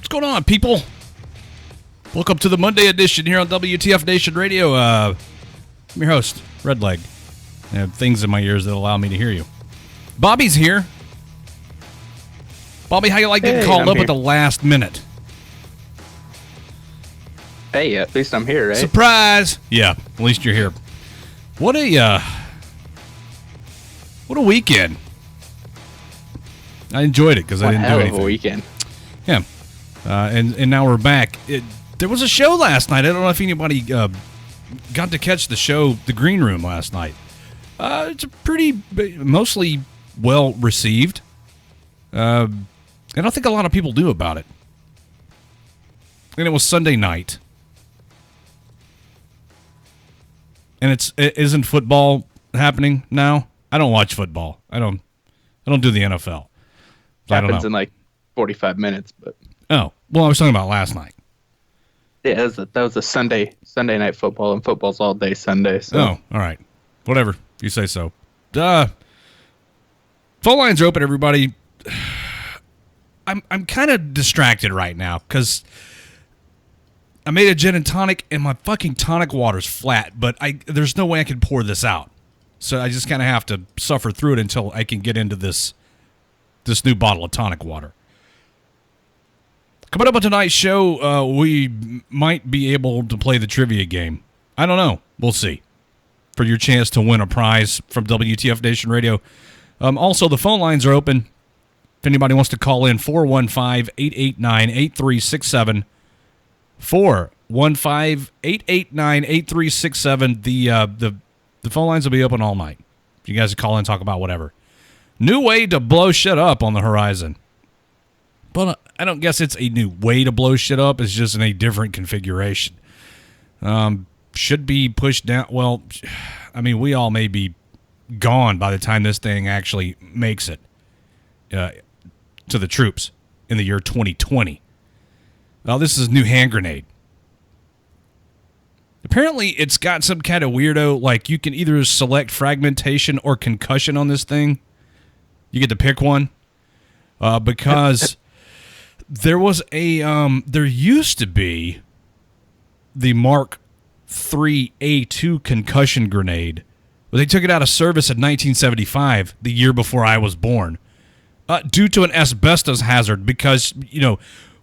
What's going on, people? Welcome to the Monday edition here on WTF Nation Radio. I'm your host, Redleg. I have things in my ears that allow me to hear you. Bobby's here. Bobby, how you like getting called up at the last minute? Hey, at least I'm here, right? Surprise! Yeah, at least you're here. What a weekend. I enjoyed it because I didn't do anything. Hell of a weekend. Yeah. And now we're back. There was a show last night. I don't know if anybody got to catch the show, The Green Room, last night. It's a pretty, mostly well received. I don't think a lot of people knew about it. And it was Sunday night. And isn't football happening now? I don't watch football. I don't do the NFL. So Happens in like 45 minutes, but oh, well, I was talking about last night. yeah, that was a Sunday night football, and football's all day Sunday. So. Oh, all right, whatever you say so. Phone lines are open, everybody. I'm kind of distracted right now because I made a gin and tonic, and my fucking tonic water's flat. But there's no way I can pour this out, so I just kind of have to suffer through it until I can get into this new bottle of tonic water. Coming up on tonight's show, we might be able to play the trivia game. I don't know. We'll see. For your chance to win a prize from WTF Nation Radio. Also, the phone lines are open. If anybody wants to call in, 415-889-8367. 415-889-8367. The phone lines will be open all night. You guys can call in and talk about whatever. New way to blow shit up on the horizon. But I don't guess it's a new way to blow shit up. It's just in a different configuration. Should be pushed down. Well, I mean, we all may be gone by the time this thing actually makes it to the troops in the year 2020. Well, this is a new hand grenade. Apparently, it's got some kind of weirdo, like you can either select fragmentation or concussion on this thing. You get to pick one. Because there was there used to be the Mark III A2 concussion grenade, but they took it out of service in 1975, the year before I was born, due to an asbestos hazard. Because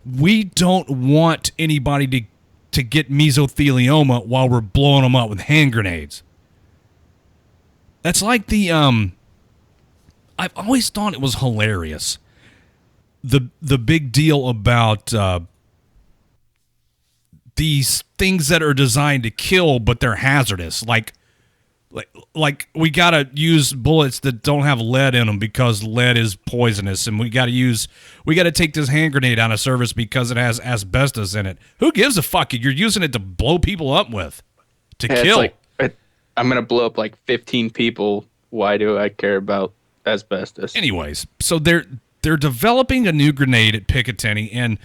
we don't want anybody to get mesothelioma while we're blowing them up with hand grenades. That's like the I've always thought it was hilarious. The big deal about these things that are designed to kill, but they're hazardous. Like we gotta use bullets that don't have lead in them because lead is poisonous, and we gotta take this hand grenade out of service because it has asbestos in it. Who gives a fuck? You're using it to blow people up with, to kill. It's like, I'm gonna blow up like 15 people. Why do I care about asbestos? Anyways, so they're developing a new grenade at Picatinny, and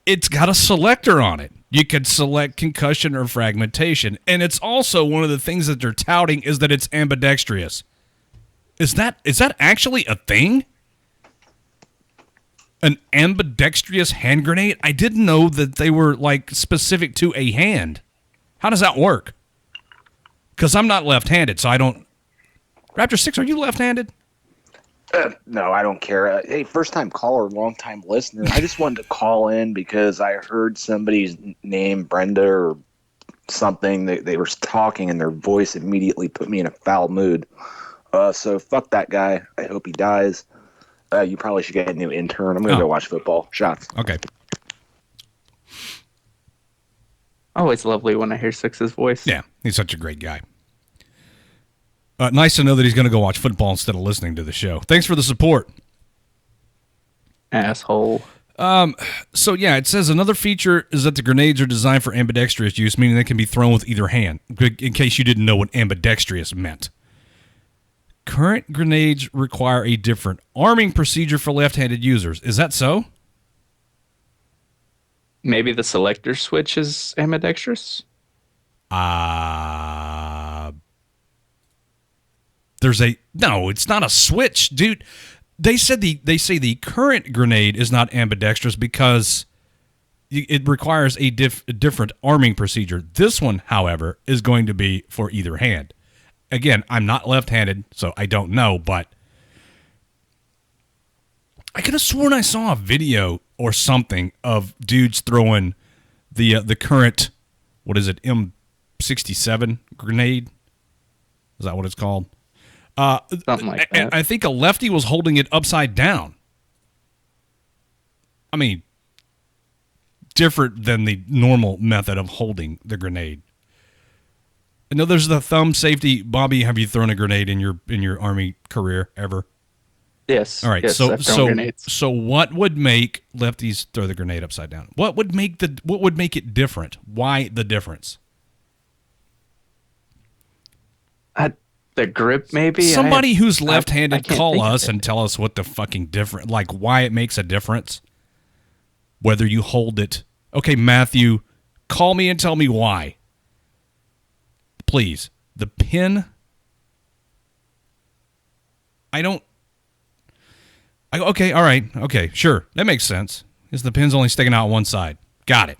it's got a selector on it. You can select concussion or fragmentation, and it's also one of the things that they're touting is that it's ambidextrous. Is that actually a thing? An ambidextrous hand grenade? I didn't know that they were like specific to a hand. How does that work? Because I'm not left-handed, so I don't. Raptor 6, are you left-handed? No, I don't care. Hey, first-time caller, long-time listener. I just wanted to call in because I heard somebody's name, Brenda or something. They were talking, and their voice immediately put me in a foul mood. So fuck that guy. I hope he dies. You probably should get a new intern. I'm going to go watch football. Shots. Okay. Always lovely when I hear Six's voice. Yeah, he's such a great guy. Nice to know that he's going to go watch football instead of listening to the show. Thanks for the support. Asshole. So, yeah, it says another feature is that the grenades are designed for ambidextrous use, meaning they can be thrown with either hand, in case you didn't know what ambidextrous meant. Current grenades require a different arming procedure for left-handed users. Is that so? Maybe the selector switch is ambidextrous? No, it's not a switch, dude. They say the current grenade is not ambidextrous because it requires a different arming procedure. This one, however, is going to be for either hand. Again, I'm not left-handed, so I don't know, but I could have sworn I saw a video or something of dudes throwing the current, what is it, M67 grenade? Is that what it's called? Something like that. I think a lefty was holding it upside down. I mean, different than the normal method of holding the grenade. I know there's the thumb safety. Bobby, have you thrown a grenade in your Army career ever? Yes. All right. Yes, I've thrown grenades. So what would make lefties throw the grenade upside down? What would make it different? Why the difference? The grip, maybe? Somebody who's left-handed, I can't call think of us it. and tell us what the fucking difference, like why it makes a difference. Whether you hold it. Okay, Matthew, call me and tell me why. Please. The pin. Okay, all right. Okay, sure. That makes sense. Because the pin's only sticking out one side. Got it.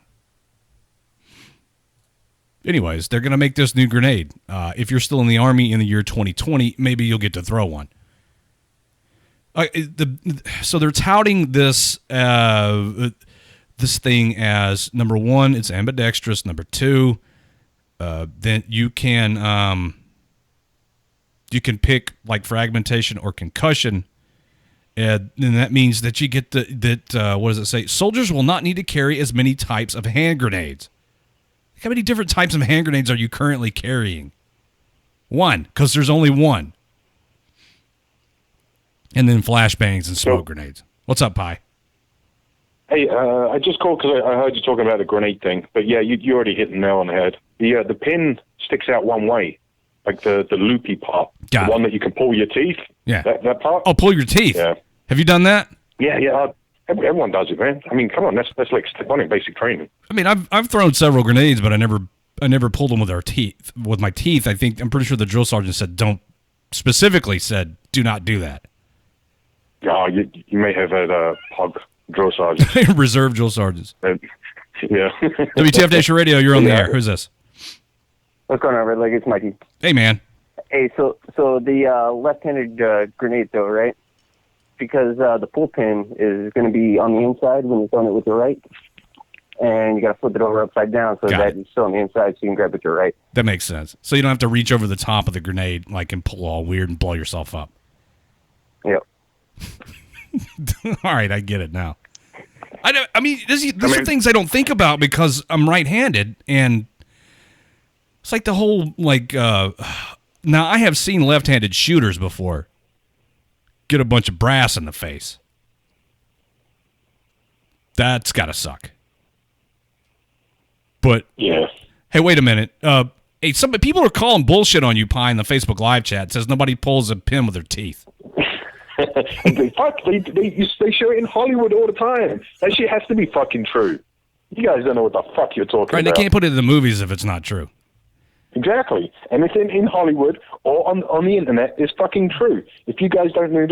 Anyways, they're going to make this new grenade. If you're still in the Army in the year 2020, maybe you'll get to throw one. So they're touting this this thing as, number one, it's ambidextrous. Number two, then you can pick like fragmentation or concussion. And that means that you get what does it say? Soldiers will not need to carry as many types of hand grenades. How many different types of hand grenades are you currently carrying? One, because there's only one. And then flashbangs and smoke grenades. What's up, Pi? Hey, I just called because I heard you talking about the grenade thing. But yeah, you already hit the nail on the head. The pin sticks out one way, like the loopy part. Got the it. one that you can pull your teeth. Yeah. That part. Oh, pull your teeth. Yeah. Have you done that? Yeah. Everyone does it, man. I mean, come on, that's like step one in basic training. I mean, I've thrown several grenades, but I never pulled them with our teeth. With my teeth, I'm pretty sure the drill sergeant said do not do that. Oh, you may have had a pug drill sergeant. Reserve drill sergeants. Yeah. WTF Nation Radio, you're on the air. Who's this? What's going on, Red Leg? It's Mikey. Hey, man. Hey, so the left-handed grenade, though, right? Because the pull pin is going to be on the inside when you're throwing it with your right, and you got to flip it over upside down so that it's still on the inside, so you can grab it with your right. That makes sense. So you don't have to reach over the top of the grenade and pull all weird and blow yourself up. Yep. All right, I get it now. I mean, these are things I don't think about because I'm right-handed, and it's like the whole now I have seen left-handed shooters before get a bunch of brass in the face. That's gotta suck. But yeah. Hey, wait a minute. Hey, some people are calling bullshit on you, Pi, in the Facebook live chat. It says nobody pulls a pin with their teeth. They show it in Hollywood all the time. That shit has to be fucking true. You guys don't know what the fuck you're talking Right? about. They can't put it in the movies if it's not true. Exactly. And it's in Hollywood or on the internet. It's fucking true. If you guys don't know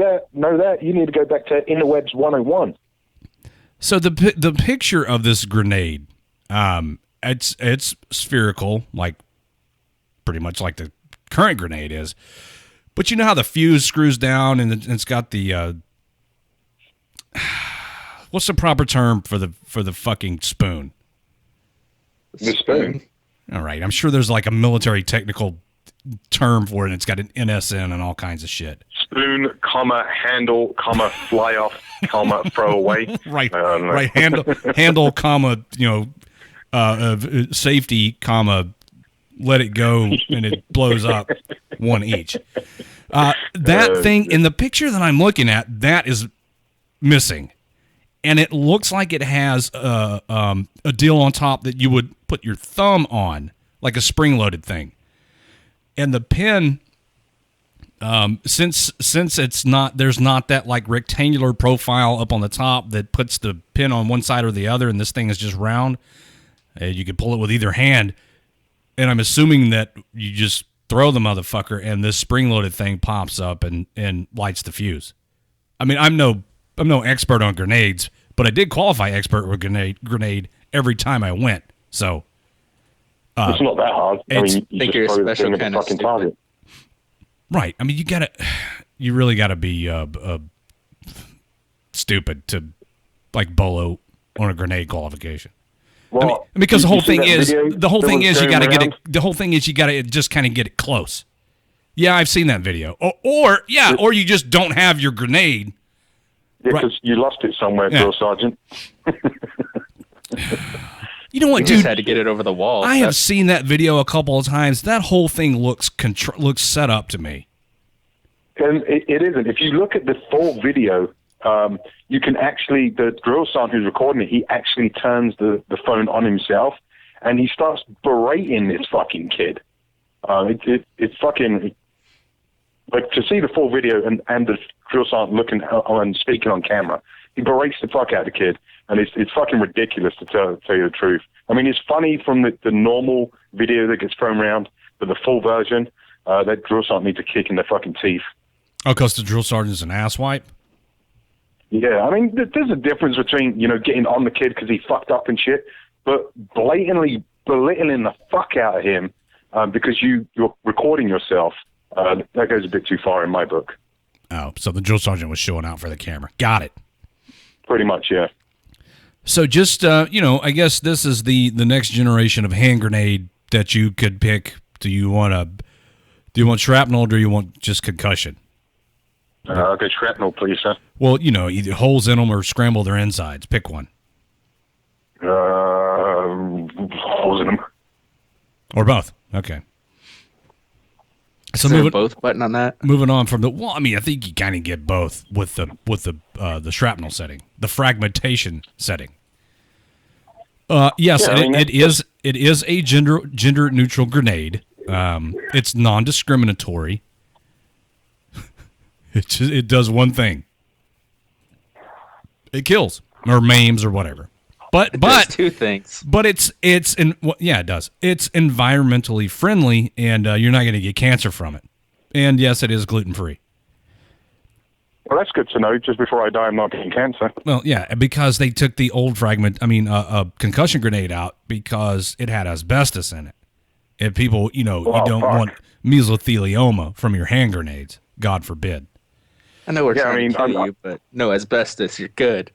that, you need to go back to Interwebs 101. So the picture of this grenade, it's spherical, like pretty much like the current grenade is. But you know how the fuse screws down and it's got the what's the proper term for the fucking spoon? The spoon. All right, I'm sure there's like a military technical term for it, and it's got an NSN and all kinds of shit. Spoon, comma, handle, comma, fly off, comma, throw away. Right, right. Handle, comma, safety, comma, let it go, and it blows up. One each. That thing in the picture that I'm looking at, that is missing. And it looks like it has a deal on top that you would put your thumb on, like a spring-loaded thing. And the pin, since it's not, there's not that like rectangular profile up on the top that puts the pin on one side or the other, and this thing is just round. You can pull it with either hand. And I'm assuming that you just throw the motherfucker, and this spring-loaded thing pops up and lights the fuse. I mean, I'm no expert on grenades, but I did qualify expert with grenade every time I went. So it's not that hard. I mean, you think just you're a throw the special thing at kind the of fucking stupid. target. right. I mean, you really gotta be stupid to like bolo on a grenade qualification. Well, I mean, because you the whole see thing that is video the whole that thing was is you going got to get it. around? The whole thing is you got to just kind of get it close. Yeah, I've seen that video. Or you just don't have your grenade. Yeah, Right. because you lost it somewhere, Yeah. drill sergeant. You know what, You dude? just had to get it over the wall. I have seen that video a couple of times. That whole thing looks set up to me. And it isn't. If you look at the full video, you can actually, the drill sergeant who's recording it, he actually turns the phone on himself, and he starts berating this fucking kid. It's fucking, like, to see the full video and the drill sergeant looking and speaking on camera, he berates the fuck out of the kid, and it's fucking ridiculous to tell you the truth. I mean, it's funny from the normal video that gets thrown around, but the full version, that drill sergeant needs a kick in the fucking teeth. Oh, because the drill sergeant's an asswipe? Yeah, I mean, there's a difference between, getting on the kid because he fucked up and shit, but blatantly belittling the fuck out of him because you're recording yourself, that goes a bit too far in my book. Oh, so the drill sergeant was showing out for the camera. Got it. Pretty much, yeah. So just, I guess this is the next generation of hand grenade that you could pick. Do you want shrapnel or do you want just concussion? I'll go shrapnel, please, sir. Well, either holes in them or scramble their insides. Pick one. Holes in them. Or both. Okay. So Is there a both button on that? moving on from I mean, I think you kind of get both with the shrapnel setting, the fragmentation setting. Yes, Yeah, I mean, it is a gender neutral grenade. It's non-discriminatory. It does one thing. It kills or maims or whatever. But It does two things. But it does. It's environmentally friendly, and you're not going to get cancer from it. And yes, it is gluten free. Well, that's good to know. Just before I die, I'm not getting cancer. Well, yeah, because they took the old concussion grenade out because it had asbestos in it. And people, you don't want mesothelioma from your hand grenades. God forbid. I know we're Yeah, I trying mean, to kill you, but no asbestos, you're good.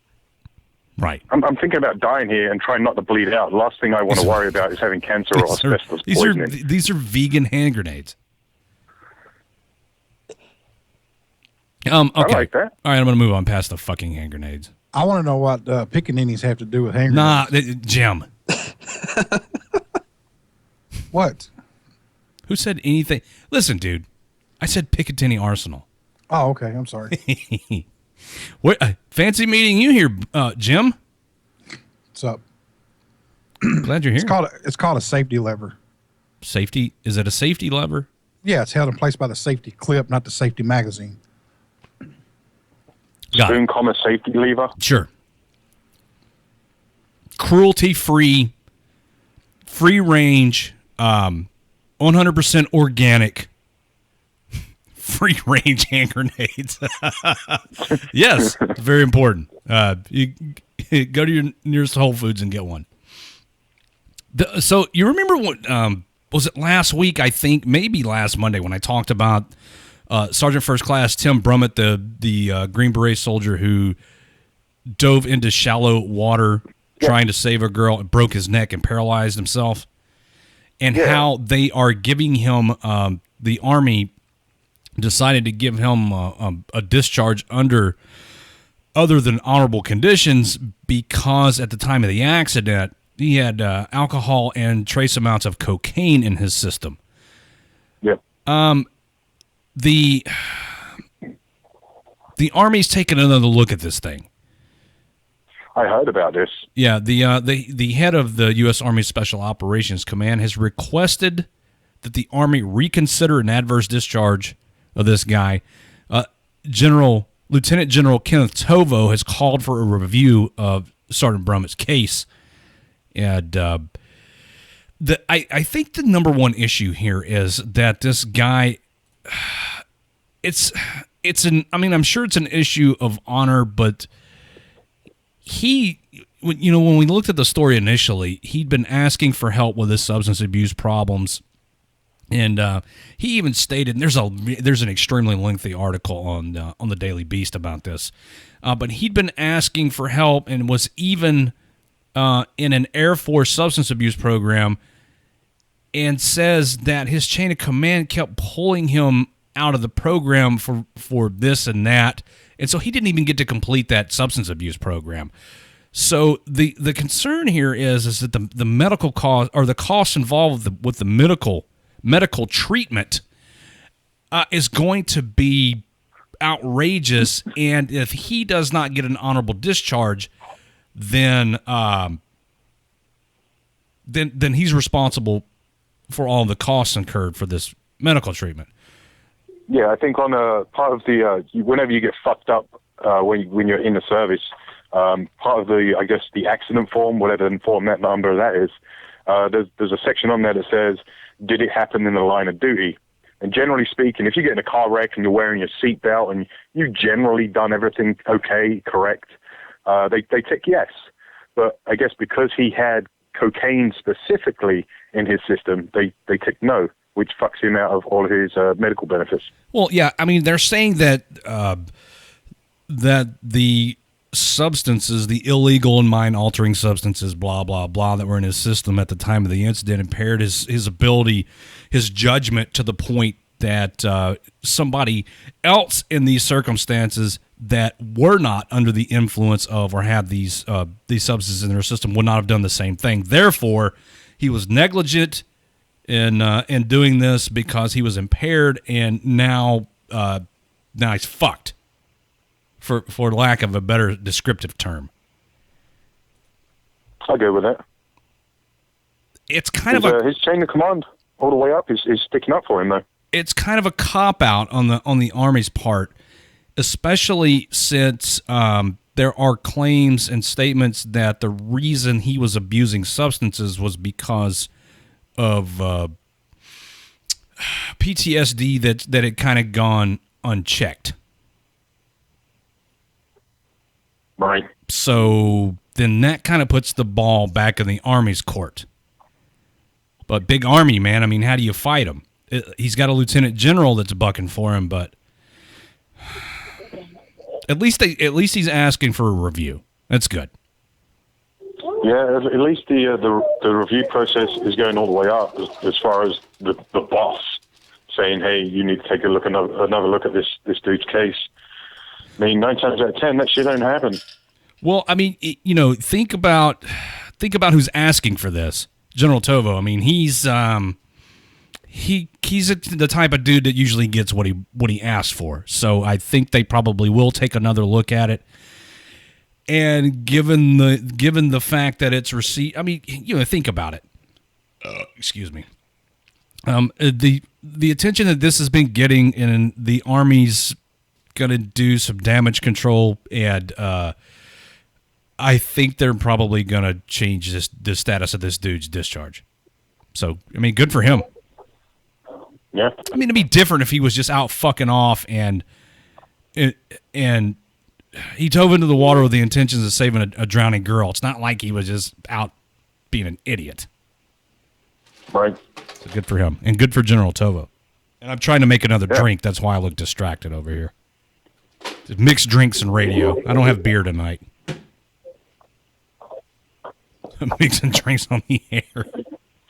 Right. I'm thinking about dying here and trying not to bleed out. The last thing I want to worry about is having cancer or asbestos poisoning. These are vegan hand grenades. Okay. I like that. All right, I'm going to move on past the fucking hand grenades. I want to know what pickaninnies have to do with hand grenades. Jim. What? Who said anything? Listen, dude. I said Picatinny Arsenal. Oh, okay. I'm sorry. What? Fancy meeting you here, Jim. What's up? Glad you're here. It's called a safety lever. Safety? Is it a safety lever? Yeah, it's held in place by the safety clip, not the safety magazine. Got it. Spoon, comma, safety lever. Sure. Cruelty-free, free range, 100% organic, free range hand grenades. Yes, it's very important. You go to your nearest Whole Foods and get one. So you remember what was it last week? I think maybe last Monday when I talked about Sergeant First Class Tim Brummett, the Green Beret soldier who dove into shallow water trying to save a girl and broke his neck and paralyzed himself, and how they are giving him the Army decided to give him a discharge under other than honorable conditions because at the time of the accident he had alcohol and trace amounts of cocaine in his system. Yep. The Army's taking another look at this thing. I heard about this. Yeah, the head of the U.S. Army Special Operations Command has requested that the Army reconsider an adverse discharge of this guy. Lieutenant General Kenneth Tovo has called for a review of Sergeant Brummett's case, and I think the number one issue here is that this guy, it's I'm sure it's an issue of honor, but when we looked at the story initially, he'd been asking for help with his substance abuse problems. And he even stated, and there's an extremely lengthy article on the Daily Beast about this, but he'd been asking for help and was even in an Air Force substance abuse program, and says that his chain of command kept pulling him out of the program for this and that, and so he didn't even get to complete that substance abuse program. So the concern here is that the medical cost, or the costs involved with the medical treatment is going to be outrageous, and if he does not get an honorable discharge, then he's responsible for all the costs incurred for this medical treatment. Yeah, I think on a part of the whenever you get fucked up when you're in the service, part of the accident form, whatever form that number that is, there's a section on there that says, did it happen in the line of duty? And generally speaking, if you get in a car wreck and you're wearing your seatbelt and you've generally done everything okay, correct, they tick yes. But I guess because he had cocaine specifically in his system, they tick no, which fucks him out of all of his medical benefits. Well, yeah, I mean, they're saying that that the substances, the illegal and mind-altering substances, blah, blah, blah, that were in his system at the time of the incident impaired his ability, his judgment, to the point that somebody else in these circumstances that were not under the influence of or had these substances in their system would not have done the same thing. Therefore, he was negligent in doing this because he was impaired, and now he's fucked, for lack of a better descriptive term. I'll go with that. It's kind of his chain of command all the way up is sticking up for him, though. It's kind of a cop-out on the Army's part, especially since there are claims and statements that the reason he was abusing substances was because of PTSD that had kind of gone unchecked. Right. So then that kind of puts the ball back in the Army's court. But big Army, man, I mean, how do you fight him? He's got a lieutenant general that's bucking for him, but at least he's asking for a review. That's good. Yeah, at least the review process is going all the way up as far as the boss saying, hey, you need to take a look another look at this dude's case. I mean, 9 times out of 10, that shit don't happen. Well, I mean, think about who's asking for this. General Tovo. I mean, he's the type of dude that usually gets what he asks for. So I think they probably will take another look at it. And given the fact that it's received, I mean, think about it. Excuse me. The attention that this has been getting, and the Army's going to do some damage control, and I think they're probably going to change the status of this dude's discharge. So, I mean, good for him. Yeah. I mean, it'd be different if he was just out fucking off and he dove into the water with the intentions of saving a drowning girl. It's not like he was just out being an idiot. Right. So good for him, and good for General Tovo. And I'm trying to make another drink. That's why I look distracted over here. Just mixed drinks and radio. I don't have beer tonight. Mixing drinks on the air.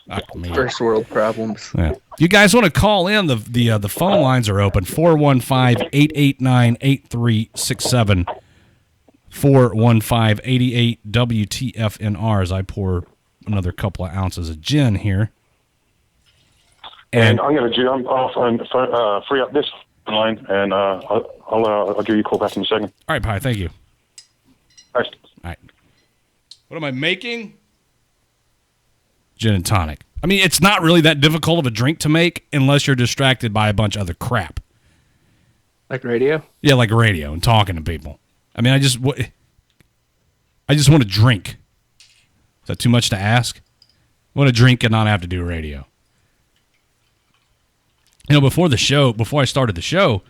Fuck me. First world problems. Yeah. You guys want to call in? The phone lines are open. 415-889-8367. 415-88-WTFNR as I pour another couple of ounces of gin here. And I'm going to jump off and free up this line, and I'll give you a call back in a second. All right, Pi. Thank you. Thanks. All right. What am I making? Gin and tonic. I mean, it's not really that difficult of a drink to make unless you're distracted by a bunch of other crap. Like radio? Yeah, like radio and talking to people. I mean, I just want to drink. Is that too much to ask? I want to drink and not have to do radio. Before I started the show,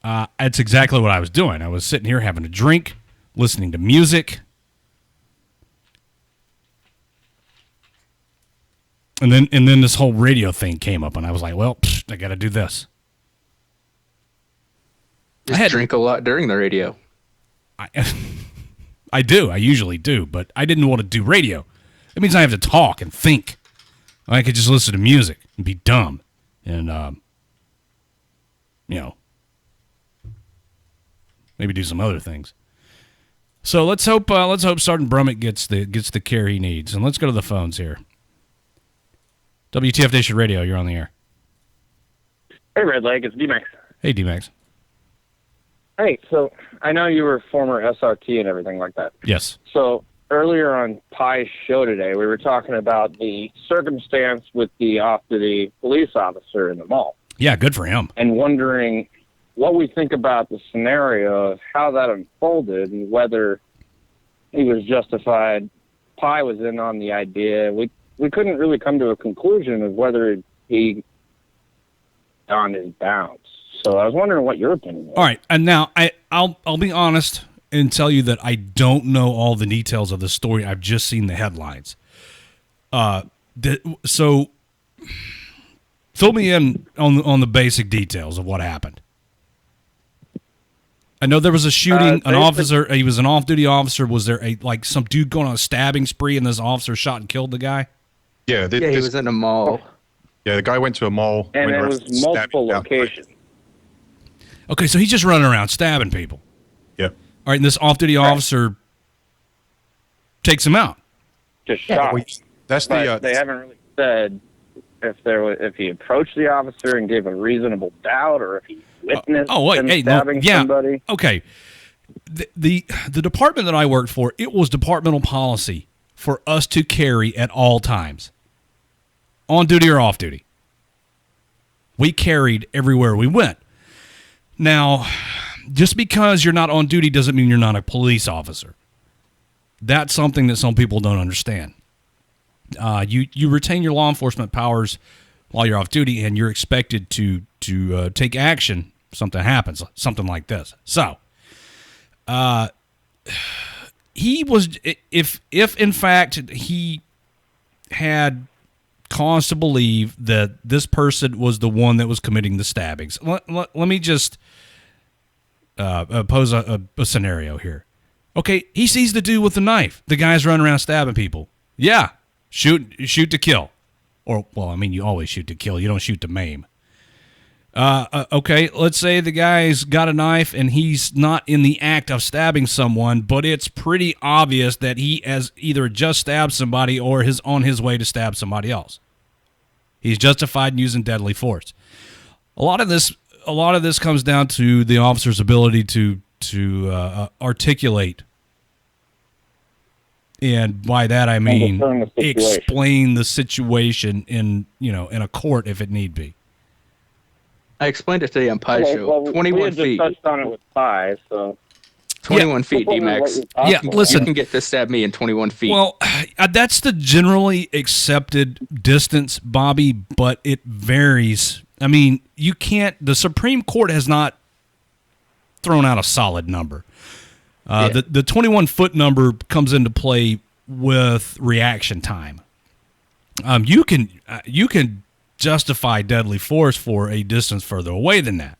That's exactly what I was doing. I was sitting here having a drink, listening to music. And then this whole radio thing came up, and I was like, well, I got to do this. Just drink a lot during the radio. I do. I usually do, but I didn't want to do radio. It means I have to talk and think. I could just listen to music and be dumb and, maybe do some other things. So let's hope Sergeant Brummett gets the care he needs. And let's go to the phones here. WTF Nation Radio, you're on the air. Hey, Red Leg, it's D-Max. Hey, D-Max. Hey, so I know you were former SRT and everything like that. Yes. So earlier on Pi's show today, we were talking about the circumstance with the off-duty police officer in the mall. Yeah, good for him. And wondering what we think about the scenario of how that unfolded and whether he was justified. Pi was in on the idea. We couldn't really come to a conclusion of whether he on his bounds. So I was wondering what your opinion was. All right, and now I'll be honest and tell you that I don't know all the details of the story. I've just seen the headlines. So fill me in on the basic details of what happened. I know there was a shooting. An officer. He was an off-duty officer. Was there some dude going on a stabbing spree, and this officer shot and killed the guy? Yeah, he was in a mall. Yeah, the guy went to a mall. And there was multiple locations. Okay, so he's just running around stabbing people. Yeah. All right, and this off-duty officer takes him out. Just shot. That's but they haven't really said if he approached the officer and gave a reasonable doubt, or if he witnessed him stabbing somebody. Okay. The department that I worked for, it was departmental policy for us to carry at all times, on duty or off duty. We carried everywhere we went. Now, just because you're not on duty doesn't mean you're not a police officer. That's something that some people don't understand. You retain your law enforcement powers while you're off duty, and you're expected to take action if something happens, something like this. So, he was, if in fact he had cause to believe that this person was the one that was committing the stabbings. Let me just pose a scenario here. Okay, he sees the dude with the knife. The guy's running around stabbing people. Yeah, shoot to kill. Or, well, I mean, you always shoot to kill. You don't shoot to maim. Okay, let's say the guy's got a knife and he's not in the act of stabbing someone, but it's pretty obvious that he has either just stabbed somebody or is on his way to stab somebody else. He's justified in using deadly force. A lot of this comes down to the officer's ability to articulate, and by that I mean explain the situation in a court if it need be. I explained it today on Pi's show. Well, 21 we feet. just touched on it with Pi, so 21 feet, D-Max. Yeah, listen. You can get to stab me in 21 feet. Well, that's the generally accepted distance, Bobby, but it varies. I mean, you can't. The Supreme Court has not thrown out a solid number. The 21-foot number comes into play with reaction time. You can justify deadly force for a distance further away than that.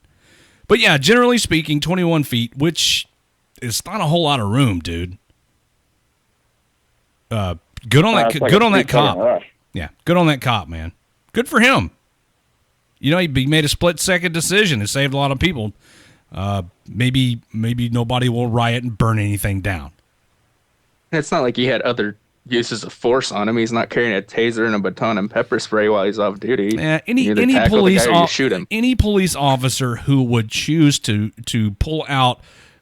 But yeah, generally speaking, 21 feet, which is not a whole lot of room, dude. Good on that cop. Yeah, good on that cop, man. Good for him. He made a split-second decision. It saved a lot of people. Maybe nobody will riot and burn anything down. It's not like he had other uses of force on him. He's not carrying a taser and a baton and pepper spray while he's off duty. Yeah, any shoot him. Any police officer who would choose to pull out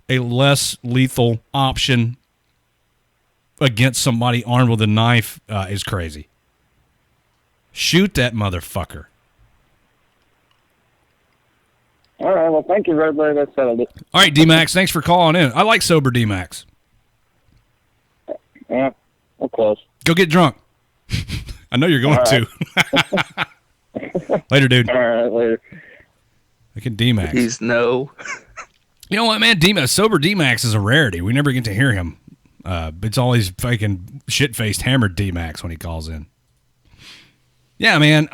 a less lethal option against somebody armed with a knife is crazy. Shoot that motherfucker. all right. Well, thank you, Red Leg. That settled it. All right, D-Max, thanks for calling in. I like sober D-Max. Yeah, we're close. Go get drunk. I know you're going to. Later, dude. All right, later. Look at D-Max. He's no. You know what, man? Sober D-Max is a rarity. We never get to hear him. It's always fucking shit-faced hammered D-Max when he calls in. Yeah, man.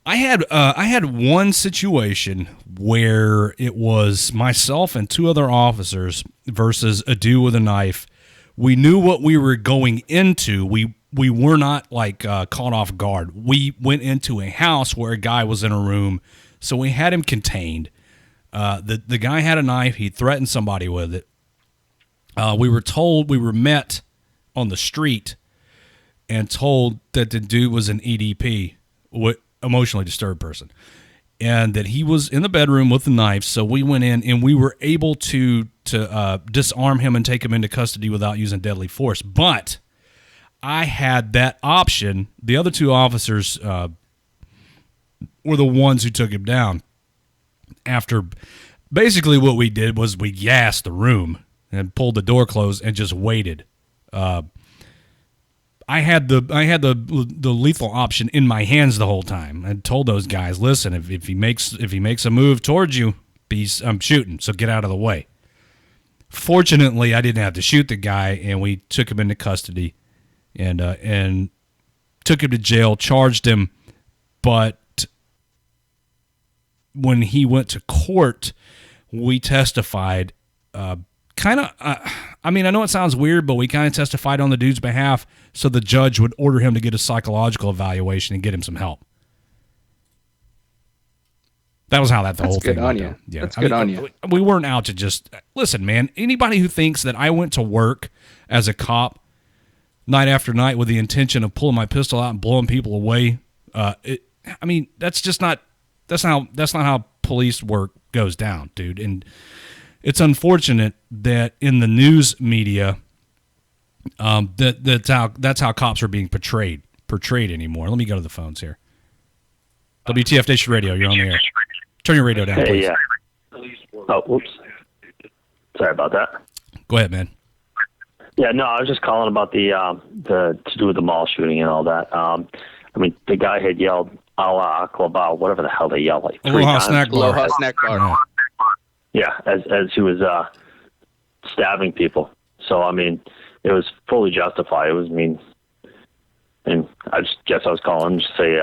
I had one situation where it was myself and two other officers versus a dude with a knife. We knew what we were going into. We were not like caught off guard. We went into a house where a guy was in a room, so we had him contained. The guy had a knife. He threatened somebody with it. We were met on the street and told that the dude was an EDP, emotionally disturbed person, and that he was in the bedroom with the knife. So we went in and we were able to disarm him and take him into custody without using deadly force. But I had that option. The other two officers were the ones who took him down. After basically what we did was we gassed the room and pulled the door closed and just waited. I had the lethal option in my hands the whole time. I told those guys, listen, if he makes a move towards you, I'm shooting, so get out of the way. Fortunately, I didn't have to shoot the guy, and we took him into custody and took him to jail, charged him, but when he went to court, we testified I know it sounds weird, but we kind of testified on the dude's behalf so the judge would order him to get a psychological evaluation and get him some help. That was how the whole thing went down. Yeah, that's good on you. We weren't out to just listen, man. Anybody who thinks that I went to work as a cop night after night with the intention of pulling my pistol out and blowing people away, that's not how police work goes down, dude. And it's unfortunate that in the news media, that's how cops are being portrayed anymore. Let me go to the phones here. WTF Nation Radio, you're on the air. Turn your radio down, please. Yeah. Oh, whoops. Sorry about that. Go ahead, man. Yeah, no, I was just calling about the to do with the mall shooting and all that. The guy had yelled "Allah Akbar," whatever the hell they yelled like 3 times. Aloha snack bar. Yeah, as he was stabbing people. So it was fully justified. It was mean, and I just guess I was calling to say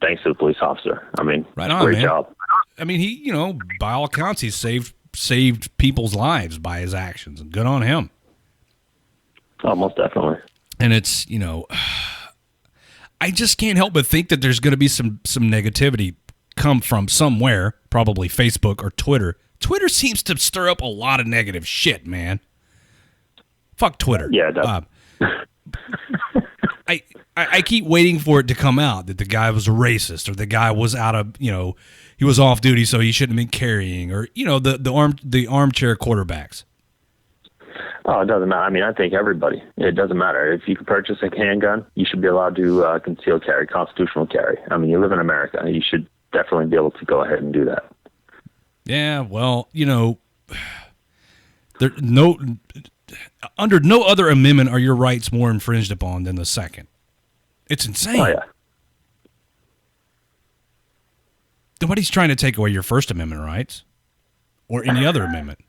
thanks to the police officer. Right on, great man. job. He, by all accounts, he saved people's lives by his actions, and good on him. Oh, most definitely. And it's, I just can't help but think that there's going to be some negativity come from somewhere, probably Facebook or Twitter. Twitter seems to stir up a lot of negative shit, man. Fuck Twitter. Yeah, it does. I keep waiting for it to come out that the guy was a racist or the guy was out of, he was off duty so he shouldn't have been carrying or, the armchair quarterbacks. Oh, it doesn't matter. I think everybody. It doesn't matter. If you can purchase a handgun, you should be allowed to conceal carry, constitutional carry. You live in America. You should definitely be able to go ahead and do that. Yeah, well, under no other amendment are your rights more infringed upon than the second. It's insane. Oh, yeah. Nobody's trying to take away your First Amendment rights or any other amendment.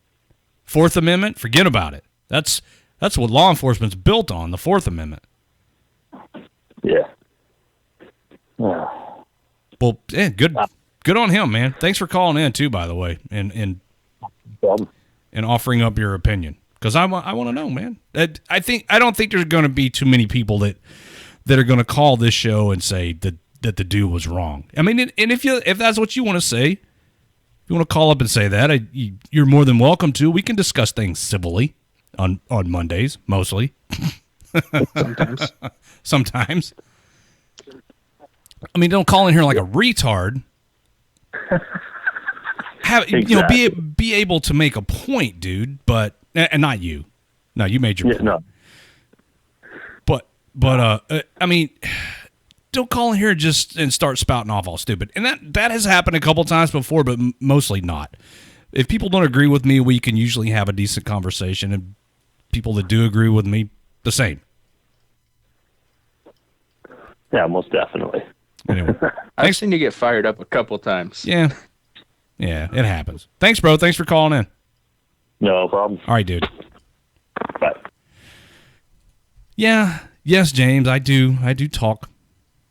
Fourth Amendment, forget about it. That's what law enforcement's built on, the Fourth Amendment. Yeah. Well, yeah, good on him, man. Thanks for calling in too, by the way, and offering up your opinion because I want to know, man. I don't think there's going to be too many people that are going to call this show and say that the dude was wrong. And if that's what you want to say, if you want to call up and say that, you're more than welcome to. We can discuss things civilly on Mondays, mostly. Sometimes. Don't call in here like a retard. Exactly. Be able to make a point, dude. But and not you. No, you made your point. No. But don't call in here and start spouting off all stupid. And that has happened a couple times before, but mostly not. If people don't agree with me, we can usually have a decent conversation, and people that do agree with me, the same. Yeah, most definitely. Anyway, I've seen you get fired up a couple times. Yeah, Yeah, it happens. Thanks, bro. Thanks for calling in. No problem. All right, dude. Bye. Yeah. Yes, James, I do talk.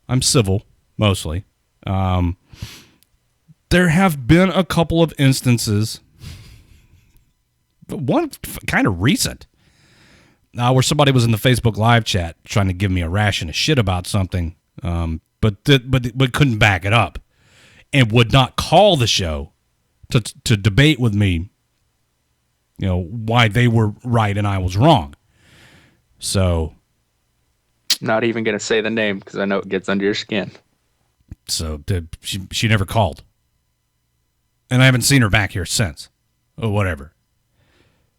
I'm civil, mostly. There have been a couple of instances, one kind of recent, where somebody was in the Facebook live chat trying to give me a ration of shit about something, but couldn't back it up, and would not call the show to debate with me, why they were right and I was wrong. So, Not even going to say the name because I know it gets under your skin. So she never called. And I haven't seen her back here since. Or whatever.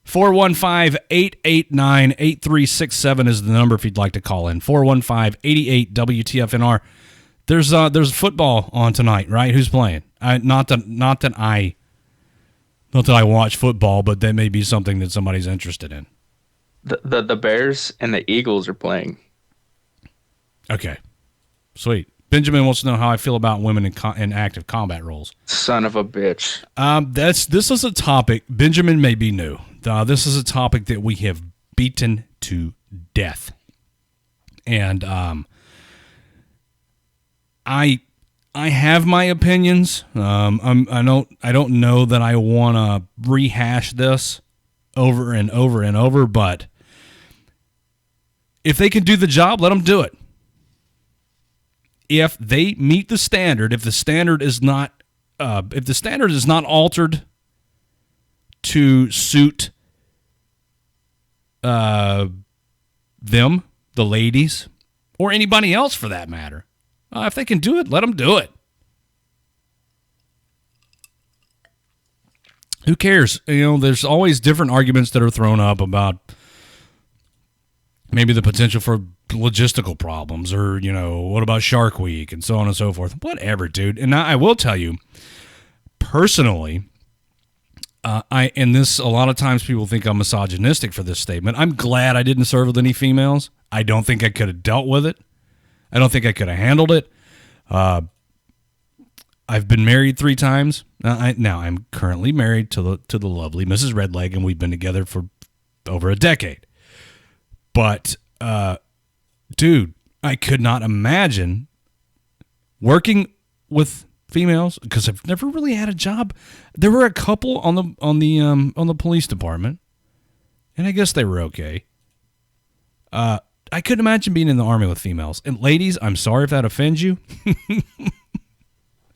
415-889-8367 is the number if you'd like to call in. 415-88-WTFNR. There's football on tonight, right? Who's playing? Not that I watch football, but that may be something that somebody's interested in. The Bears and the Eagles are playing. Okay. Sweet. Benjamin wants to know how I feel about women in active combat roles. Son of a bitch. This is a topic. Benjamin may be new. This is a topic that we have beaten to death, and I have my opinions. I don't know that I want to rehash this over and over and over, but if they can do the job, let them do it. If they meet the standard, if the standard is not altered to suit them, the ladies, or anybody else for that matter, if they can do it, let them do it. Who cares? There's always different arguments that are thrown up about maybe the potential for logistical problems, or what about Shark Week and so on and so forth. Whatever, dude. And I will tell you personally, and this, a lot of times people think I'm misogynistic for this statement. I'm glad I didn't serve with any females. I don't think I could have dealt with it. I don't think I could have handled it. I've been married 3 times. Now I'm currently married to the lovely Mrs. Redleg, and we've been together for over a decade. But dude, I could not imagine working with females because I've never really had a job. There were a couple on the police department, and I guess they were okay. I couldn't imagine being in the Army with females. And ladies, I'm sorry if that offends you.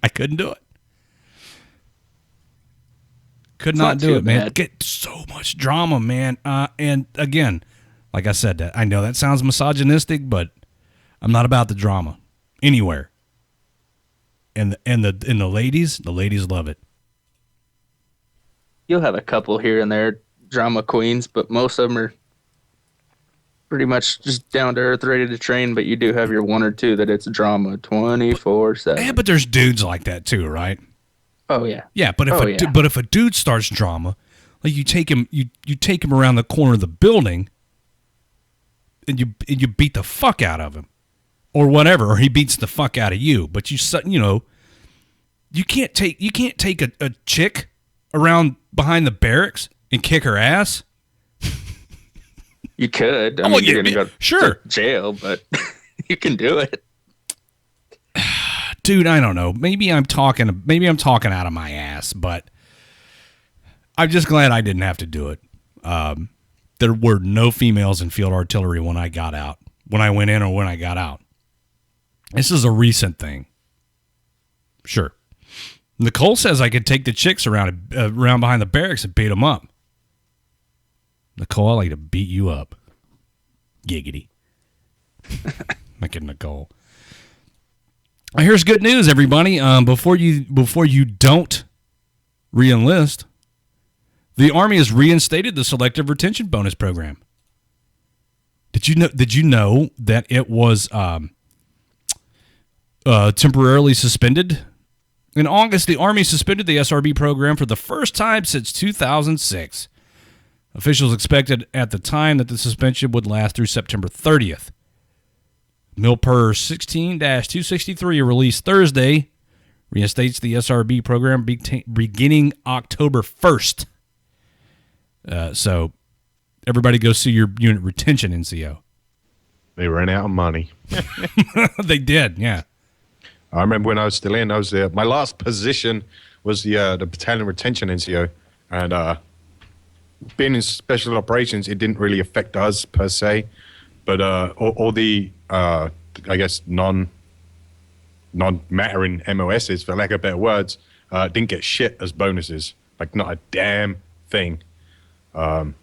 I couldn't do it. Could not do it, man. Get so much drama, man. And again, like I said, I know that sounds misogynistic, but I'm not about the drama anywhere. And the ladies love it. You'll have a couple here and there drama queens, but most of them are pretty much just down to earth, ready to train. But you do have your one or two that it's drama 24/7. Yeah, but there's dudes like that too, right? Oh yeah. Yeah, but if a dude starts drama, like you take him around the corner of the building, and you beat the fuck out of him, or whatever, or he beats the fuck out of you. But you can't take a chick around behind the barracks and kick her ass. You could. I mean, you're gonna go to jail, but you can do it. Dude, I don't know. Maybe I'm talking out of my ass, but I'm just glad I didn't have to do it. There were no females in field artillery when I got out, when I went in or when I got out. This is a recent thing. Sure. Nicole says I could take the chicks around behind the barracks and beat them up. Nicole, I like to beat you up. Giggity. Look at Nicole. Here's good news, everybody. Before you don't re-enlist, the Army has reinstated the selective retention bonus program. Did you know that it was temporarily suspended? In August, the Army suspended the SRB program for the first time since 2006. Officials expected at the time that the suspension would last through September 30th. MilPer 16-263, released Thursday, reinstates the SRB program beginning October 1st. So everybody go see your unit retention NCO. They ran out of money. They did, yeah. I remember when I was still in, my last position was the battalion retention NCO. And being in special operations, it didn't really affect us per se. But all the, I guess, non-mattering MOSs, for lack of better words, didn't get shit as bonuses. Like, not a damn thing. The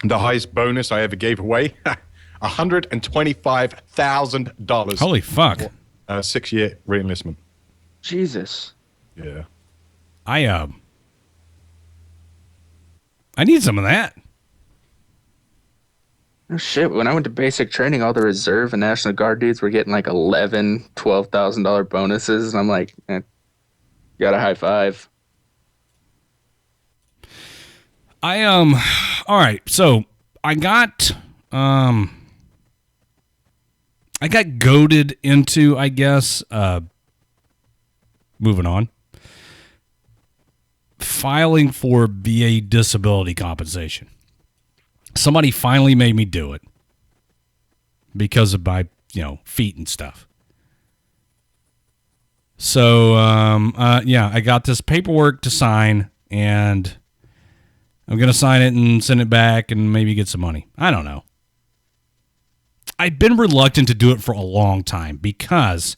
highest bonus I ever gave away, $125,000. Holy fuck. 6-year reenlistment. Jesus. Yeah. I need some of that. Oh shit! When I went to basic training, all the reserve and National Guard dudes were getting like $12,000 bonuses, and I'm like, got a high five. All right. So I got goaded into, I guess, moving on, filing for VA disability compensation. Somebody finally made me do it because of my, feet and stuff. So, I got this paperwork to sign, and I'm going to sign it and send it back and maybe get some money. I don't know. I've been reluctant to do it for a long time because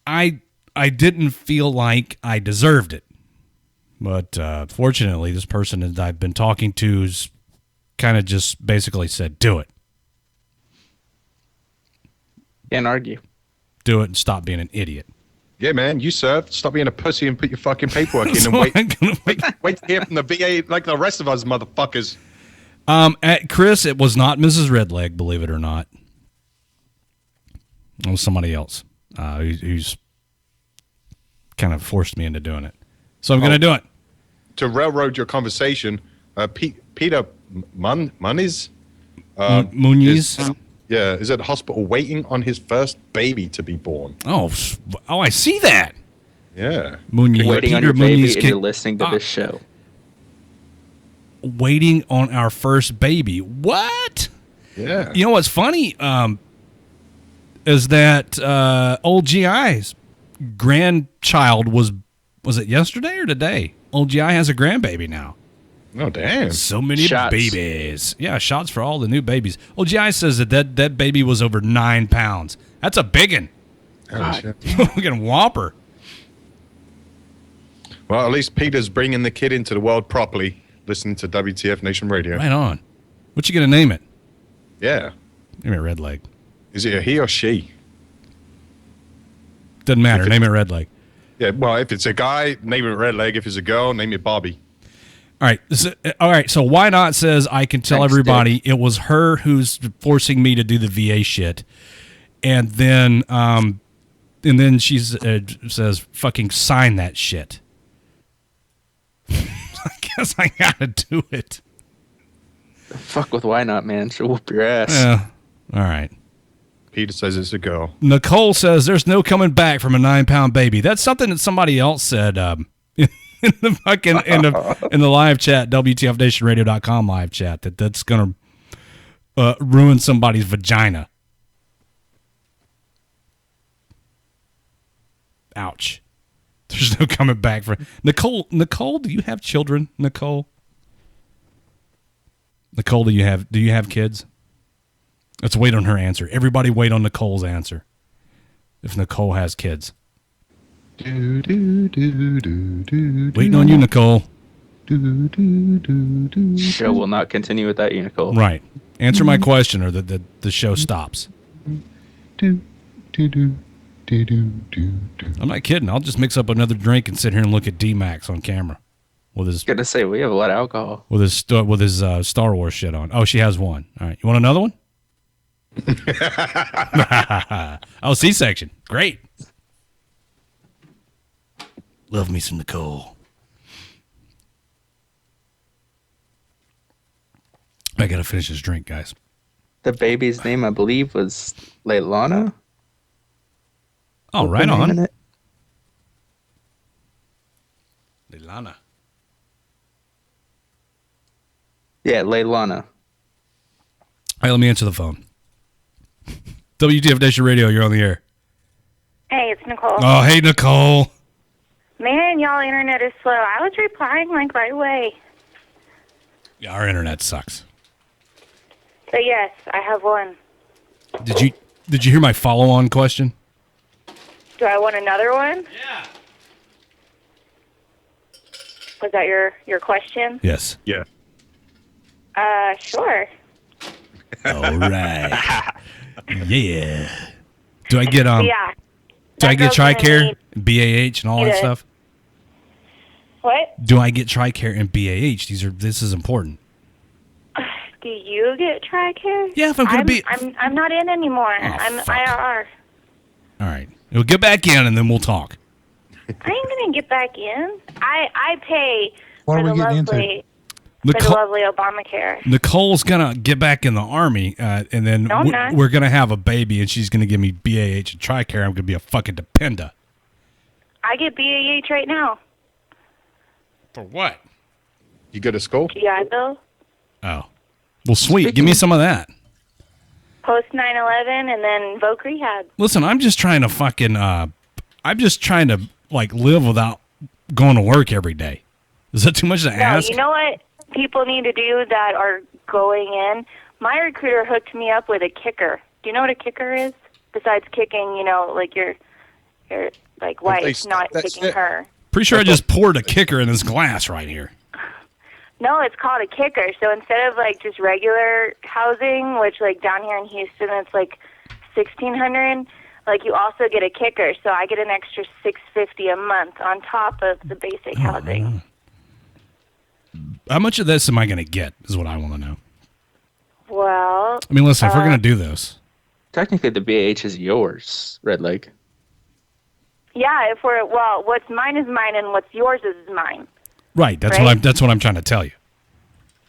I didn't feel like I deserved it. But fortunately, this person that I've been talking to has kind of just basically said, do it. Can't argue. Do it and stop being an idiot. Yeah, man, you served. Stop being a pussy and put your fucking paperwork in and wait to hear from the VA like the rest of us motherfuckers. At Chris, it was not Mrs. Redleg, believe it or not. It was somebody else who's kind of forced me into doing it. So I'm going to do it. To railroad your conversation, Peter Muniz? Muniz? Is at the hospital waiting on his first baby to be born. Oh, I see that. Yeah. Muniz. Waiting on your baby if you're listening to this show. Waiting on our first baby. What? Yeah. You know what's funny is that old GI's grandchild was it yesterday or today? Old GI has a grandbaby now. Oh, damn. So many Shots. babies. Yeah, shots for all the new babies. Old GI says that baby was over 9 pounds. That's a biggin. Oh, shit. Fucking whopper. Well, at least Peter's bringing the kid into the world properly, listening to WTF Nation Radio. Right on. What you going to name it? Yeah. Name it Redleg. Is it a he or she? Doesn't matter. Name it Redleg. Yeah, well, if it's a guy, name it Redleg. If it's a girl, name it Bobby. All right. So Why Not says I can tell Thanks, everybody it was her who's forcing me to do the VA shit, and then she says fucking sign that shit. I guess I gotta do it. Fuck with Why Not, man. She'll whoop your ass. Yeah. All right. Peter says it's a girl. Nicole says there's no coming back from a 9-pound baby. That's something that somebody else said in the fucking in the live chat, WTFNationRadio.com live chat, that's gonna ruin somebody's vagina. Ouch. There's no coming back for Nicole. Nicole, do you have children? Nicole, do you have kids? Let's wait on her answer. Everybody wait on Nicole's answer. If Nicole has kids. Waiting on you, Nicole. Show will not continue without you, Nicole. Right. Answer my question or the show stops. I'm not kidding. I'll just mix up another drink and sit here and look at D-Max on camera. With his, Gonna say we have a lot of alcohol. With his Star Wars shit on. Oh, she has one. All right. You want another one? Oh, C-section. Great. Love me some Nicole. I gotta finish this drink, guys. The baby's name, I believe, was Leilana. Oh, right on. Yeah, Leilana. All right, let me answer the phone. WTF Nation Radio, you're on the air. Hey, it's Nicole. Oh, hey, Nicole. Man, y'all internet is slow. I was replying like right away. Yeah, our internet sucks. But yes, I have one. Did you hear my follow-on question? Do I want another one? Yeah. Was that your question? Yes. Yeah. Sure. All right. Yeah. Do I get Yeah. Do I get girl's gonna TRICARE, BAH, and all need that a- stuff? What? Do I get TRICARE and BAH? This is important. Do you get TRICARE? Yeah, if I'm gonna be. I'm not in anymore. Oh, I'm fuck. IRR. All right. We'll get back in and then we'll talk. I ain't gonna get back in. I pay What for are the we getting lovely into? for the lovely Obamacare. Nicole's gonna get back in the Army, and then No, I'm not. we're gonna have a baby, and she's gonna give me BAH and TRICARE. I'm gonna be a fucking dependa. I get BAH right now. For what? You go to school? GI Bill. Oh, well, sweet. Give me some of that. Post 9/11 and then Voc Rehab. Listen, I'm just trying to fucking. I'm just trying to like live without going to work every day. Is that too much to No, ask? you know what people need to do that are going in? My recruiter hooked me up with a kicker. Do you know what a kicker is? Besides kicking, like your like wife, not kicking her. Pretty sure I just poured a kicker in this glass right here. No, it's called a kicker. So instead of like just regular housing, which like down here in Houston it's like $1,600, like you also get a kicker. So I get an extra $650 a month on top of the basic housing. How much of this am I going to get is what I want to know. Well, I mean, listen, if we're going to do this. Technically, the BAH is yours, Red Leg. yeah, what's mine is mine and what's yours is mine. Right, that's Right? that's what I'm trying to tell you.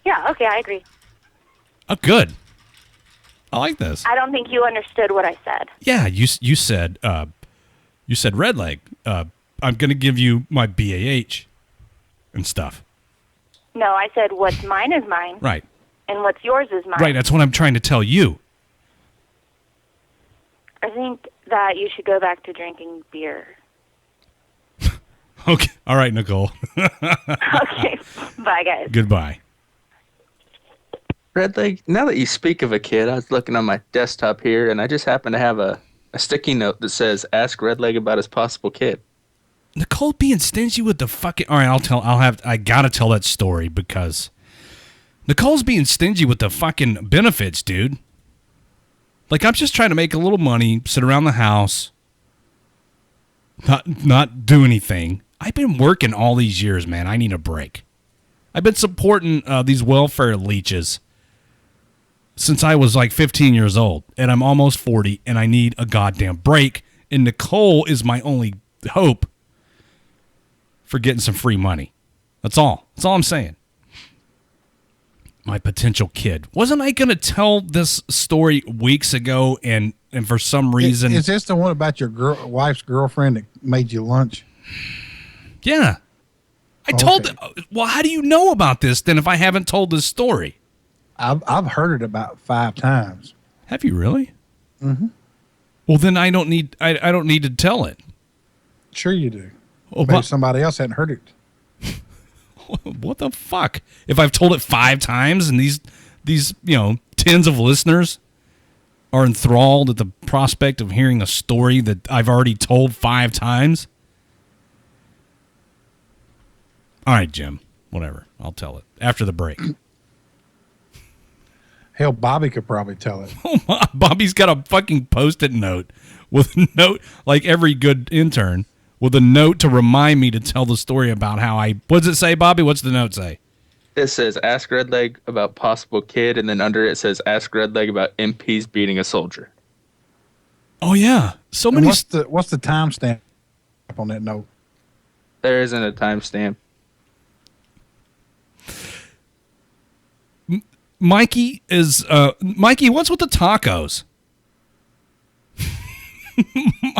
Yeah, okay, I agree. Oh, good. I like this. I don't think you understood what I said. Yeah, you said Red Leg. I'm going to give you my BAH and stuff. No, I said what's mine is mine. Right. And what's yours is mine. Right, that's what I'm trying to tell you. I think that you should go back to drinking beer. Okay. All right, Nicole. Okay. Bye, guys. Goodbye. Red Leg, now that you speak of a kid, I was looking on my desktop here, and I just happen to have a sticky note that says, ask Red Leg about his possible kid. Nicole being stingy with the fucking... All right, I gotta tell that story because Nicole's being stingy with the fucking benefits, dude. Like, I'm just trying to make a little money, sit around the house, not do anything. I've been working all these years, man. I need a break. I've been supporting these welfare leeches since I was like 15 years old, and I'm almost 40, and I need a goddamn break, and Nicole is my only hope for getting some free money. That's all. That's all I'm saying. My potential kid. Wasn't I going to tell this story weeks ago, and for some reason... Is this the one about your wife's girlfriend that made you lunch? Yeah. I told... Well, how do you know about this, then, if I haven't told this story? I've heard it about 5 times. Have you really? Mm-hmm. Well, then I don't need to tell it. Sure you do. Oh, Maybe somebody else hadn't heard it. What the fuck? If I've told it 5 times and these tens of listeners are enthralled at the prospect of hearing a story that I've already told 5 times? All right, Jim. Whatever. I'll tell it after the break. Hell, Bobby could probably tell it. Oh my, Bobby's got a fucking Post-it note with a note, like every good intern, with a note to remind me to tell the story about how what does it say, Bobby? What's the note say? It says, ask Red Leg about possible kid, and then under it says, ask Red Leg about MPs beating a soldier. Oh, yeah. So And many... what's the timestamp on that note? There isn't a timestamp. Mikey, what's with the tacos?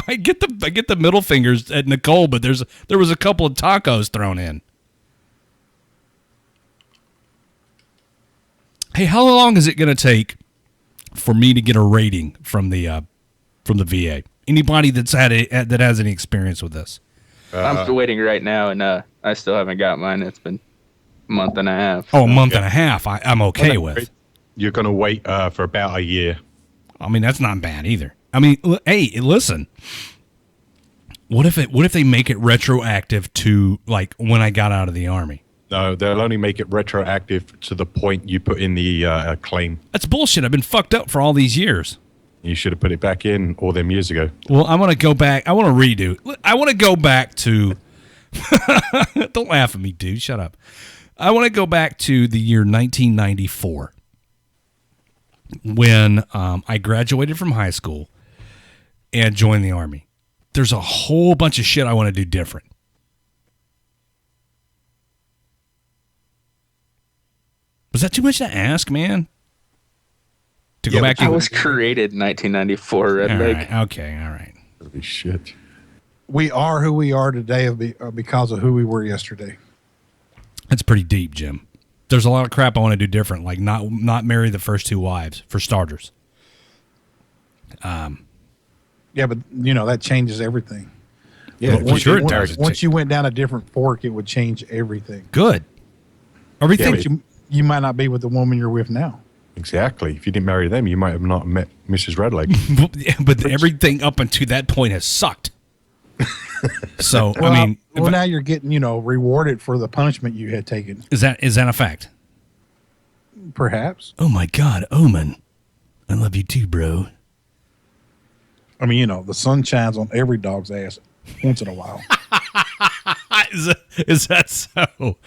I get the middle fingers at Nicole, but there was a couple of tacos thrown in. Hey, how long is it going to take for me to get a rating from the VA? Anybody that has any experience with this? I'm waiting right now, and I still haven't got mine. It's been a month and a half. Oh, a month and a half. I'm okay with. You're going to wait for about a year. I mean, that's not bad either. I mean, hey, listen. What if they make it retroactive to like when I got out of the Army? No, they'll only make it retroactive to the point you put in the claim. That's bullshit. I've been fucked up for all these years. You should have put it back in all them years ago. Well, I want to go back. I want to redo. I want to go back to. Don't laugh at me, dude. Shut up. I want to go back to the year 1994 when I graduated from high school and joined the Army. There's a whole bunch of shit I want to do different. Was that too much to ask, man? To go back to... I was created in 1994, Red Lake. Right, okay, all right. Holy shit. We are who we are today because of who we were yesterday. That's pretty deep, Jim. There's a lot of crap I want to do different, like not marry the first two wives, for starters. Yeah, but, that changes everything. Yeah, Once you went down a different fork, it would change everything. Good. Everything... You might not be with the woman you're with now. Exactly. If you didn't marry them, you might have not met Mrs. Red Lake. But everything up until that point has sucked. So, well, I mean... now you're getting, rewarded for the punishment you had taken. Is that a fact? Perhaps. Oh, my God. Omen. I love you too, bro. I mean, the sun shines on every dog's ass once in a while. Is that so?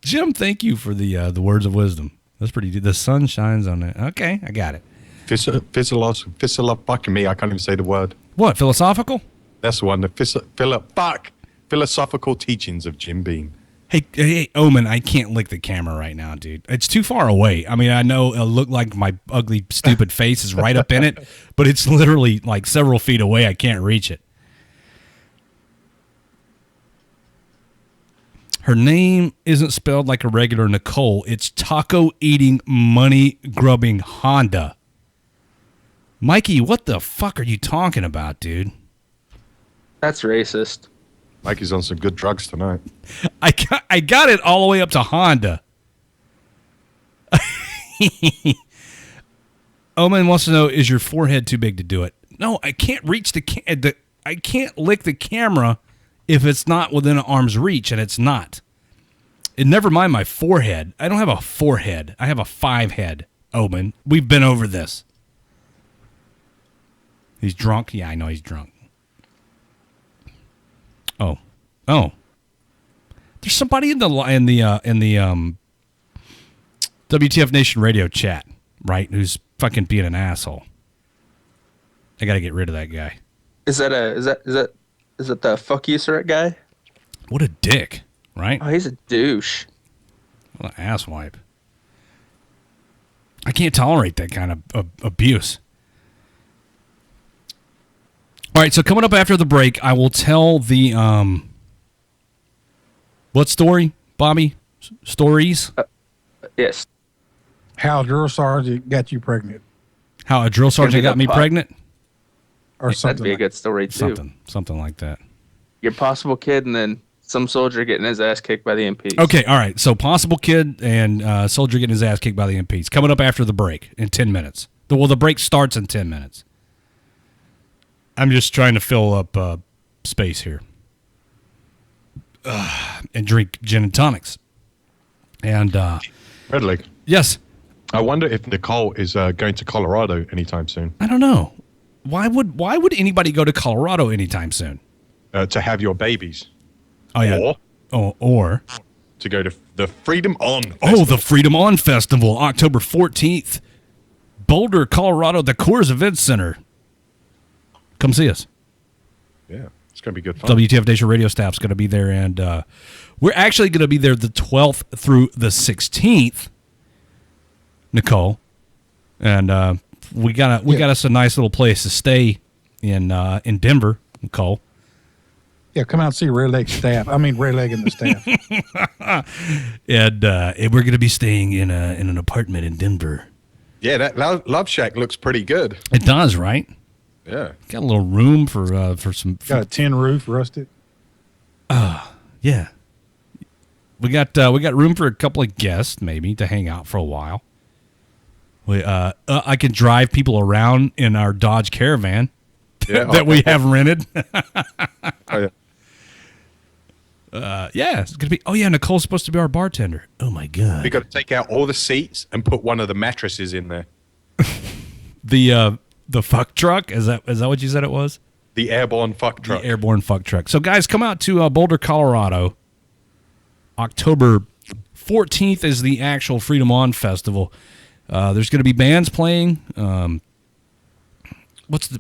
Jim, thank you for the words of wisdom. That's pretty good. The sun shines on it. Okay, I got it. Fucking me. I can't even say the word. What, philosophical? That's the one. The philosophical teachings of Jim Beam. Hey, Omen, I can't lick the camera right now, dude. It's too far away. I mean, I know it'll look like my ugly, stupid face is right up in it, but it's literally like several feet away. I can't reach it. Her name isn't spelled like a regular Nicole. It's taco-eating, money-grubbing Honda. Mikey, what the fuck are you talking about, dude? That's racist. Mikey's on some good drugs tonight. I got it all the way up to Honda. Omen wants to know, is your forehead too big to do it? No, I can't reach I can't lick the camera if it's not within an arm's reach, and it's not. And never mind my forehead. I don't have a forehead. I have a 5 head, Omen. We've been over this. He's drunk? Yeah, I know he's drunk. Oh. There's somebody in the WTF Nation radio chat, right, who's fucking being an asshole. I got to get rid of that guy. Is that the fuck you sir guy? What a dick, right? Oh, he's a douche. What an asswipe. I can't tolerate that kind of abuse. All right, so coming up after the break, I will tell the what story, Bobby? Stories? Yes. How a drill sergeant got you pregnant. How a drill sergeant got me pregnant? Or something. That'd be a good story, too. Something like that. Your possible kid and then some soldier getting his ass kicked by the MPs. Okay, all right. So possible kid and soldier getting his ass kicked by the MPs. Coming up after the break in 10 minutes. The break starts in 10 minutes. I'm just trying to fill up space here. And drink gin and tonics. And Red Lake. Yes. I wonder if Nicole is going to Colorado anytime soon. I don't know. Why would anybody go to Colorado anytime soon? To have your babies. Oh yeah. Or to go to the Freedom On Festival. Oh, the Freedom On Festival, October 14th. Boulder, Colorado, the Coors Events Center. Come see us. Yeah, it's going to be good fun. WTF Nation radio staff's going to be there, and we're actually going to be there the 12th through the 16th, Nicole. And we got us a nice little place to stay in Denver, Nicole. Yeah, come out and see Red Leg staff. I mean, Red Leg and the staff. And we're going to be staying in an apartment in Denver. Yeah, that Love Shack looks pretty good. It does, right? Yeah. Got a little room for some. Got a tin roof, rusted. Yeah. We got room for a couple of guests, maybe, to hang out for a while. I can drive people around in our Dodge Caravan that we have rented. Oh, yeah, it's gonna be. Oh yeah, Nicole's supposed to be our bartender. Oh my god. We got to take out all the seats and put one of the mattresses in there. The fuck truck, is that what you said it was? The airborne fuck truck. The airborne fuck truck. So guys, come out to Boulder, Colorado. October 14th is the actual Freedom On Festival. There's going to be bands playing. What's the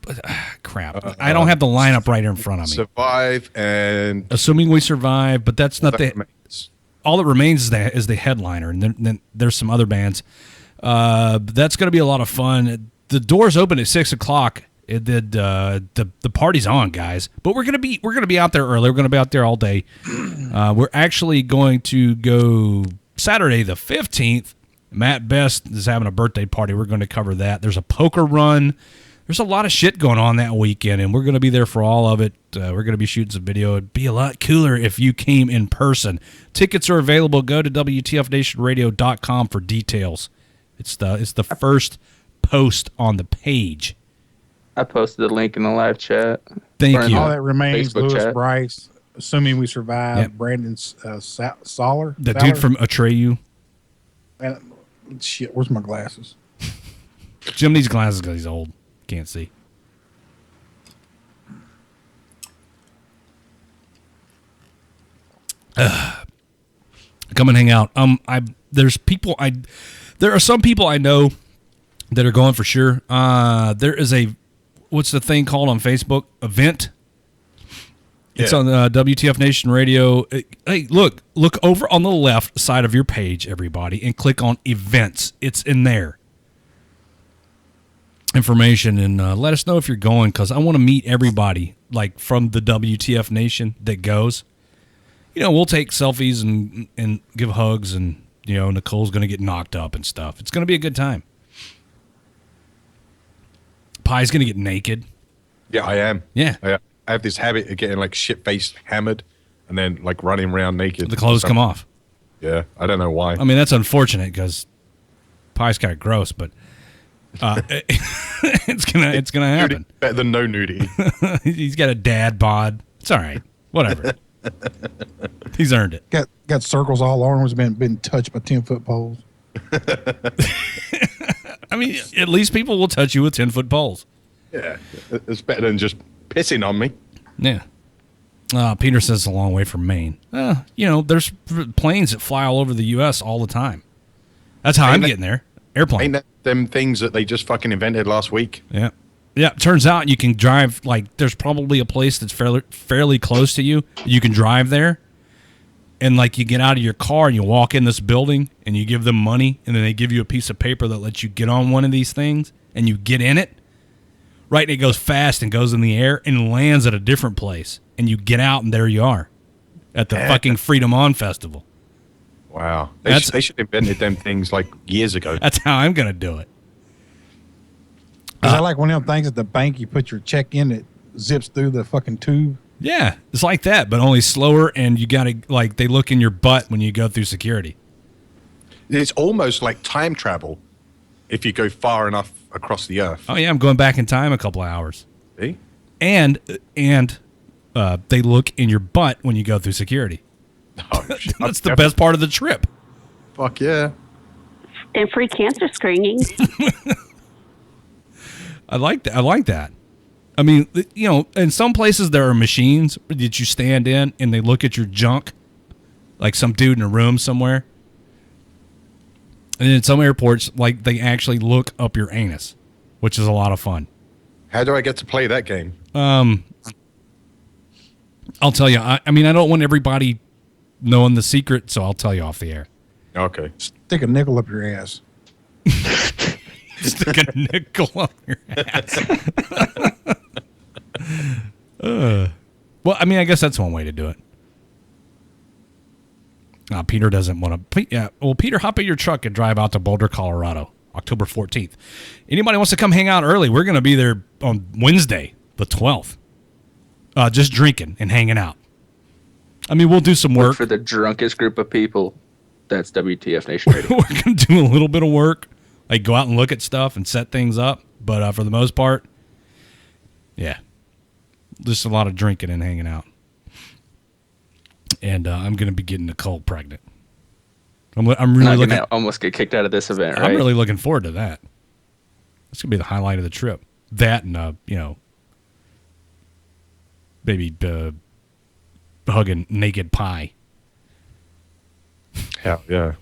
crap? I don't have the lineup right in front of me. Survive and Assuming We Survive, but that's not the. All that remains is the headliner, and then there's some other bands. That's going to be a lot of fun. The doors open at 6:00. The party's on, guys. But we're gonna be out there early. We're gonna be out there all day. We're actually going to go Saturday the 15th. Matt Best is having a birthday party. We're going to cover that. There's a poker run. There's a lot of shit going on that weekend, and we're going to be there for all of it. We're going to be shooting some video. It'd be a lot cooler if you came in person. Tickets are available. Go to WTFNationRadio.com for details. It's the first post on the page. I posted the link in the live chat. Thank you. All that remains, Facebook Lewis chat. Bryce, Assuming We Survive, Yep. Brandon Soller. The dude from Atreyu. And, shit, where's my glasses? Jim needs glasses because he's old. Can't see. Come and hang out. There are some people I know that are going for sure. There is what's the thing called on Facebook? Event. It's on WTF Nation Radio. Hey, look over on the left side of your page, everybody, and click on events. It's in there. Information, and let us know if you're going, because I want to meet everybody, like from the WTF Nation that goes. We'll take selfies and give hugs, and Nicole's going to get knocked up and stuff. It's going to be a good time. Pie's going to get naked. Yeah, I am. Yeah. I have this habit of getting like shit-faced hammered and then like running around naked. The clothes come off. Yeah, I don't know why. I mean, that's unfortunate because Pie's kind of gross, but it's gonna happen. Better than no nudity. He's got a dad bod. It's all right. Whatever. He's earned it. Got circles all over him. Been touched by 10-foot poles. I mean, at least people will touch you with 10-foot poles. Yeah, it's better than just pissing on me. Yeah. Peter says it's a long way from Maine. There's planes that fly all over the U.S. all the time. That's how I'm getting there. Airplane. Ain't that them things that they just fucking invented last week? Yeah. Yeah, turns out you can drive, like, there's probably a place that's fairly close to you. You can drive there, and, like, you get out of your car and you walk in this building, and you give them money, and then they give you a piece of paper that lets you get on one of these things, and you get in it, right, and it goes fast and goes in the air and lands at a different place, and you get out, and there you are at the fucking Freedom On Festival. Wow. They should have invented them things, like, years ago. That's how I'm going to do it. Is that like one of them things at the bank you put your check in that zips through the fucking tube? Yeah, it's like that, but only slower, and you got to, like, they look in your butt when you go through security. It's almost like time travel if you go far enough across the earth. Oh, yeah, I'm going back in time a couple of hours. See? And they look in your butt when you go through security. Oh, That's the best part of the trip. Fuck yeah. And free cancer screenings. I like that. I mean, in some places there are machines that you stand in and they look at your junk, like some dude in a room somewhere. And in some airports, like, they actually look up your anus, which is a lot of fun. How do I get to play that game? I'll tell you. I mean, I don't want everybody knowing the secret, so I'll tell you off the air. Okay. Stick a nickel up your ass. Stick a nickel up your ass. Well, I mean, I guess that's one way to do it. Peter doesn't want to. Yeah. Well, Peter, hop in your truck and drive out to Boulder, Colorado, October 14th. Anybody wants to come hang out early? We're going to be there on Wednesday, the 12th. Just drinking and hanging out. I mean, we'll do some work. Look for the drunkest group of people. That's WTF Nation Radio. We're going to do a little bit of work, like go out and look at stuff and set things up. But for the most part, yeah, just a lot of drinking and hanging out. And I'm going to be getting Nicole pregnant. I'm really looking. Almost get kicked out of this event, right? I'm really looking forward to that. That's going to be the highlight of the trip. That and baby hugging naked pie. Hell yeah.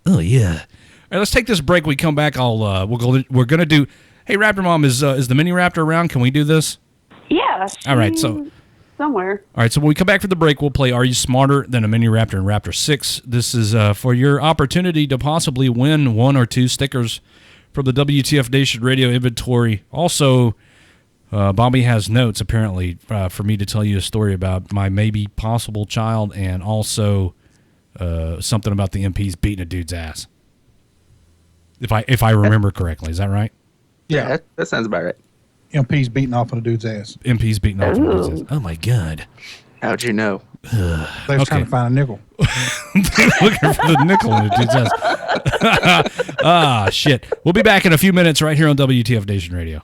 Oh yeah. All right, let's take this break. We come back. We're gonna do. Hey, Raptor Mom, is the Mini Raptor around? Can we do this? Yeah. All right. So somewhere. All right. So when we come back from the break, we'll play Are You Smarter Than a Mini Raptor and Raptor 6. This is for your opportunity to possibly win 1 or 2 stickers from the WTF Nation Radio inventory. Also, Bobby has notes apparently for me to tell you a story about my maybe possible child, and also something about the MPs beating a dude's ass. If I remember correctly, is that right? Yeah, that sounds about right. MP's beating off on a dude's ass. MP's beating off on a dude's ass. Oh my God! How'd you know? They was trying to find a nickel. Looking for the nickel in the dude's ass. Shit. We'll be back in a few minutes right here on WTF Nation Radio.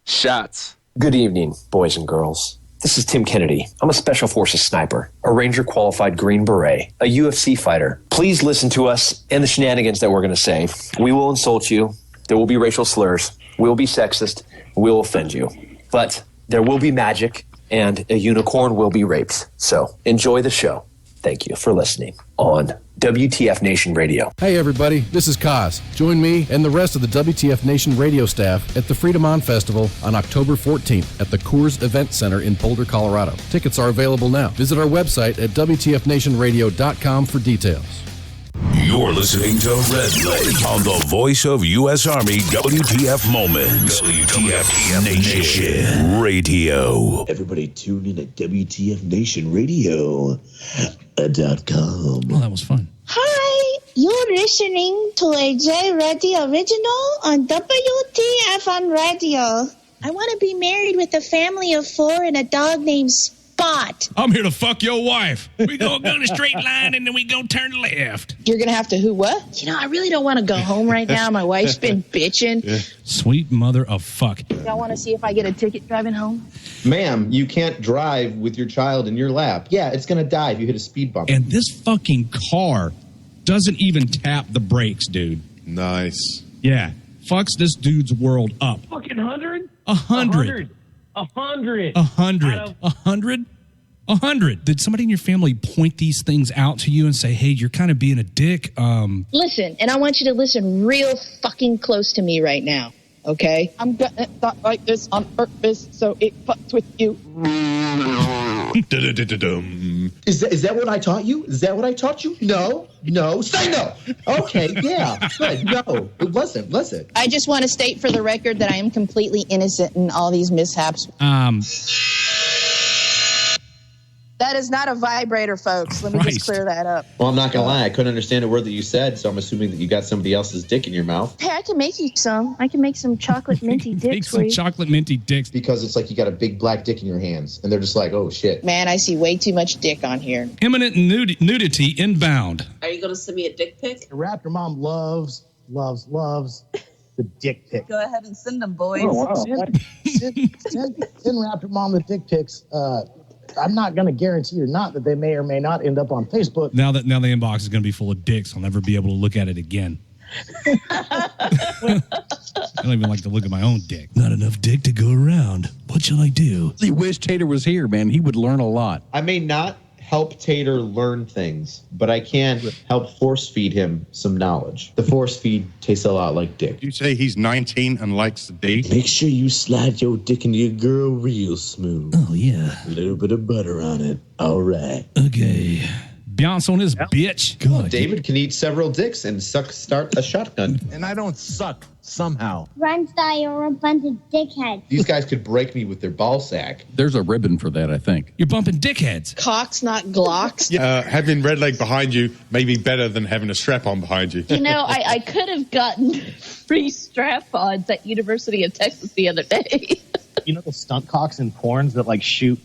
Shots. Good evening, boys and girls. This is Tim Kennedy. I'm a Special Forces sniper, a Ranger qualified Green Beret, a UFC fighter. Please listen to us and the shenanigans that we're going to say. We will insult you. There will be racial slurs. We will be sexist. We will offend you. But there will be magic, and a unicorn will be raped. So enjoy the show. Thank you for listening on WTF Nation Radio. Hey everybody, this is Kaz. Join me and the rest of the WTF Nation radio staff at the Freedom On Festival on October 14th at the Coors Event Center in Boulder, Colorado. Tickets are available now. Visit our website at WTFNationRadio.com for details. You're listening to Red Leg on the voice of U.S. Army WTF Moments. WTF Nation Radio. Everybody tune in at WTFNationRadio.com. Well, that was fun. Hi, you're listening to a J Radio original on WTF on Radio. I want to be married with a family of 4 and a dog named Spot. I'm here to fuck your wife. We go in a straight line and then we go turn left. You're going to have to who what? You know, I really don't want to go home right now. My wife's been bitching. Yeah. Sweet mother of fuck. Y'all want to see if I get a ticket driving home? Ma'am, you can't drive with your child in your lap. Yeah, it's going to die if you hit a speed bump. And this fucking car doesn't even tap the brakes, dude. Nice. Yeah. Fucks this dude's world up. Fucking 100? 100. 100. 100. 100? 100. Did somebody in your family point these things out to you and say, hey, you're kind of being a dick? Listen, and I want you to listen real fucking close to me right now, okay? I'm gonna talk like this on purpose so it fucks with you. Is that what I taught you? Is that what I taught you? No. Say no. Okay, yeah, good. No, it wasn't, was it? I just want to state for the record that I am completely innocent in all these mishaps. That is not a vibrator, folks. Let me just clear that up. Well, I'm not going to lie. I couldn't understand a word that you said, so I'm assuming that you got somebody else's dick in your mouth. Hey, I can make you some. I can make some chocolate minty dicks Make some chocolate minty dicks. Because it's like you got a big black dick in your hands, and they're just like, oh, shit. Man, I see way too much dick on here. Imminent nudity inbound. Are you going to send me a dick pic? Raptor Mom loves the dick pic. Go ahead and send them, boys. Oh, wow. Send Raptor Mom the dick pics. I'm not going to guarantee or not that they may or may not end up on Facebook. Now the inbox is going to be full of dicks, I'll never be able to look at it again. I don't even like to look at my own dick. Not enough dick to go around. What shall I do? I wish Tater was here, man. He would learn a lot. I may not help Tater learn things, but I can help force feed him some knowledge. The force feed tastes a lot like dick. You say he's 19 and likes the D? Make sure you slide your dick into your girl real smooth. Oh, yeah. A little bit of butter on it. All right. Okay. Beyonce on his bitch. Good. David can eat several dicks and start a shotgun. And I don't suck somehow. Run style, you're a bunch of dickheads. These guys could break me with their ball sack. There's a ribbon for that, I think. You're bumping dickheads. Cocks, not Glocks. Having red leg behind you may be better than having a strap on behind you. You know, I could have gotten free strap-ons at University of Texas the other day. You know the stunt cocks in porns that like shoot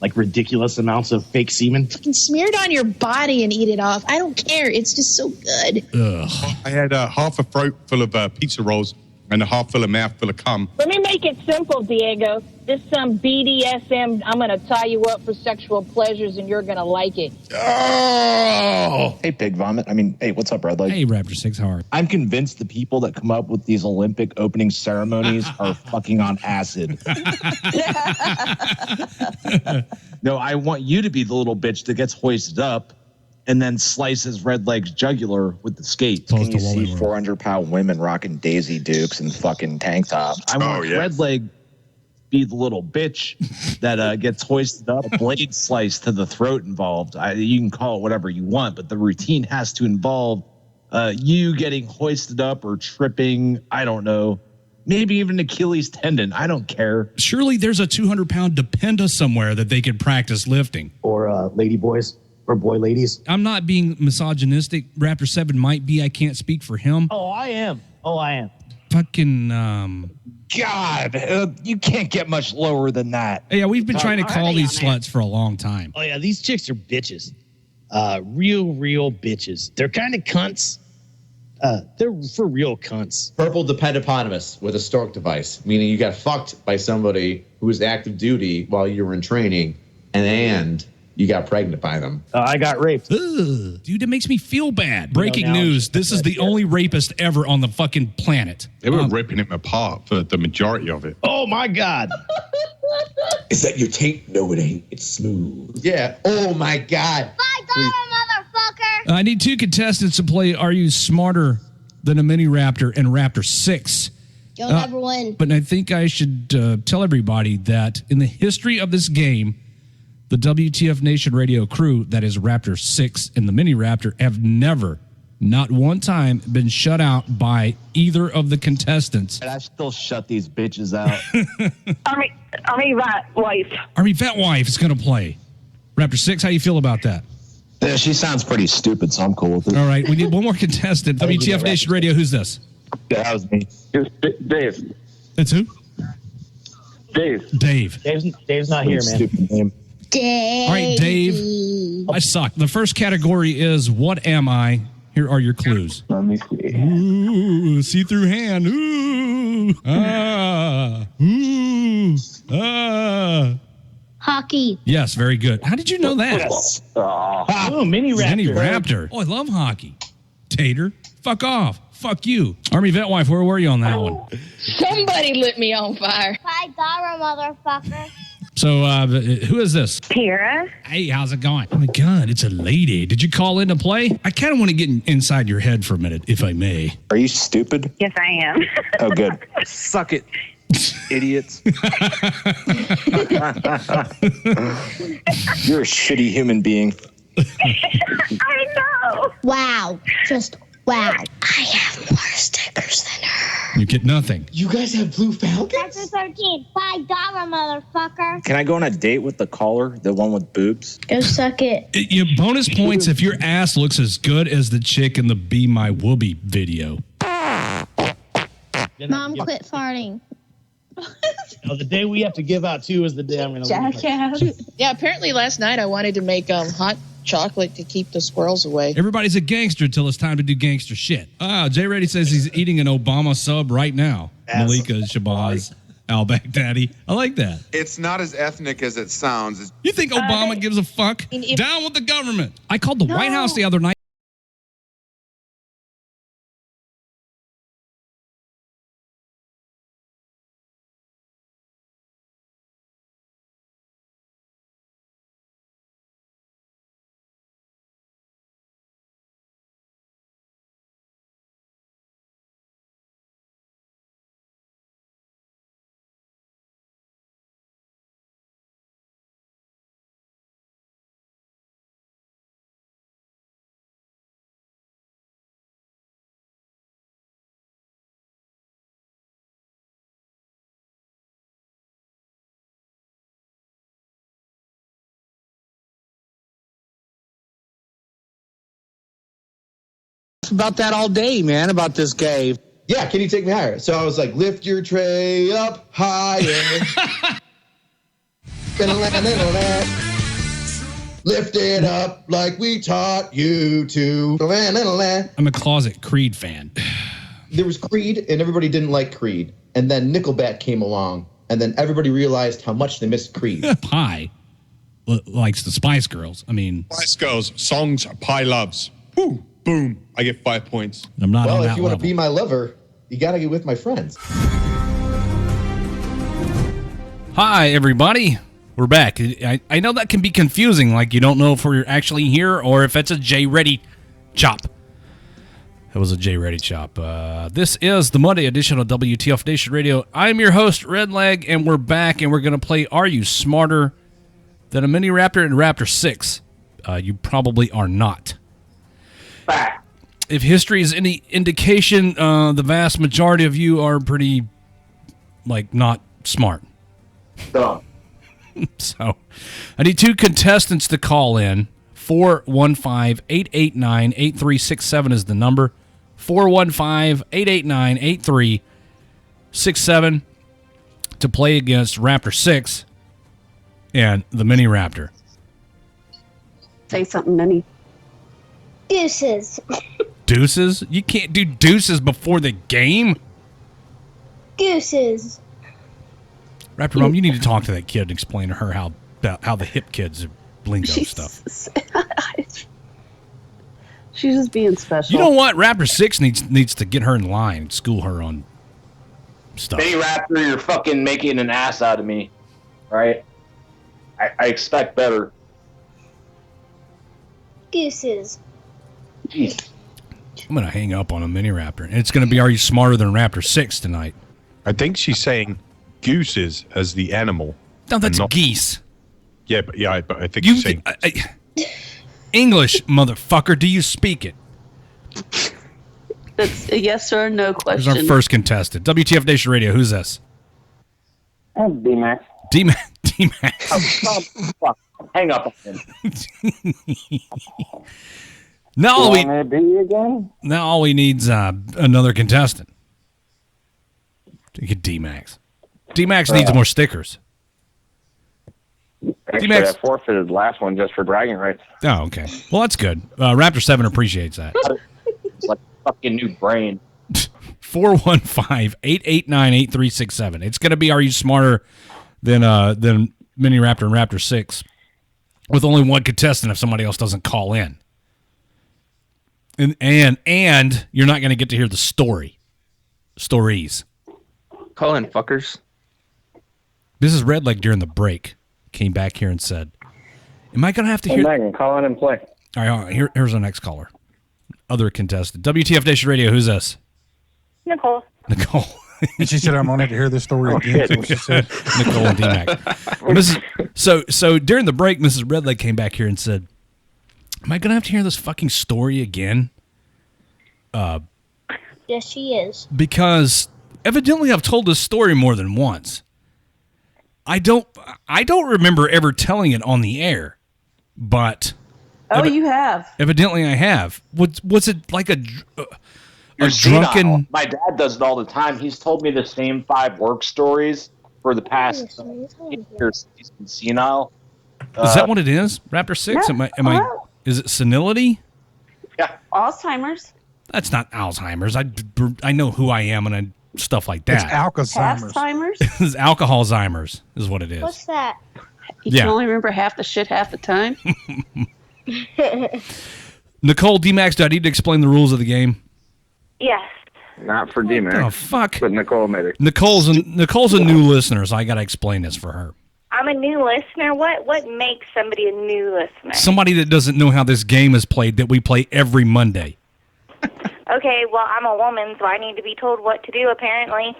like ridiculous amounts of fake semen? Fucking smear it on your body and eat it off. I don't care. It's just so good. Ugh. I had half a throat full of pizza rolls and a half full of mouth full of cum. Let me make it simple, Diego. This is some BDSM. I'm going to tie you up for sexual pleasures, and you're going to like it. Oh! Hey, Pig Vomit. Hey, what's up, Red Leg? Hey, Raptor 6, how are you? I'm convinced the people that come up with these Olympic opening ceremonies are fucking on acid. No, I want you to be the little bitch that gets hoisted up and then slices Red Leg's jugular with the skates. Can you see 400-pound women rocking Daisy Dukes and fucking tank tops? I want Red Leg be the little bitch that gets hoisted up, a blade slice to the throat involved. You can call it whatever you want, but the routine has to involve you getting hoisted up or tripping. I don't know. Maybe even Achilles tendon. I don't care. Surely there's a 200-pound Dependa somewhere that they could practice lifting. Or lady boys. Or boy ladies. I'm not being misogynistic. Raptor 7 might be. I can't speak for him. Oh, I am. Fucking, God, you can't get much lower than that. Yeah, we've been trying to call these sluts for a long time. Oh, yeah, these chicks are bitches. Real bitches. They're kind of cunts. They're for real cunts. Purple dependopotamus with a stork device, meaning you got fucked by somebody who was active duty while you were in training, and you got pregnant by them. I got raped. Ugh. Dude, it makes me feel bad. Breaking news. This is the only rapist ever on the fucking planet. They were ripping him apart for the majority of it. Oh, my God. Is that your tape? No, it ain't. It's smooth. Yeah. Oh, my God. $5, motherfucker. I need 2 contestants to play Are You Smarter Than a Mini Raptor and Raptor 6. You'll never win. But I think I should tell everybody that in the history of this game, the WTF Nation radio crew, that is Raptor 6 and the Mini Raptor, have never, not one time, been shut out by either of the contestants. And I still shut these bitches out. Army Rat Wife. Army Vet Wife is going to play. Raptor 6, how you feel about that? Yeah, she sounds pretty stupid, so I'm cool with it. All right, we need one more contestant. WTF Nation radio, who's this? That was me. It was Dave. It's who? Dave. Dave's not here, man. Stupid name. Dave. All right, Dave. I suck. The first category is What Am I? Here are your clues. Let me see. Ooh, see-through hand. Ooh. Ah. Ooh. Ah. Hockey. Yes, very good. How did you know that? Oh, Mini Raptor. Mini Raptor. Oh, I love hockey. Tater. Fuck off. Fuck you. Army Vet Wife, where were you on that one? Somebody lit me on fire. $5, motherfucker. So, who is this? Tara. Hey, how's it going? Oh, my God, it's a lady. Did you call in to play? I kind of want to get inside your head for a minute, if I may. Are you stupid? Yes, I am. Oh, good. Suck it, idiots. You're a shitty human being. I know. Wow. Just wow. I have more stickers than her. You get nothing. You guys have blue falcons? That's 13. $5, motherfucker. Can I go on a date with the caller, the one with boobs? Go suck it. You bonus points if your ass looks as good as the chick in the Be My Whoopee video. Mom, quit farting. No, the day we have to give out too is the day I'm going to Yeah, apparently last night I wanted to make hot chocolate to keep the squirrels away. Everybody's a gangster until it's time to do gangster shit. Jay Reddy says he's eating an Obama sub right now. Malika Shabazz, Al Baghdadi. I like that. It's not as ethnic as it sounds. You think Obama gives a fuck? Down with the government. I called the White House the other night. About that all day, man, about this gay. Yeah, can you take me higher? So I was like, lift your tray up higher. Lift it up like we taught you to. I'm a closet Creed fan. There was Creed, and everybody didn't like Creed. And then Nickelback came along, and then everybody realized how much they missed Creed. Pie likes the Spice Girls. I mean, Spice Girls, songs Pie loves. Woo, boom. I get 5 points. I'm not well, on if that you want to level. be my lover, you got to get with my friends. Hi, everybody. We're back. I know that can be confusing, like you don't know if we're actually here or if it's a J Ready chop. It was a J Ready chop. This is the Monday edition of WTF Nation Radio. I'm your host, Redleg, and we're back, and we're going to play Are You Smarter Than a Mini Raptor and Raptor 6? You probably are not. Back. If history is any indication, the vast majority of you are pretty, not smart. Dumb. So, I need two contestants to call in. 415-889-8367 is the number. 415-889-8367 to play against Raptor 6 and the Mini Raptor. Say something, Minnie. Deuces. Deuces? You can't do deuces before the game? Gooses. Raptor Mom, you need to talk to that kid and explain to her how the hip kids are lingo stuff. She's just being special. You know what? Raptor 6 needs to get her in line and school her on stuff. Mini Raptor, you're fucking making an ass out of me. Right? I expect better. Gooses. Jeez. I'm going to hang up on a Mini Raptor. And it's going to be Are You Smarter Than Raptor 6 tonight. I think she's saying gooses as the animal. No, that's geese. Yeah, but I think you're saying English, motherfucker. Do you speak it? That's a yes or a no Here's question. our first contestant. WTF Nation Radio. Who's this? D-Max. D-Max. Oh, fuck. Hang up on him. Now all we need's another contestant to get D-Max. D-Max needs more stickers. Actually, D-Max. I forfeited the last one just for bragging rights. Oh, okay. Well, that's good. Raptor 7 appreciates that. It's like a fucking new brain. 415-889-8367. It's going to be Are You Smarter Than Mini Raptor and Raptor 6 with only one contestant if somebody else doesn't call in. And you're not going to get to hear the stories. Call in, fuckers. This is Redleg during the break. Came back here and said, am I going to have to hear... Megan, call in and play. All right. Here's our next caller. Other contestant. WTF Nation Radio, who's this? Nicole. Nicole. And she said, I'm going to have to hear this story again. That's what she said. Nicole and D-Mac. So during the break, Mrs. Redleg came back here and said, am I going to have to hear this fucking story again? Yes, she is. Because evidently I've told this story more than once. I don't remember ever telling it on the air, but you have. Evidently I have. Was it like a You're drunken? senile. My dad does it all the time. He's told me the same 5 work stories for the past 8 years. He's been senile. Is that what it is? Raptor 6? No. Is it senility? Yeah. Alzheimer's. That's not Alzheimer's. I know who I am and stuff like that. It's Alzheimer's. Alzheimer's. It's Alcoholzheimer's is what it is. What's that? You Yeah. can only remember half the shit half the time. Nicole, D-Max, do I need to explain the rules of the game? Yes. Not for D-Max. Oh, fuck. But Nicole made it. Nicole's a new listener, so I got to explain this for her. I'm a new listener. What makes somebody a new listener? Somebody that doesn't know how this game is played that we play every Monday. Okay, well, I'm a woman, so I need to be told what to do, apparently.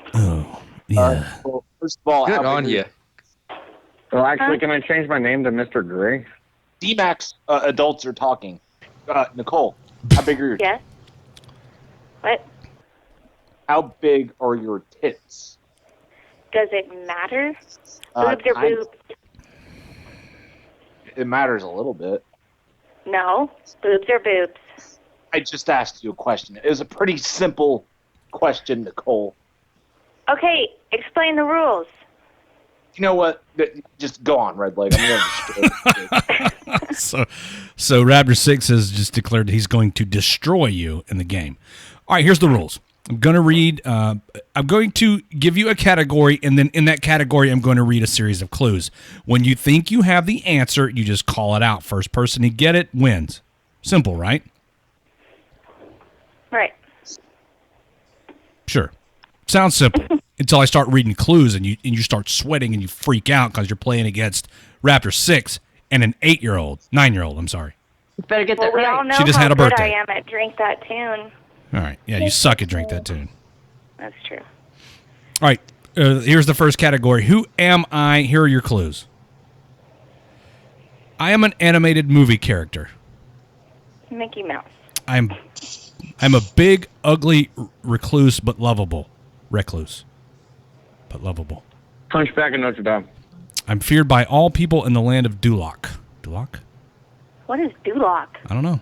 Yeah. Well, first of all, Good on you. Well, actually, can I change my name to Mr. Gray? D-Max adults are talking. Nicole, how big are your Yes. What? How big are your tits? Does it matter? Boobs are kind boobs. It matters a little bit. No, boobs are boobs. I just asked you a question. It was a pretty simple question, Nicole. Okay, explain the rules. You know what? Just go on, Red Leg. I'm going to So Raptor 6 has just declared that he's going to destroy you in the game. All right, here's the rules. I'm going to read. I'm going to give you a category, and then in that category, I'm going to read a series of clues. When you think you have the answer, you just call it out. First person to get it wins. Simple, right? Right. Sure. Sounds simple until I start reading clues and you start sweating and you freak out because you're playing against Raptor 6 and an 9-year-old. I'm sorry. You better get that We right. all know She just how had a good birthday. I am at Drink That Tune. All right. Yeah, you suck at Drink That Tune. That's true. All right. Here's the first category. Who am I? Here are your clues. I am an animated movie character. Mickey Mouse. I'm a big, ugly recluse, but lovable. Recluse, but lovable. Hunchback of Notre Dame. I'm feared by all people in the land of Duloc. Duloc? What is Duloc? I don't know.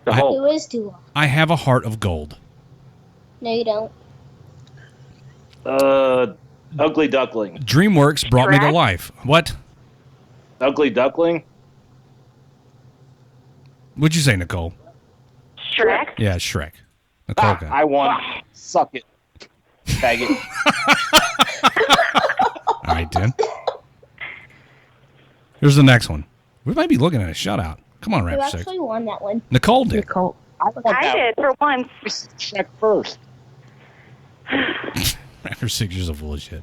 Who is Dula? I have a heart of gold. No, you don't. Ugly Duckling. DreamWorks brought me to Shrek? life. What? Ugly Duckling? What'd you say, Nicole? Shrek? Yeah, Shrek. Nicole got it. I won. Suck it. Faggot. All right, Dan. Here's the next one. We might be looking at a shutout. Come on, Who Raptor 6. actually won that one? Nicole did. I did for once. Shrek first. Raptor 6 is a full of shit.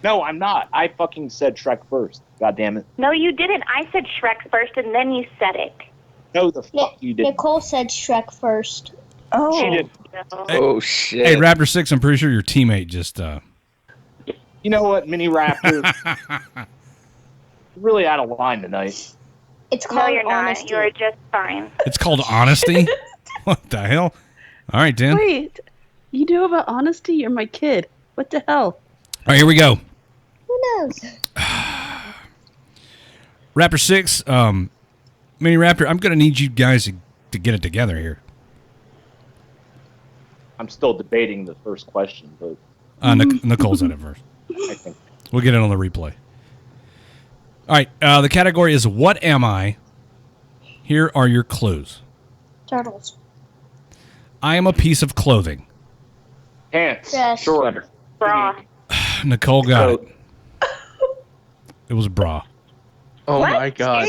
No, I'm not. I fucking said Shrek first. God damn it. No, you didn't. I said Shrek first, and then you said it. No, the fuck you didn't. Nicole said Shrek first. Oh. She did. Oh, shit. Hey, Raptor 6, I'm pretty sure your teammate just... You know what, Mini Raptor? Really out of line tonight. It's No, called you're not. honesty. You are just fine. It's called honesty? What the hell? All right, Dan. Wait, you know about honesty? You're my kid. What the hell? All right, here we go. Who knows? Raptor 6, Mini Raptor, I'm going to need you guys to get it together here. I'm still debating the first question, but Nicole's at it first. I think We'll get it on the replay. All right, the category is What Am I? Here are your clues. Turtles. I am a piece of clothing. pants, Yes. shorts, Bra. Nicole got it. It was a bra. Oh What? my god.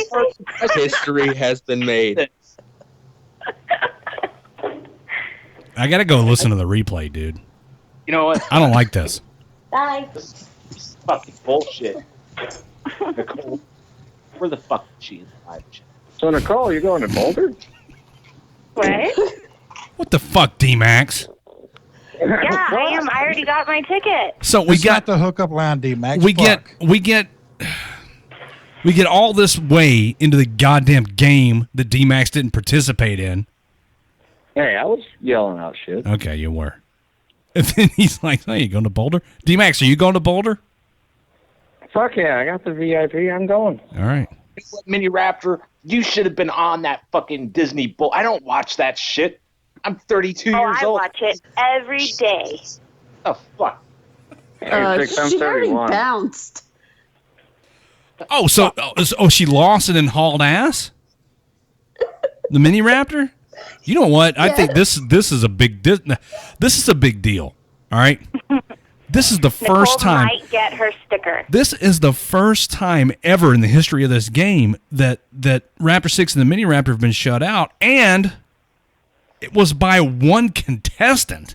History has been made. I got to go listen to the replay, dude. You know what? I don't like this. Bye. This is fucking bullshit. Nicole, where the fuck is she in the live chat? So, Nicole, you're going to Boulder? What? What the fuck, D-Max? Yeah, I am. I already got my ticket. So we It's got not the hookup line, D-Max. we Fuck. get all this way into the goddamn game that D-Max didn't participate in. Hey, I was yelling out shit. Okay, you were. And then he's like, "Hey, you going to Boulder? D-Max, are you going to Boulder?" Fuck yeah, I got the VIP. I'm going. All right. Mini Raptor, you should have been on that fucking Disney Bull. I don't watch that shit. I'm 32 years I old. watch it every day. Oh, fuck. I'm She already 31. bounced. Oh, so she lost and then hauled ass? The Mini Raptor? You know what? I think this is a big this is a big deal. All right? This is the first Nicole time. might get her sticker. This is the first time ever in the history of this game that Raptor 6 and the Mini Raptor have been shut out, and it was by one contestant.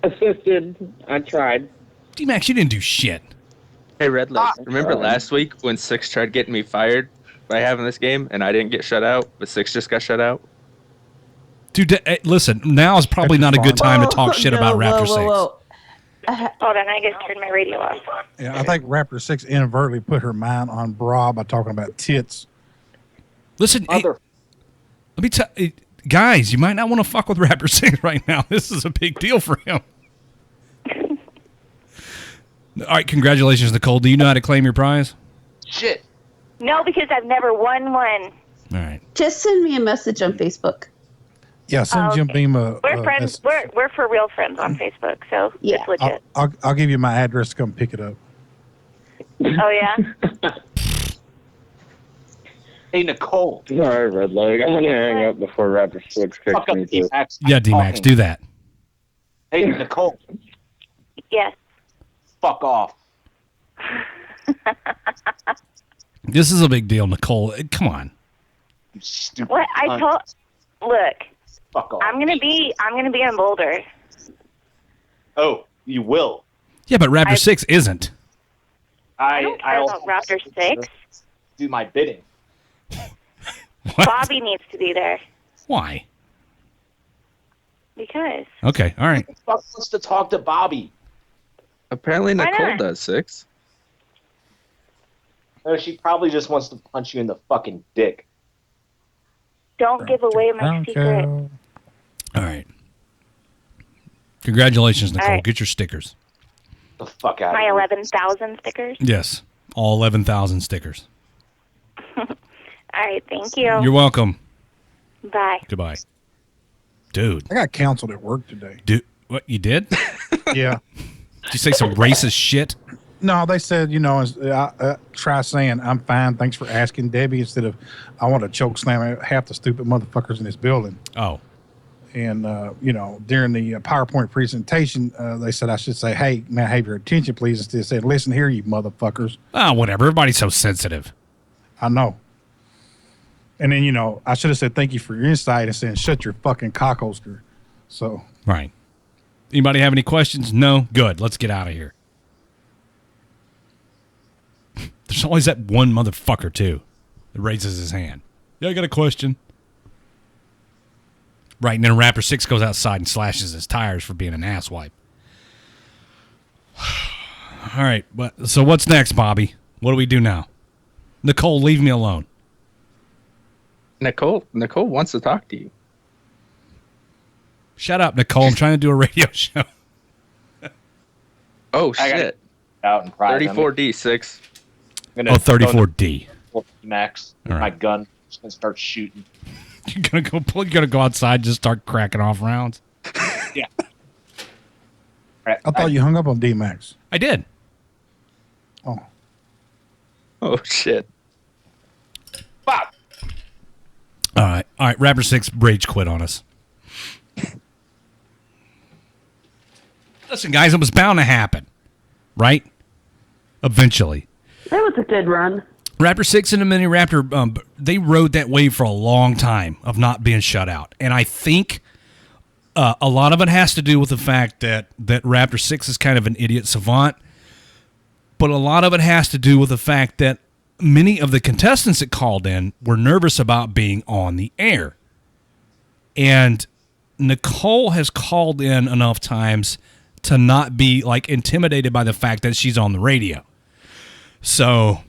Assisted. I tried. D-Max, you didn't do shit. Hey, Red Leg, remember last week when Six tried getting me fired by having this game and I didn't get shut out, but Six just got shut out? Dude, listen, now is probably not a good time to talk shit about Raptor 6. Hold on, I just turned my radio off. Yeah, I think Raptor 6 inadvertently put her mind on bra by talking about tits. Listen, hey, let me tell guys, you might not want to fuck with Raptor 6 right now. This is a big deal for him. All right, congratulations, Nicole. Do you know how to claim your prize? Shit. No, because I've never won one. All right. Just send me a message on Facebook. Yeah, send Jim Beam a. We're friends. We're for real friends on Facebook, so it's legit. I'll give you my address to come pick it up. Oh yeah. Hey, Nicole. All right, Red Leg. I'm gonna hang up before Raptor 6 kicks Fuck up, me too. D-Max. Yeah, D-Max, do that. Hey, Nicole. Yes. Fuck off. This is a big deal, Nicole. Come on. You stupid. What I told. Look. Fuck off. I'm gonna be in Boulder. Oh, you will. Yeah, but Raptor 6 isn't. I don't care about Raptor 6. Do my bidding. Bobby needs to be there. Why? Because. Okay, all right. Who the fuck wants to talk to Bobby? Apparently Why Nicole not? does, 6. No, she probably just wants to punch you in the fucking dick. Don't give away my secret. All right. Congratulations, Nicole. All right. Get your stickers. The fuck out My of here. 11,000 stickers. Yes, all 11,000 stickers. All right, thank you. You're welcome. Bye. Goodbye. Dude. I got canceled at work today. Dude, what, you did? Yeah. Did you say some racist shit? No, they said, try saying, I'm fine, thanks for asking, Debbie, instead of, I want to choke slam half the stupid motherfuckers in this building. Oh. And, during the PowerPoint presentation, they said I should say, hey, may I have your attention, please, instead of saying, listen here, you motherfuckers. Oh, whatever. Everybody's so sensitive. I know. And then, I should have said thank you for your insight and said, shut your fucking cockholster. So. Right. Anybody have any questions? No? Good. Let's get out of here. There's always that one motherfucker, too, that raises his hand. Yeah, I got a question. Right, and then Raptor 6 goes outside and slashes his tires for being an asswipe. All right, so what's next, Bobby? What do we do now? Nicole, leave me alone. Nicole wants to talk to you. Shut up, Nicole. I'm trying to do a radio show. Oh, shit. Out in private. 34D, 6. I'm gonna 34D. go to Max with All my right. gun. Just gonna start shooting. You're gonna go outside and just start cracking off rounds? Yeah. I thought you hung up on D-Max. I did. Oh, shit. Bob. All right. Raptor 6 rage quit on us. Listen, guys, it was bound to happen, right? Eventually. That was a good run. Raptor 6 and the Mini Raptor, they rode that wave for a long time of not being shut out. And I think a lot of it has to do with the fact that Raptor 6 is kind of an idiot savant. But a lot of it has to do with the fact that many of the contestants that called in were nervous about being on the air. And Nicole has called in enough times to not be intimidated by the fact that she's on the radio. So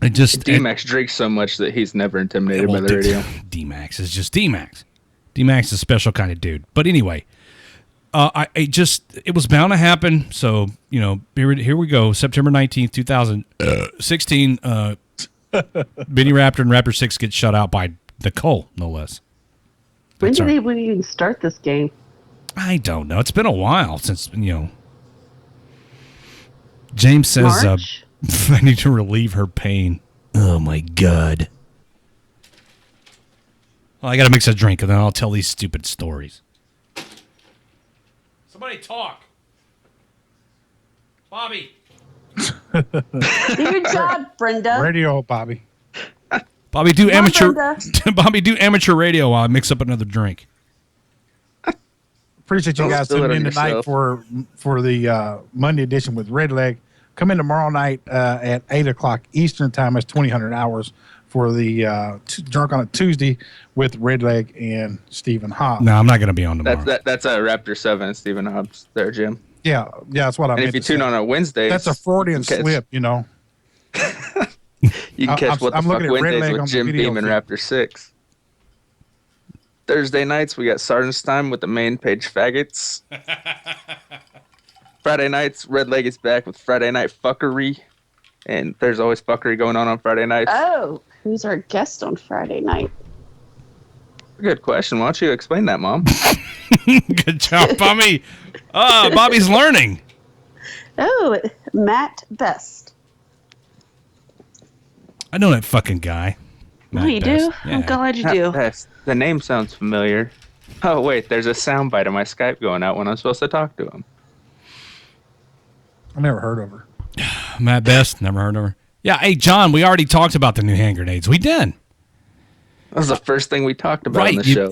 it just D-Max drinks so much that he's never intimidated by the radio. D-Max is just D-Max. D-Max is a special kind of dude. But anyway, it was bound to happen. So, here we go. September 19th, 2016, Mini Raptor and Raptor 6 get shut out by Nicole, no less. When did they even start this game? I don't know. It's been a while since, James says, March? I need to relieve her pain. Oh, my God. Well, I got to mix a drink, and then I'll tell these stupid stories. Somebody talk. Bobby. Do your job, Brenda. Radio, Bobby. Bobby, do Come on, amateur. Brenda. Bobby, do amateur radio while I mix up another drink. Appreciate you Don't guys spill it tuning in on tonight yourself. for the Monday edition with Red Leg. Come in tomorrow night at 8 o'clock Eastern time. It's 2000 hours for the Drunk on a Tuesday with Red Leg and Stephen Hobbs. No, I'm not going to be on tomorrow. That's a Raptor 7, Stephen Hobbs there, Jim. Yeah, that's what I And meant if you to tune say. on a Wednesday, That's a Freudian slip, You can catch I'm What the looking Fuck at Red Wednesdays Leg with on the Jim video Beam and feed. Raptor 6. Thursday nights, we got Sergeant's Time with the main page faggots. Friday nights, Red Leg is back with Friday Night Fuckery. And there's always fuckery going on Friday nights. Oh, Who's our guest on Friday night? Good question. Why don't you explain that, Mom? Good job, Bobby. Bobby's learning. Oh, Matt Best. I know that fucking guy. Oh, you do? I'm glad you do. The name sounds familiar. Oh, wait, there's a soundbite of my Skype going out when I'm supposed to talk to him. I never heard of her. Matt Best, never heard of her. Yeah, hey, John, we already talked about the new hand grenades. We did. That was the first thing we talked about on the show.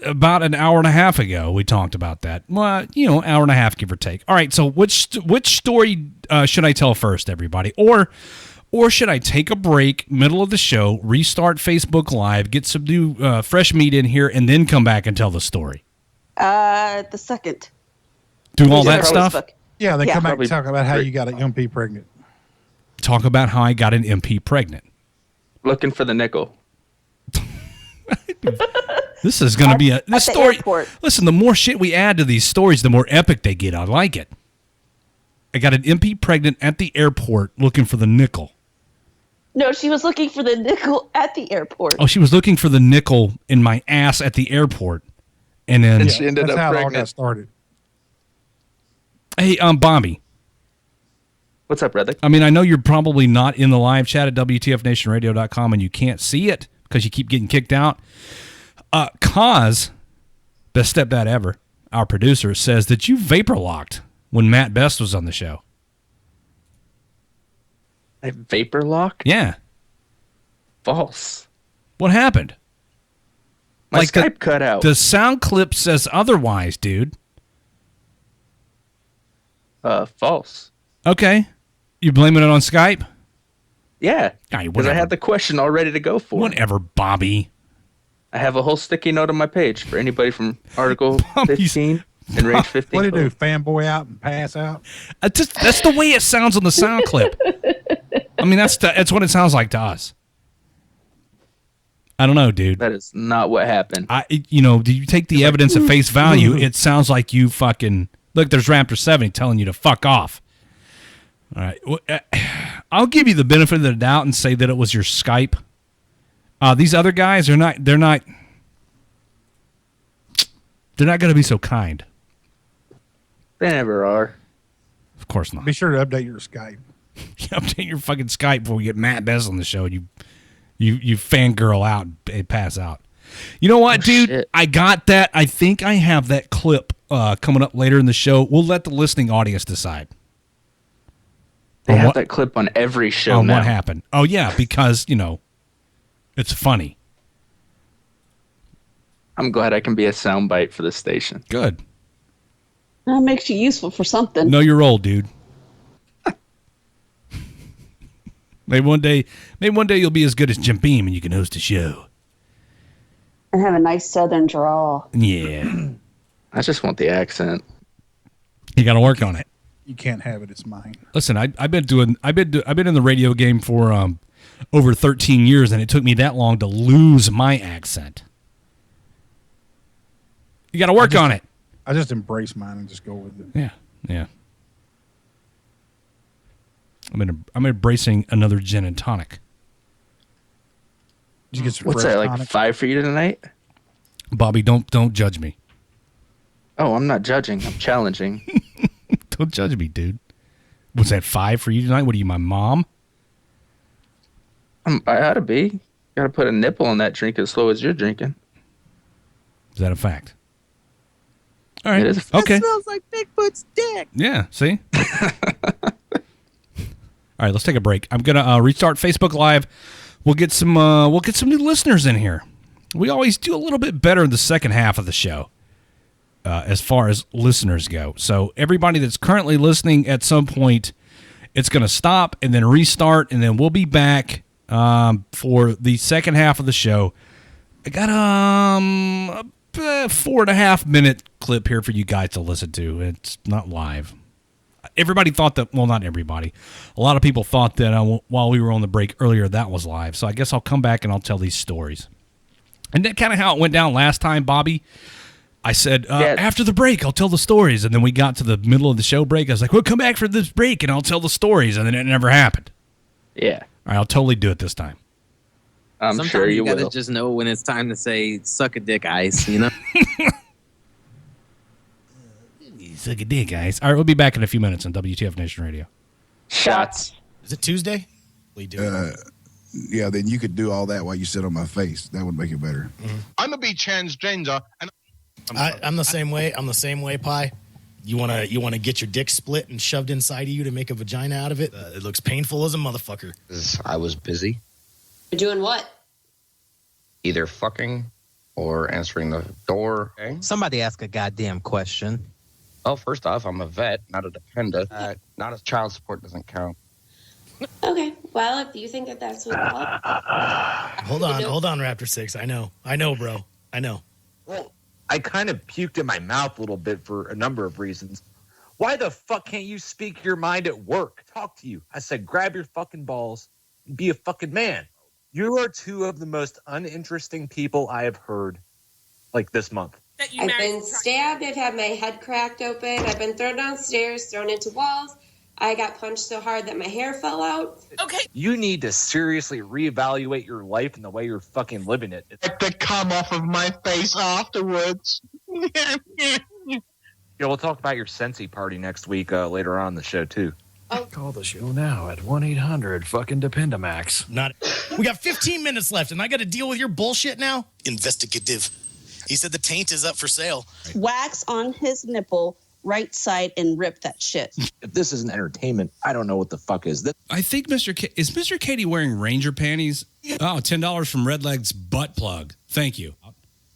About an hour and a half ago, we talked about that. Well, hour and a half, give or take. All right, so which story should I tell first, everybody? Or should I take a break, middle of the show, restart Facebook Live, get some new fresh meat in here, and then come back and tell the story? The second. Do all that stuff? Yeah, they come back and talk about how you got an MP pregnant. Talk about how I got an MP pregnant. Looking for the nickel. This is going to be this story. Airport. Listen, the more shit we add to these stories, the more epic they get. I like it. I got an MP pregnant at the airport looking for the nickel. No, she was looking for the nickel at the airport. Oh, she was looking for the nickel in my ass at the airport. And then she ended up That's how pregnant. it all got started. Hey, Bobby. What's up, brother? I mean, I know you're probably not in the live chat at WTFNationRadio.com and you can't see it because you keep getting kicked out. Kaz, best stepdad ever, our producer, says that you vapor locked when Matt Best was on the show. I vapor lock? Yeah. False. What happened? My Skype cut out. The sound clip says otherwise, dude. False. Okay. You blaming it on Skype? Yeah. Because Because I had the question all ready to go for. Whatever, Bobby. I have a whole sticky note on my page for anybody from Article 15 and Range 15. What do you do? Fanboy out and pass out? That's the way it sounds on the sound clip. I mean, that's what it sounds like to us. I don't know, dude. That is not what happened. Do you take the evidence at face value? It sounds like you fucking look. There's Raptor 70 telling you to fuck off. All right, I'll give you the benefit of the doubt and say that it was your Skype. These other guys are not. They're not going to be so kind. They never are. Of course not. Be sure to update your Skype. Update your fucking Skype before we get Matt Best on the show. And you fangirl out and pass out. You know what, dude? Shit. I got that. I think I have that clip coming up later in the show. We'll let the listening audience decide. They have that clip on every show on now. what happened. Oh, yeah, because, it's funny. I'm glad I can be a soundbite for this station. Good. That makes you useful for something. Know your role, dude. Maybe one day you'll be as good as Jim Beam and you can host a show. And have a nice southern drawl. Yeah. I just want the accent. You got to work on it. You can't have it. It's mine. Listen, I've been in the radio game for over 13 years, and it took me that long to lose my accent. You got to work on it. I just embrace mine and just go with it. Yeah. I'm embracing another gin and tonic. Did you get some What's fresh that, like tonic? 5 for you tonight? Bobby, don't judge me. Oh, I'm not judging. I'm challenging. Don't judge me, dude. Was that 5 for you tonight? What are you, my mom? I ought to be. Got to put a nipple on that drink as slow as you're drinking. Is that a fact? All right. It is. Okay. smells like Bigfoot's dick. Yeah, see? All right, let's take a break. I'm going to restart Facebook Live. We'll get some new listeners in here. We always do a little bit better in the second half of the show as far as listeners go. So everybody that's currently listening, at some point, it's going to stop and then restart, and then we'll be back for the second half of the show. I got a 4.5 minute clip here for you guys to listen to. It's not live. Everybody thought that, well, not everybody. A lot of people thought that while we were on the break earlier, that was live. So I guess I'll come back and I'll tell these stories. And that's kind of how it went down last time, Bobby. I said, after the break, I'll tell the stories. And then we got to the middle of the show break. I was like, well, come back for this break and I'll tell the stories. And then it never happened. Yeah. All right, I'll totally do it this time. I'm Sometimes sure you gotta will. just know when it's time to say "suck a dick, ice." You know. Suck a dick, guys. All right, we'll be back in a few minutes on WTF Nation Radio. Shots. Is it Tuesday? We do. Yeah, then you could do all that while you sit on my face. That would make it better. I'm gonna be transgender, and I'm the same way. I'm the same way, Pie. You wanna get your dick split and shoved inside of you to make a vagina out of it? It looks painful as a motherfucker. I was busy, You're doing what? either fucking or answering the door. Okay. Somebody ask a goddamn question. Well, first off, I'm a vet, not a dependent. Not a child support doesn't count. Okay, well, if you think that that's what... Hold on, Raptor 6. I know, bro. I know. Well, I kind of puked in my mouth a little bit for a number of reasons. Why the fuck can't you speak your mind at work? Talk to you. I said, grab your fucking balls and be a fucking man. You are two of the most uninteresting people I have heard, like, this month. I've been stabbed, I've had my head cracked open, I've been thrown downstairs, thrown into walls, I got punched so hard that my hair fell out. Okay. You need to seriously reevaluate your life and the way you're fucking living it. like to come off of my face afterwards. Yeah, we'll talk about your Sensi party next week later on in the show, too. Call the show now at 1-800-fucking-Dependamax. We got 15 minutes left, and I got to deal with your bullshit now? Investigative. He said the taint is up for sale. Wax on his nipple, right side, and rip that shit. If this isn't entertainment, I don't know what the fuck is this. I think is Mr. Katie wearing Ranger panties? Oh, $10 from Redleg's butt plug. Thank you.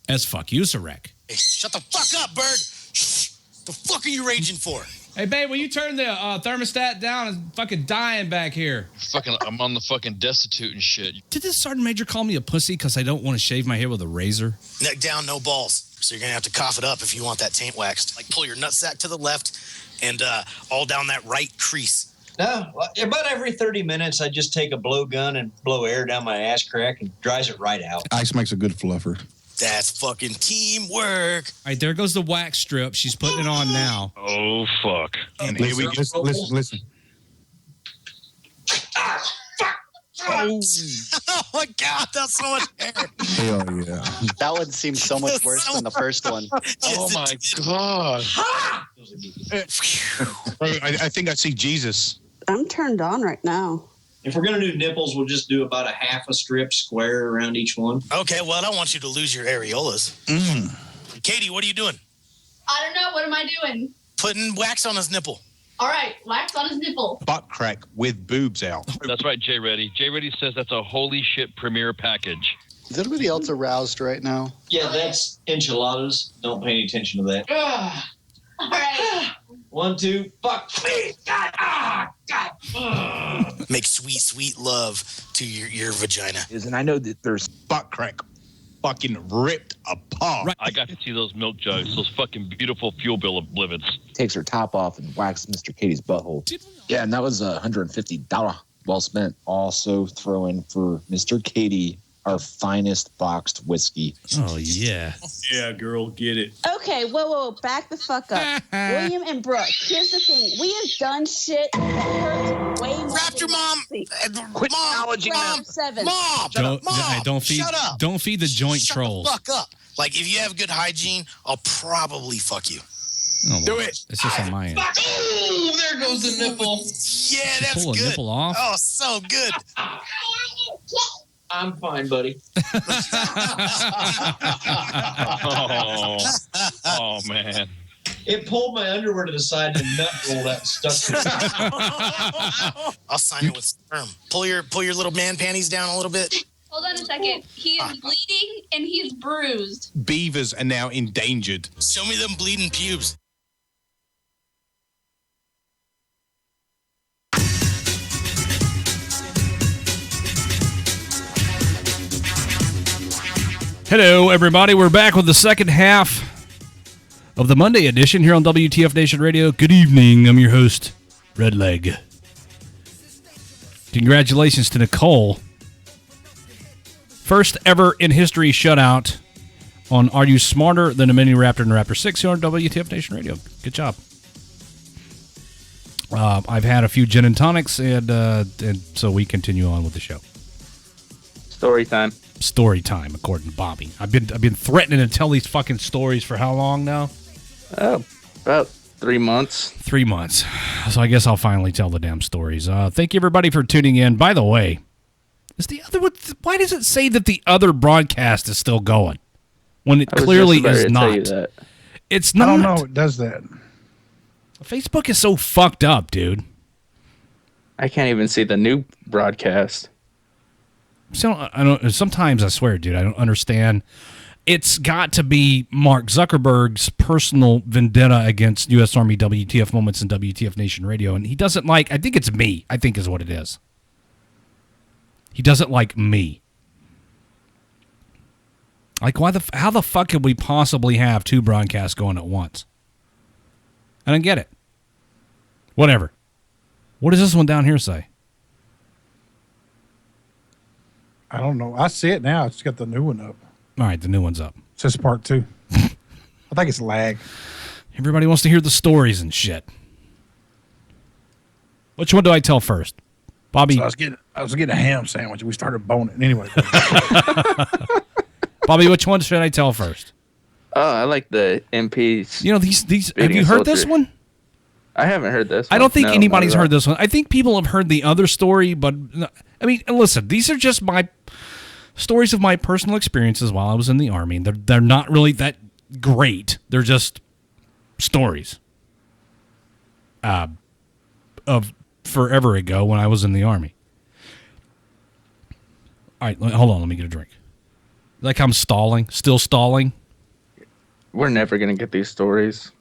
As fuck you, Sarek. Hey, shut the fuck up, Bird. Shh. The fuck are you raging for? Hey, babe, will you turn the thermostat down? I'm fucking dying back here. I'm on the fucking destitute and shit. Did this sergeant major call me a pussy because I don't want to shave my hair with a razor? Neck down, no balls. So you're going to have to cough it up if you want that taint waxed. Like, pull your nutsack to the left and all down that right crease. No, about every 30 minutes, I just take a blowgun and blow air down my ass crack and dries it right out. Ice makes a good fluffer. That's fucking teamwork. All right, there goes the wax strip. She's putting it on now. Oh, fuck. And here we go. Listen. Oh my God, that's so much hair. Hell yeah. That one seems so much worse than the first one. Oh, my God. I think I see Jesus. I'm turned on right now. If we're going to do nipples, we'll just do about a half a strip square around each one. Okay, well, I don't want you to lose your areolas. Katie, what are you doing? I don't know. What am I doing? Putting wax on his nipple. All right, wax on his nipple. Butt crack with boobs out. That's right, Jay Reddy. Jay Reddy says that's a holy shit premiere package. Is anybody else aroused right now? Yeah, that's enchiladas. Don't pay any attention to that. All right. 1, 2, fuck. God. Make sweet, sweet love to your vagina. And I know that there's butt crack fucking ripped apart. Right. I got to see those milk jugs, those fucking beautiful fuel bill livids. takes her top off and whacks Mr. Katie's butthole. Yeah, and that was $150 well spent. Also throw in for Mr. Katie our finest boxed whiskey. Oh, yeah. Yeah, girl, get it. Okay, whoa, back the fuck up. William and Brooke, here's the thing. We have done shit that hurts way more. Raptor Mom! Quit acknowledging them. 7. Mom! Don't feed, Shut up! Don't feed the joint Shut trolls. the fuck up. Like, if you have good hygiene, I'll probably fuck you. Oh, Do it. It's just on my end. Oh, there goes the nipple. Yeah, that's Pull a good. nipple off? Oh, so good. I'm fine, buddy. Oh, man. It pulled my underwear to the side and nut rolled out and stuck to it. I'll sign it with sperm. Pull your little man panties down a little bit. Hold on a second. He is bleeding and he's bruised. Beavers are now endangered. Show me them bleeding pubes. Hello, everybody. We're back with the second half of the Monday edition here on WTF Nation Radio. Good evening. I'm your host, Redleg. Congratulations to Nicole. First ever in history shutout on Are You Smarter Than a Mini Raptor and Raptor 6 here on WTF Nation Radio. Good job. I've had a few gin and tonics, and so we continue on with the show. Story time. Story time, according to Bobby. I've been threatening to tell these fucking stories for how long now? Oh, about 3 months. 3 months. So I guess I'll finally tell the damn stories. Thank you, everybody, for tuning in. By the way, why does it say that the other broadcast is still going when it clearly is not? It's not. I don't know. It does that. Facebook is so fucked up, dude. I can't even see the new broadcast. So I don't. Sometimes I swear, dude, I don't understand. It's got to be Mark Zuckerberg's personal vendetta against U.S. Army WTF Moments and WTF Nation Radio, and he doesn't like. I think it's me. I think is what it is. He doesn't like me. Like, how the fuck could we possibly have two broadcasts going at once? I don't get it. Whatever. What does this one down here say? I don't know. I see it now. It's got the new one up. All right, the new one's up. It says part 2. I think it's lag. Everybody wants to hear the stories and shit. Which one do I tell first? Bobby? So I was getting a ham sandwich. We started boning. Anyway. Bobby, which one should I tell first? Oh, I like the MPs. You know, these have you heard this one? I haven't heard this one. I don't think anybody's heard this one. I think people have heard the other story, but I mean, listen, these are just my stories of my personal experiences while I was in the Army. They're not really that great. They're just stories of forever ago when I was in the Army. All right, hold on. Let me get a drink. Like I'm stalling, still stalling. We're never going to get these stories.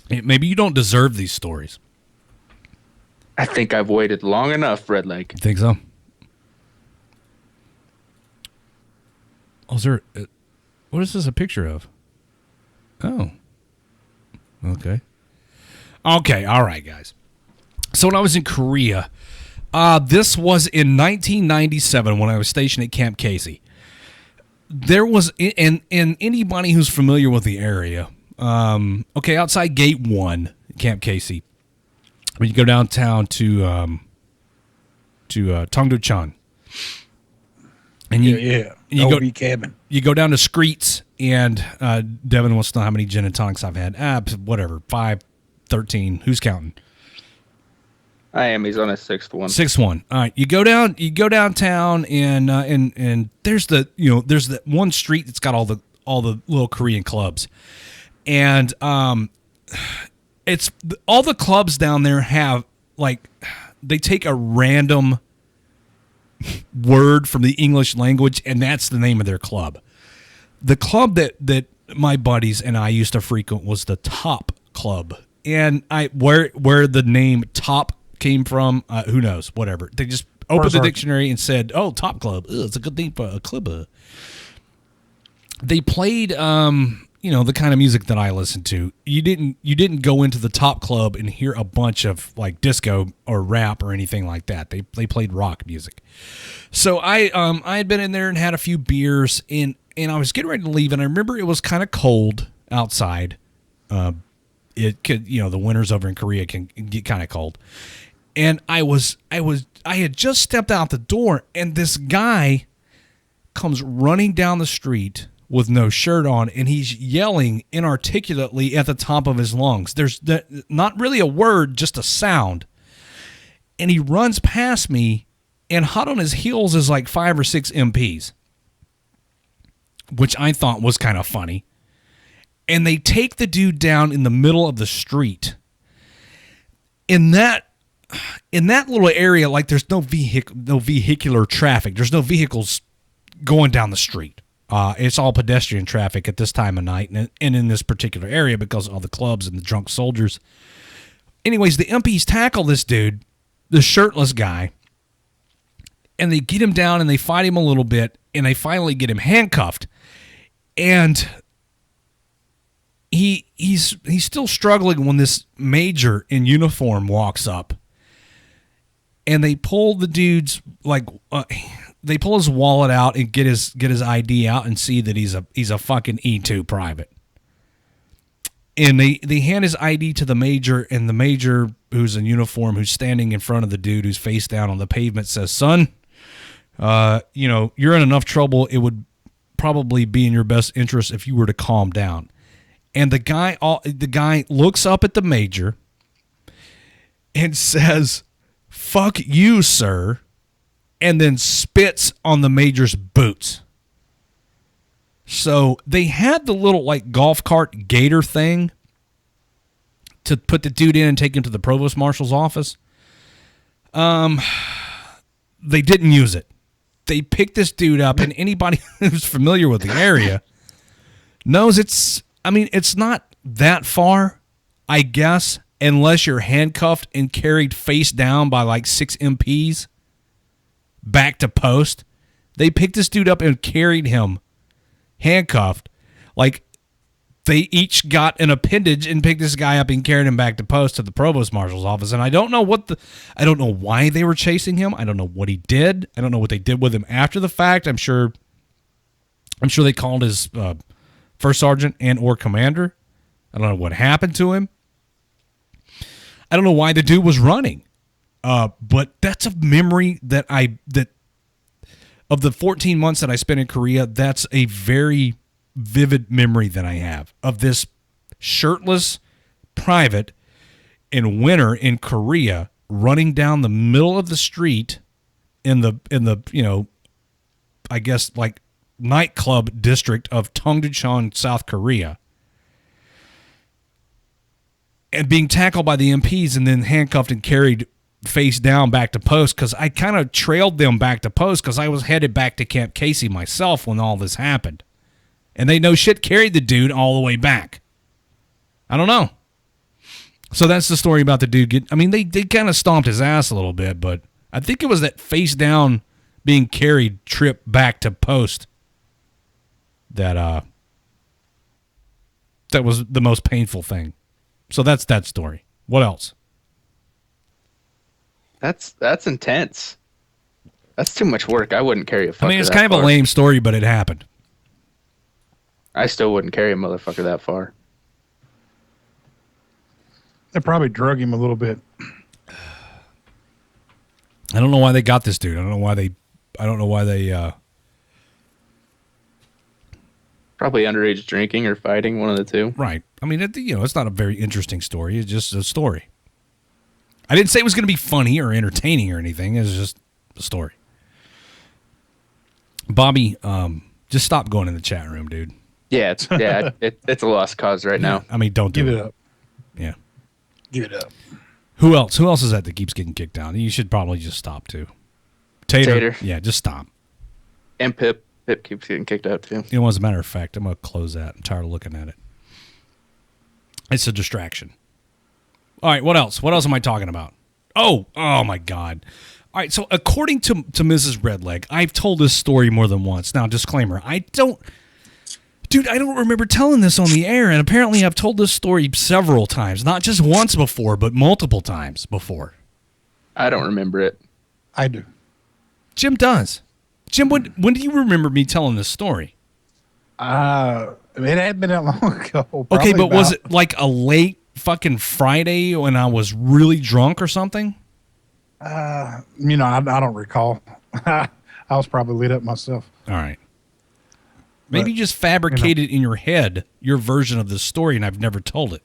Maybe you don't deserve these stories. I think I've waited long enough, Redleg. You think so? Oh, is there... what is this a picture of? Oh. Okay. Okay, all right, guys. So when I was in Korea, this was in 1997 when I was stationed at Camp Casey. There was... And anybody who's familiar with the area... outside Gate 1, Camp Casey, when you go downtown to Tongdo-chan, and you go cabin. You go down to Screets, and Devin wants to know how many gin and tonics I've had. Whatever, 5, 13. Who's counting? I am. He's on his 6th one. 6th one. All right, you go downtown, and there's that one street that's got all the little Korean clubs. And it's all the clubs down there have, like, they take a random word from the English language, and that's the name of their club. The club that my buddies and I used to frequent was the Top Club. And where the name Top came from, who knows, whatever. They just opened the dictionary and said, oh, Top Club. Ugh, it's a good name for a club. They played... the kind of music that I listen to. You didn't go into the Top Club and hear a bunch of like disco or rap or anything like that. They played rock music. So I had been in there and had a few beers and I was getting ready to leave, and I remember it was kind of cold outside. It could, the winters over in Korea can get kind of cold. And I had just stepped out the door, and this guy comes running down the street with no shirt on, and he's yelling inarticulately at the top of his lungs. There's not really a word, just a sound. And he runs past me, and hot on his heels is like 5 or 6 MPs, which I thought was kind of funny. And they take the dude down in the middle of the street. In that little area, like there's no vehicular traffic. There's no vehicles going down the street. It's all pedestrian traffic at this time of night and in this particular area because of all the clubs and the drunk soldiers. Anyways, the MPs tackle this dude, the shirtless guy, and they get him down and they fight him a little bit, and they finally get him handcuffed. And he's still struggling when this major in uniform walks up, and they pull the dude's they pull his wallet out and get his ID out and see that he's a fucking E2 private. And they hand his ID to the major, and the major, who's in uniform, who's standing in front of the dude who's face down on the pavement, says, "Son, you're in enough trouble. It would probably be in your best interest if you were to calm down. And the guy looks up at the major and says, "Fuck you, sir," and then spits on the major's boots. So they had the little like golf cart gator thing to put the dude in and take him to the provost marshal's office. They didn't use it. They picked this dude up, and anybody who's familiar with the area knows it's not that far, I guess, unless you're handcuffed and carried face down by like 6 MPs back to post. They picked this dude up and carried him handcuffed. Like, they each got an appendage and picked this guy up and carried him back to post to the provost marshal's office. And I don't know why they were chasing him. I don't know what he did. I don't know what they did with him after the fact. I'm sure they called his first sergeant and or commander. I don't know what happened to him. I don't know why the dude was running. But that's a memory that of the 14 months that I spent in Korea, that's a very vivid memory that I have of this shirtless private in winter in Korea running down the middle of the street in the I guess like nightclub district of Tongducheon, South Korea, and being tackled by the MPs and then handcuffed and carried face down back to post, because I kind of trailed them back to post because I was headed back to Camp Casey myself when all this happened. And they no shit carried the dude all the way back. I don't know. So that's the story about the dude. They kind of stomped his ass a little bit, but I think it was that face down being carried trip back to post that was the most painful thing. So that's that story. What else? That's intense. That's too much work. I wouldn't carry a fucker. It's kind of a lame story, but it happened. I still wouldn't carry a motherfucker that far. They probably drug him a little bit. I don't know why they got this dude. I don't know why they probably underage drinking or fighting, one of the two. Right. It's not a very interesting story. It's just a story. I didn't say it was going to be funny or entertaining or anything. It was just a story. Bobby, just stop going in the chat room, dude. Yeah, it's a lost cause right now. Don't do Give it. it up. Yeah. Give it up. Who else? Who else is that keeps getting kicked down? You should probably just stop too. Tater. Yeah, just stop. And Pip. Pip keeps getting kicked out too. As a matter of fact, I'm going to close that. I'm tired of looking at it. It's a distraction. All right, what else? What else am I talking about? Oh my God. All right, so according to Mrs. Redleg, I've told this story more than once. Now, disclaimer, I don't remember telling this on the air, and apparently I've told this story several times. Not just once before, but multiple times before. I don't remember it. I do. Jim does. Jim, when do you remember me telling this story? It had been that long ago. Okay, but was it like a late fucking Friday when I was really drunk or something? I don't recall. I was probably lit up myself. All right. Maybe you just fabricated in your head your version of this story, and I've never told it.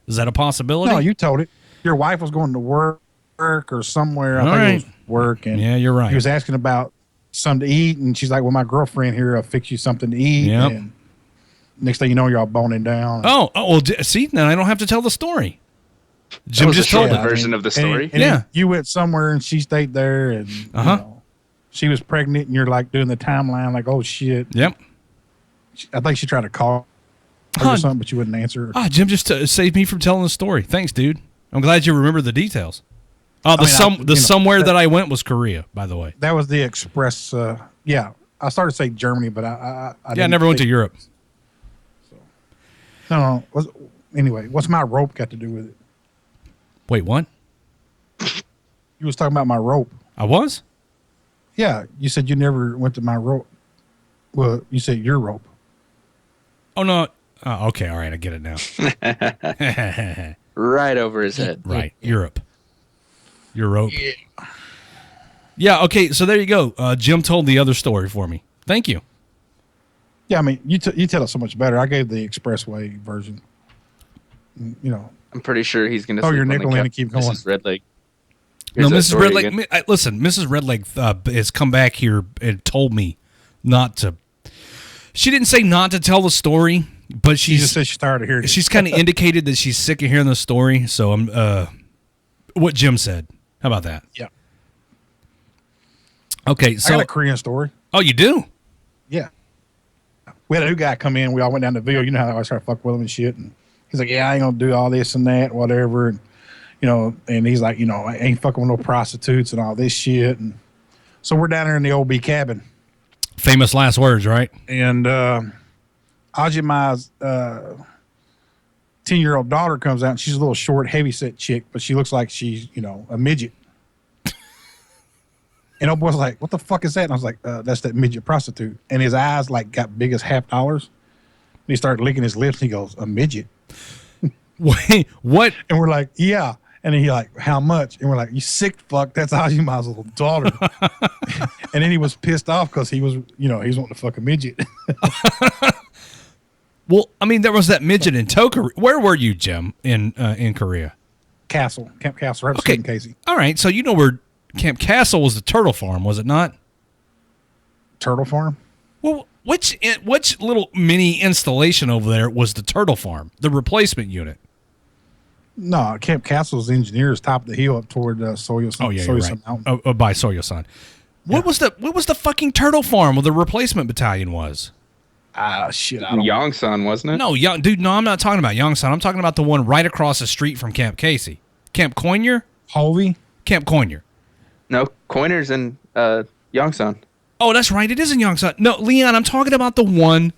Is that a possibility? No, you told it. Your wife was going to work or somewhere. I think it was work. And yeah, you're right. He was asking about something to eat, and she's like, "Well, my girlfriend here, I'll fix you something to eat." Yep. And next thing you know, you're all boning down. Oh, well, see, then I don't have to tell the story. Jim just told the version of the story. And you went somewhere, and she stayed there, and she was pregnant, and you're like doing the timeline, like, "Oh shit." Yep. I think she tried to call her or something, but you wouldn't answer. Jim just saved me from telling the story. Thanks, dude. I'm glad you remember the details. Somewhere that I went was Korea, by the way. That was the express. Yeah, I started to say Germany, but I never went to Europe. So. No. Anyway, what's my rope got to do with it? Wait, what? You was talking about my rope. I was? Yeah, you said you never went to my rope. Well, you said your rope. Oh, no. Oh, okay, all right, I get it now. Right over his head. Right, Europe. Your rope. Yeah. Yeah. Okay. So there you go. Jim told the other story for me. Thank you. Yeah, I mean, you tell it so much better. I gave the expressway version. You know, I'm pretty sure he's going to. throw your nickel in and keep going. Mrs. Redleg. No, Mrs. Redleg. Listen, Mrs. Redleg has come back here and told me not to. She didn't say not to tell the story, but she just said she's tired of hearing it. She's kind of indicated that she's sick of hearing the story. So I'm. What Jim said. How about that? Yeah. Okay, so I got a Korean story. Oh, you do? Yeah. We had a new guy come in. We all went down to Ville. You know how I always try to fuck with him and shit. And he's like, "Yeah, I ain't gonna do all this and that, whatever." And you know, and he's like, "I ain't fucking with no prostitutes and all this shit." And so we're down there in the old B cabin. Famous last words, right? And Ajimai's 10-year-old daughter comes out, and she's a little short, heavy-set chick, but she looks like she's, a midget. And old boy's like, "What the fuck is that?" And I was like, "That's that midget prostitute." And his eyes got big as $50. And he started licking his lips. And he goes, "A midget?" Wait, what? And we're like, "Yeah." And he like, "How much?" And we're like, "You sick fuck, that's Ajimai's little daughter." And then he was pissed off because he was, he was wanting to fuck a midget. Well, I mean, there was that midget in Tokyo. Where were you, Jim, in Korea? Camp Castle, right beside Casey. All right, so you know where Camp Castle was, the turtle farm, was it not? Turtle farm? Well, which little mini installation over there was the turtle farm, the replacement unit? No, Camp Castle's engineers top of the hill up toward Soyosan. Oh yeah, you're right. Mountain. By Soyosan. What was the fucking turtle farm where the replacement battalion was? Shit. Yongsan, wasn't it? No, I'm not talking about Yongsan. I'm talking about the one right across the street from Camp Casey. Camp Coiner? Hovey? Camp Coiner. No, Coiner's in Yongsan. Oh, that's right. It is in Yongsan. No, Leon, I'm talking about the one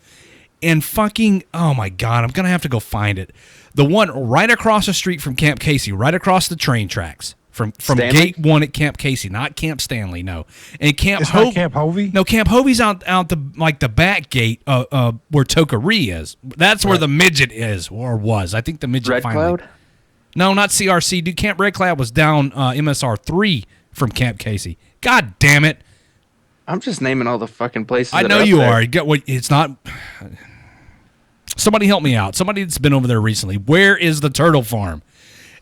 in fucking... Oh, my God. I'm going to have to go find it. The one right across the street from Camp Casey, right across the train tracks. From Gate 1 at Camp Casey, not Camp Stanley, no. And Camp It's not Camp Hovey? No, Camp Hovey's out the back gate where Tokari is. That's where the midget is, or was. I think the midget Red finally... Cloud? No, not CRC. Dude, Camp Red Cloud was down MSR 3 from Camp Casey. God damn it. I'm just naming all the fucking places. I know you are. It's not... Somebody help me out. Somebody that's been over there recently. Where is the turtle farm?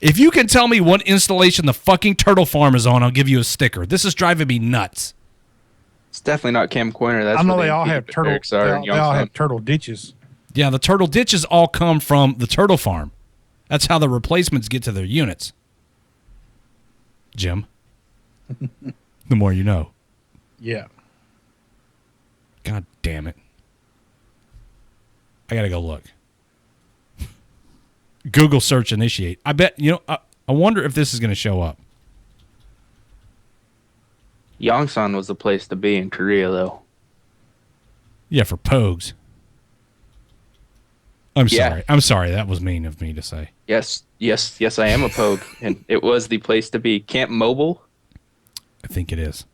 If you can tell me what installation the fucking turtle farm is on, I'll give you a sticker. This is driving me nuts. It's definitely not Camp Coiner. That's I know they all have turtle. They all have turtle ditches. Yeah, the turtle ditches all come from the turtle farm. That's how the replacements get to their units. Jim, the more you know. Yeah. God damn it. I gotta go look. Google search initiate. I bet, I wonder if this is going to show up. Yongsan was the place to be in Korea, though. Yeah, for pogues. I'm sorry. I'm sorry. That was mean of me to say. Yes, I am a pogue, and it was the place to be. Camp Mobile? I think it is.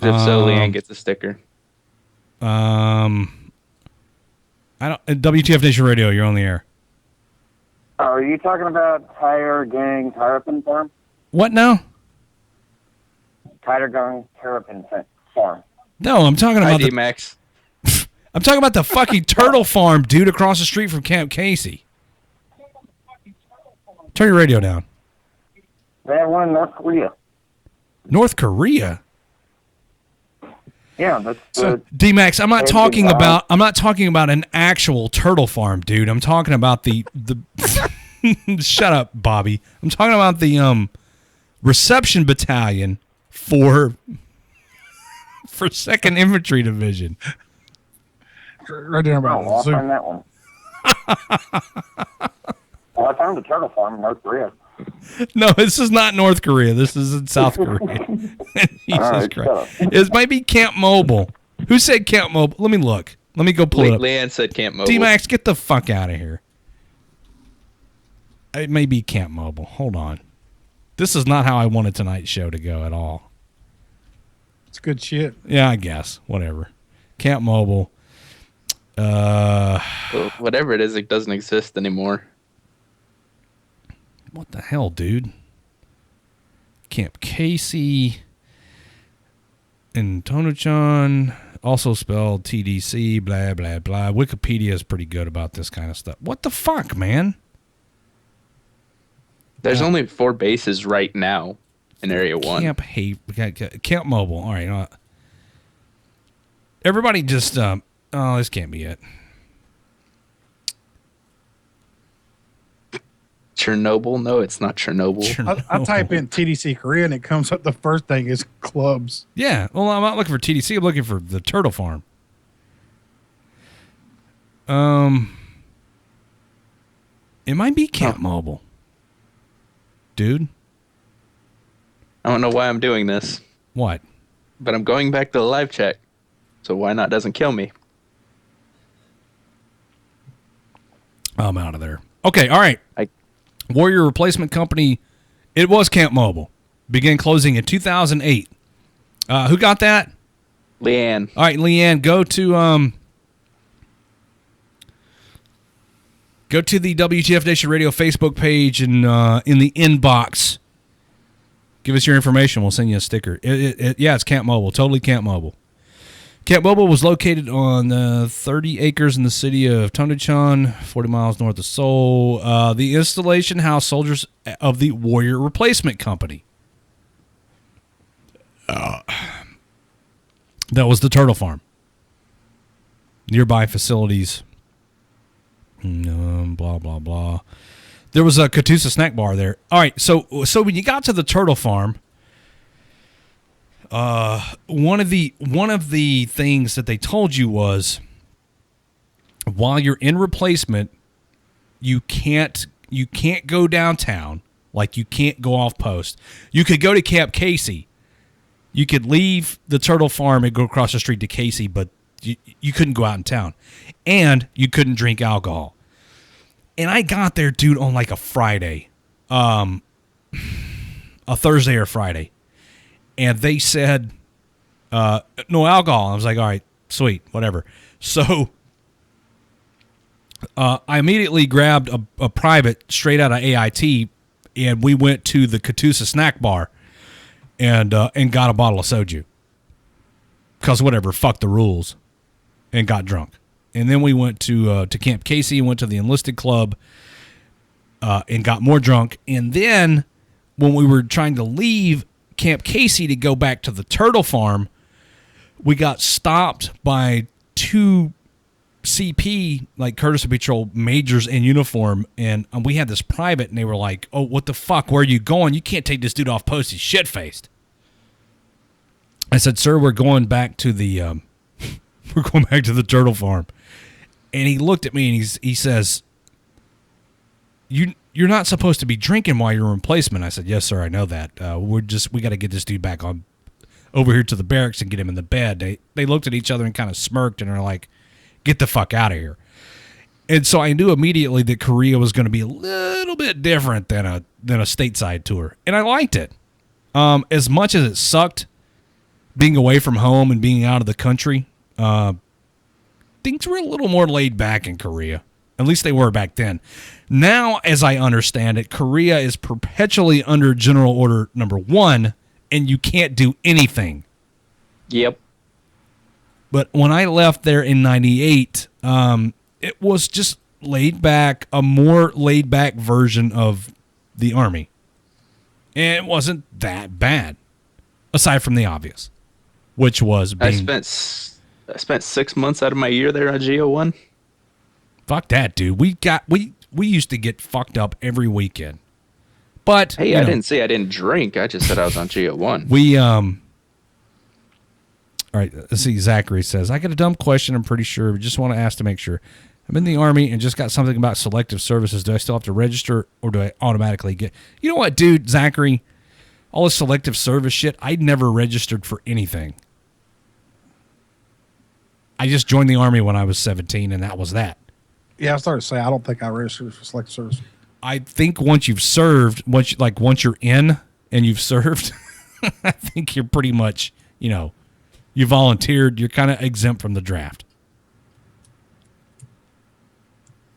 If so, Leanne gets a sticker. I don't. WTF Nation Radio, you're on the air. Are you talking about Tire Gang Terrapin Farm? What now? Tire Gang Terrapin Farm. No, I'm talking about Max. I'm talking about the fucking turtle farm, dude, across the street from Camp Casey. Turn your radio down. They have one in North Korea. North Korea? Yeah, that's D-Max, I'm not talking about an actual turtle farm, dude. I'm talking about the shut up, Bobby. I'm talking about the reception battalion for 2nd Infantry Division. Right there about I'll find that one. Well, I found the turtle farm in North Korea. No, this is not North Korea. This is in South Korea. Jesus Christ. It might be Camp Mobile. Who said Camp Mobile? Let me look. Let me go pull it up. Leanne said Camp Mobile. D-Max, get the fuck out of here. It may be Camp Mobile. Hold on. This is not how I wanted tonight's show to go at all. It's good shit. Yeah, I guess. Whatever. Camp Mobile. Well, whatever it is, it doesn't exist anymore. What the hell, dude? Camp Casey. And Tono-chan, also spelled TDC, blah, blah, blah. Wikipedia is pretty good about this kind of stuff. What the fuck, man? There's only 4 bases right now in Area 1. Camp Mobile. All right. Everybody just, this can't be it. Chernobyl? No, it's not Chernobyl. I type in TDC Korea and it comes up. The first thing is clubs. Yeah. Well, I'm not looking for TDC. I'm looking for the Turtle Farm. It might be Camp Mobile. Dude. I don't know why I'm doing this. What? But I'm going back to the live chat. So why not doesn't kill me? I'm out of there. Okay, all right. Warrior Replacement Company, it was Camp Mobile. Began closing in 2008. Who got that? Leanne. All right, Leanne, go to the WTF Nation Radio Facebook page and in the inbox, give us your information. We'll send you a sticker. Yeah, it's Camp Mobile. Totally Camp Mobile. Camp Mobile was located on 30 acres in the city of Tono-chan, 40 miles north of Seoul. The installation housed soldiers of the Warrior Replacement Company. That was the Turtle Farm. Nearby facilities. Blah, blah, blah. There was a Katusa snack bar there. All right, so when you got to the Turtle Farm, one of the things that they told you was, while you're in replacement, you can't go downtown. Like, you can't go off post. You could go to Camp Casey. You could leave the Turtle Farm and go across the street to Casey, but you couldn't go out in town. And you couldn't drink alcohol. And I got there, dude, on like a Friday. A Thursday or Friday. And they said, no alcohol. I was like, all right, sweet, whatever. So I immediately grabbed a private straight out of AIT, and we went to the Katusa snack bar and got a bottle of soju. Because whatever, fuck the rules. And got drunk. And then we went to Camp Casey and went to the enlisted club and got more drunk. And then when we were trying to leave Camp Casey to go back to the Turtle Farm, we got stopped by 2 CP, like Courtesy Patrol majors in uniform, and we had this private, and they were like, oh, what the fuck, where are you going? You can't take this dude off post, he's shit-faced. I said, sir, we're going back to the Turtle Farm. And he looked at me, and he says, You're not supposed to be drinking while you're in replacement. I said, yes, sir, I know that. We got to get this dude back on over here to the barracks and get him in the bed. They looked at each other and kind of smirked and are like, get the fuck out of here. And so I knew immediately that Korea was going to be a little bit different than a stateside tour. And I liked it. As much as it sucked being away from home and being out of the country, things were a little more laid back in Korea. At least they were back then. Now, as I understand it, Korea is perpetually under General Order Number 1, and you can't do anything. Yep. But when I left there in 98, it was just laid back, a more laid back version of the Army. And it wasn't that bad, aside from the obvious, which was being... I spent 6 months out of my year there on GO1. Fuck that, dude. We used to get fucked up every weekend. But hey, I didn't say I didn't drink. I just said I was on GO1. All right, let's see. Zachary says, I got a dumb question. I'm pretty sure. We just want to ask to make sure. I'm in the Army and just got something about selective services. Do I still have to register, or do I automatically get... You know what, dude, Zachary? All this selective service shit, I never registered for anything. I just joined the Army when I was 17, and that was that. Yeah, I started to say, I don't think I registered for selective service. I think once you've served, once you're in and you've served, I think you're pretty much, you volunteered, you're kind of exempt from the draft.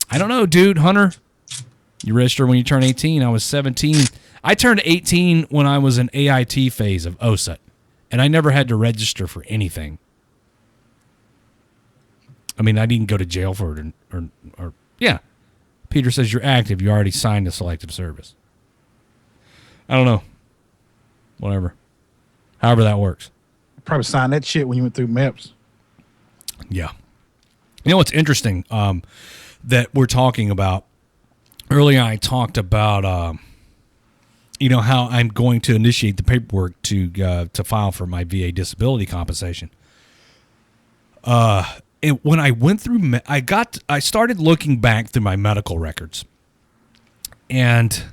I don't know, dude. Hunter, you register when you turn 18. I was 17. I turned 18 when I was in AIT phase of OSUT. And I never had to register for anything. I mean, I didn't go to jail for it, or yeah. Peter says you're active. You already signed a selective service. I don't know. Whatever. However that works. Probably signed that shit when you went through MEPS. Yeah. You know what's interesting that we're talking about? Earlier I talked about, how I'm going to initiate the paperwork to file for my VA disability compensation. And when I went through, I started looking back through my medical records. And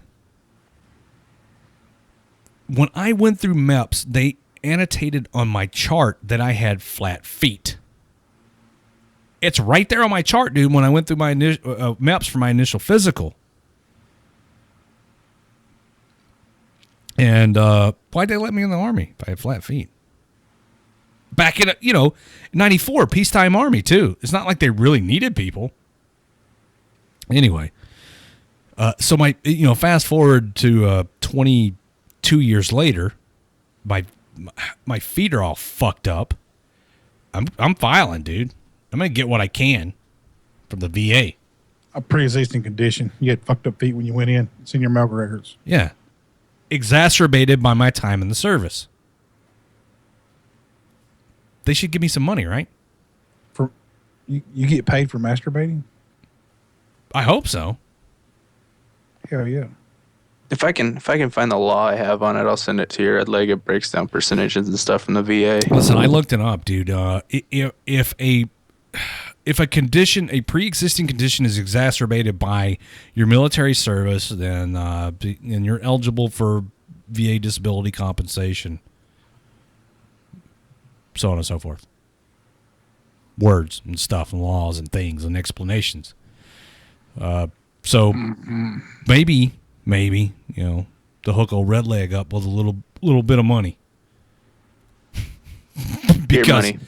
when I went through MEPS, they annotated on my chart that I had flat feet. It's right there on my chart, dude, when I went through my MEPS for my initial physical. And why'd they let me in the Army if I had flat feet? Back in, 94, peacetime Army, too. It's not like they really needed people. Anyway, so fast forward to 22 years later, my feet are all fucked up. I'm filing, dude. I'm going to get what I can from the VA. A pre-existing condition. You had fucked up feet when you went in. It's in your medical records. Yeah. Exacerbated by my time in the service. They should give me some money, right? For you get paid for masturbating? I hope so. Hell yeah. If I can find the law I have on it, I'll send it to you. Red Leg. It breaks down percentages and stuff from the VA. Listen, I looked it up, dude. If a condition, a pre-existing condition, is exacerbated by your military service, then and you're eligible for VA disability compensation, so on and so forth. Words and stuff and laws and things and explanations. So maybe the hook old Red Leg up with a little bit of money. Beer money.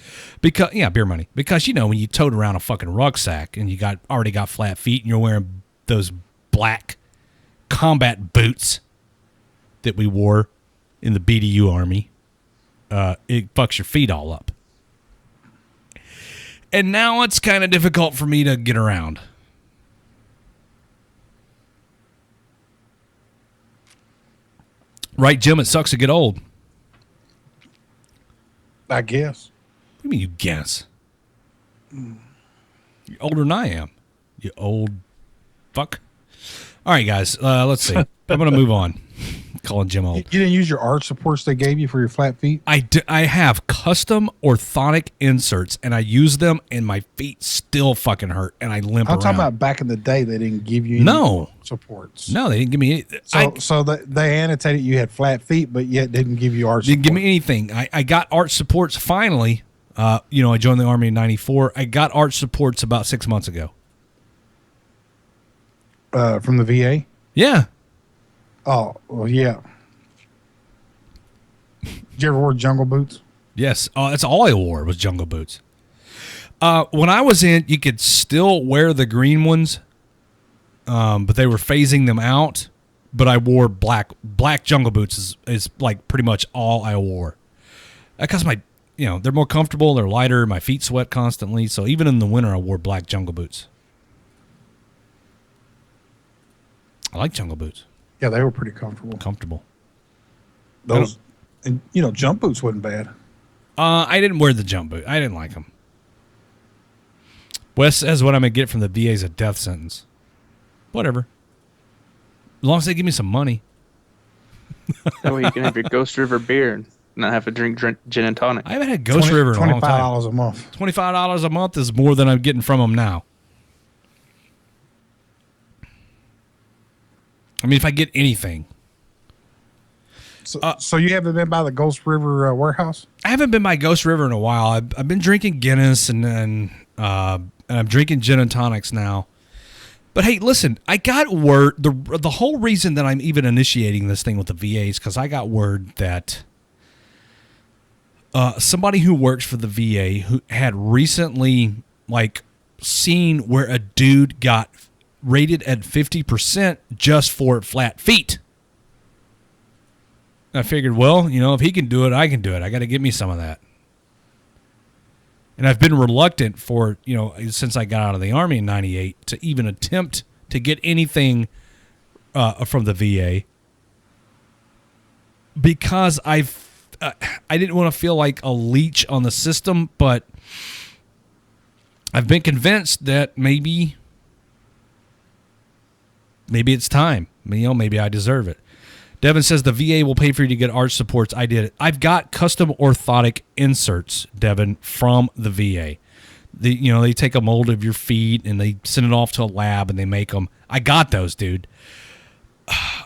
Beer money. Because when you towed around a fucking rucksack and you already got flat feet and you're wearing those black combat boots that we wore in the BDU Army, it fucks your feet all up. And now it's kind of difficult for me to get around. Right, Jim? It sucks to get old. I guess. What do you mean you guess? You're older than I am. You old fuck. All right, guys. Let's see. I'm going to move on. Calling Jim old. You didn't use your arch supports they gave you for your flat feet? I have custom orthotic inserts, and I use them, and my feet still fucking hurt, and I limp around. I'm talking about back in the day. They didn't give you any supports. No, they didn't give me any. So they annotated you had flat feet, but yet didn't give you arch Didn't support. give me anything. I got arch supports finally. I joined the Army in 94. I got arch supports about 6 months ago. From the VA? Yeah. Oh, well, yeah. Did you ever wear jungle boots? Yes. That's all I wore was jungle boots. When I was in, you could still wear the green ones, but they were phasing them out. But I wore black jungle boots is like pretty much all I wore. Because they're more comfortable, they're lighter, my feet sweat constantly. So even in the winter, I wore black jungle boots. I like jungle boots. Yeah, they were pretty comfortable. Those, and jump boots wasn't bad. I didn't wear the jump boot. I didn't like them. Wes says what I'm going to get from the VA is a death sentence. Whatever. As long as they give me some money. That way you can have your Ghost River beer and not have to drink gin and tonic. I haven't had Ghost River in a long time. $25 a month. $25 a month is more than I'm getting from them now. I mean, if I get anything. So you haven't been by the Ghost River warehouse? I haven't been by Ghost River in a while. I've been drinking Guinness and I'm drinking gin and tonics now. But hey, listen, I got word. The whole reason that I'm even initiating this thing with the VA is because I got word that somebody who works for the VA who had recently seen where a dude got rated at 50% just for flat feet. I figured, well, if he can do it, I can do it. I got to get me some of that. And I've been reluctant for, since I got out of the Army in 98 to even attempt to get anything from the VA because I didn't want to feel like a leech on the system, but I've been convinced that maybe it's time. Maybe I deserve it. Devin says the VA will pay for you to get arch supports. I did it. I've got custom orthotic inserts, Devin, from the VA. They take a mold of your feet and they send it off to a lab and they make them. I got those, dude.